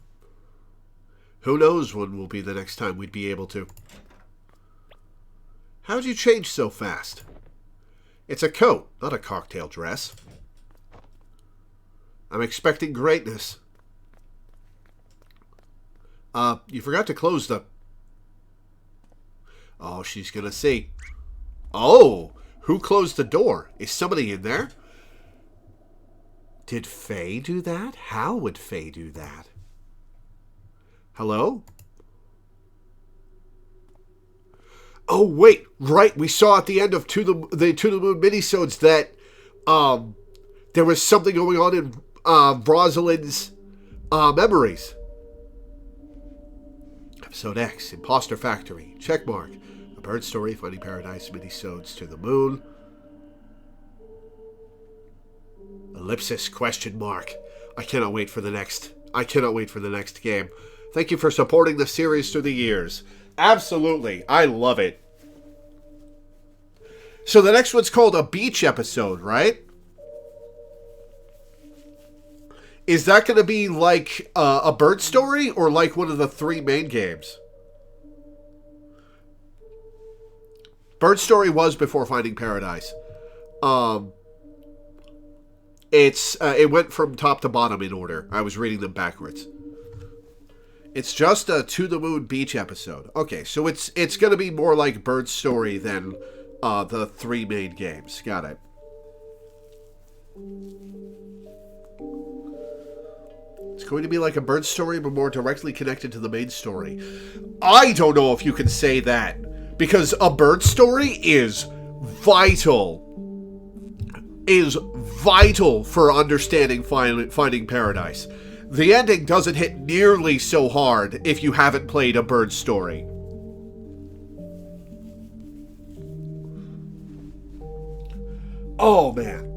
Who knows when will be the next time we'd be able to. How'd you change so fast? It's a coat, not a cocktail dress. I'm expecting greatness. You forgot to close the... Oh, she's gonna see. Oh, who closed the door? Is somebody in there? Did Faye do that? How would Faye do that? Hello? Oh, wait, right. We saw at the end of To the Moon minisodes that there was something going on in Rosalind's memories. Episode X, Impostor Factory, checkmark. A Bird Story, Finding Paradise minisodes To the Moon. Ellipsis, question mark. I cannot wait for the next game. Thank you for supporting the series through the years. Absolutely. I love it. So the next one's called a beach episode, right? Is that going to be like a bird story or like one of the 3 main games? Bird Story was before Finding Paradise. It went from top to bottom in order. I was reading them backwards. It's just a To the Moon beach episode. Okay, so it's going to be more like Bird Story than the 3 main games. Got it. It's going to be like a Bird Story, but more directly connected to the main story. I don't know if you can say that, because a Bird Story is vital. Is vital for understanding Finding Paradise. The ending doesn't hit nearly so hard if you haven't played a Bird Story. Oh, man.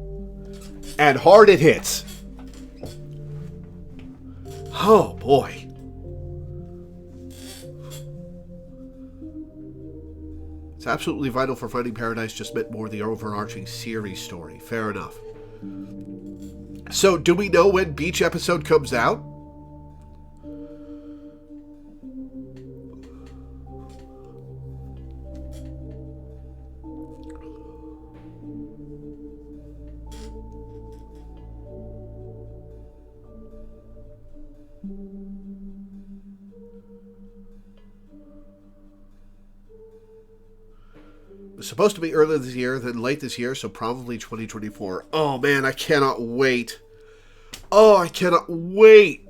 And hard it hits. Oh, boy. It's absolutely vital for Finding Paradise just meant more the overarching series story. Fair enough. So, do we know when Beach episode comes out? It was supposed to be earlier this year, then late this year, so probably 2024. Oh, man, I cannot wait. Oh, I cannot wait.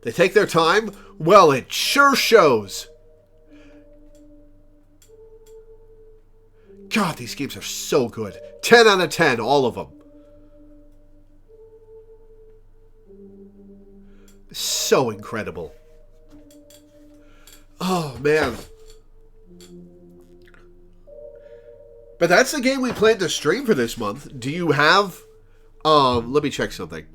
They take their time? Well, it sure shows. God, these games are so good. 10 out of 10, all of them. So incredible. Oh, man. But that's the game we plan to stream for this month. Do you have... let me check something.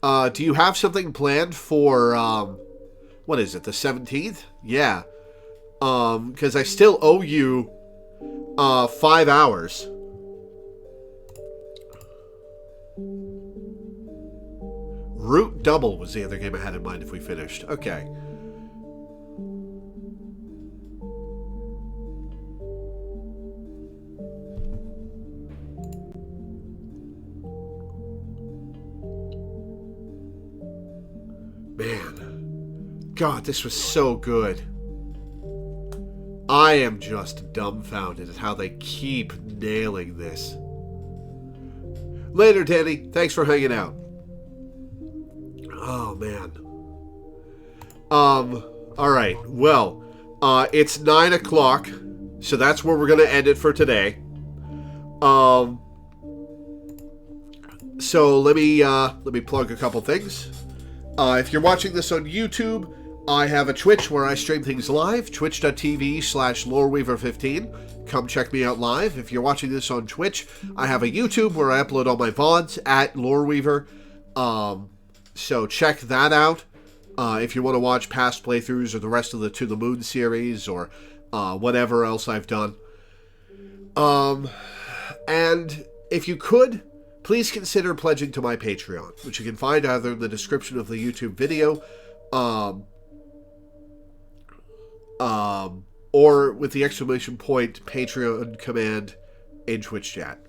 Do you have something planned for, what is it, the 17th? Yeah. Because I still owe you, 5 hours. Root Double was the other game I had in mind if we finished. Okay. Man. God, this was so good. I am just dumbfounded at how they keep nailing this. Later, Danny. Thanks for hanging out. Oh, man. Alright. Well, it's 9 o'clock, so that's where we're going to end it for today. So let me plug a couple things. If you're watching this on YouTube, I have a Twitch where I stream things live, twitch.tv/Loreweaver15. Come check me out live. If you're watching this on Twitch, I have a YouTube where I upload all my VODs at Loreweaver. So check that out. If you want to watch past playthroughs or the rest of the To the Moon series or whatever else I've done. And if you could, please consider pledging to my Patreon, which you can find either in the description of the YouTube video, or with the exclamation point Patreon command in Twitch chat.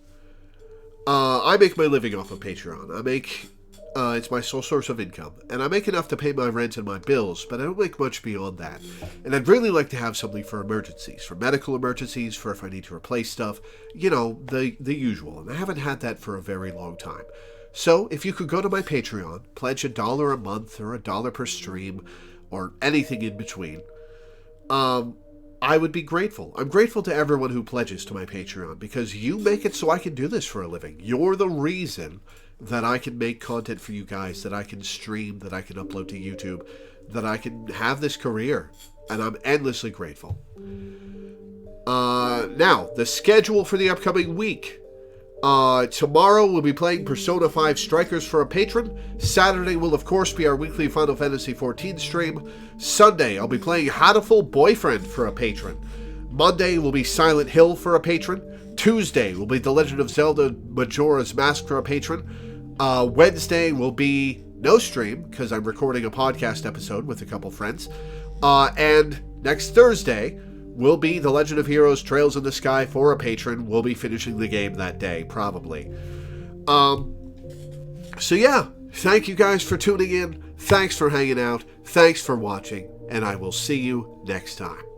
I make my living off of Patreon. It's my sole source of income, and I make enough to pay my rent and my bills, but I don't make much beyond that. And I'd really like to have something for emergencies, for medical emergencies, for if I need to replace stuff, you know, the usual, and I haven't had that for a very long time. So, if you could go to my Patreon, pledge $1 a month, or $1 per stream, or anything in between, I would be grateful. I'm grateful to everyone who pledges to my Patreon, because you make it so I can do this for a living. You're the reason that I can make content for you guys, that I can stream, that I can upload to YouTube, that I can have this career, and I'm endlessly grateful. Now, the schedule for the upcoming week. Tomorrow we'll be playing Persona 5 Strikers for a patron. Saturday will of course be our weekly Final Fantasy XIV stream. Sunday I'll be playing Hatoful Boyfriend for a patron. Monday will be Silent Hill for a patron. Tuesday will be The Legend of Zelda Majora's Mask for a patron. Wednesday will be no stream, because I'm recording a podcast episode with a couple friends. And next Thursday will be The Legend of Heroes Trails in the Sky for a patron. We'll be finishing the game that day, probably. So yeah, thank you guys for tuning in. Thanks for hanging out. Thanks for watching. And I will see you next time.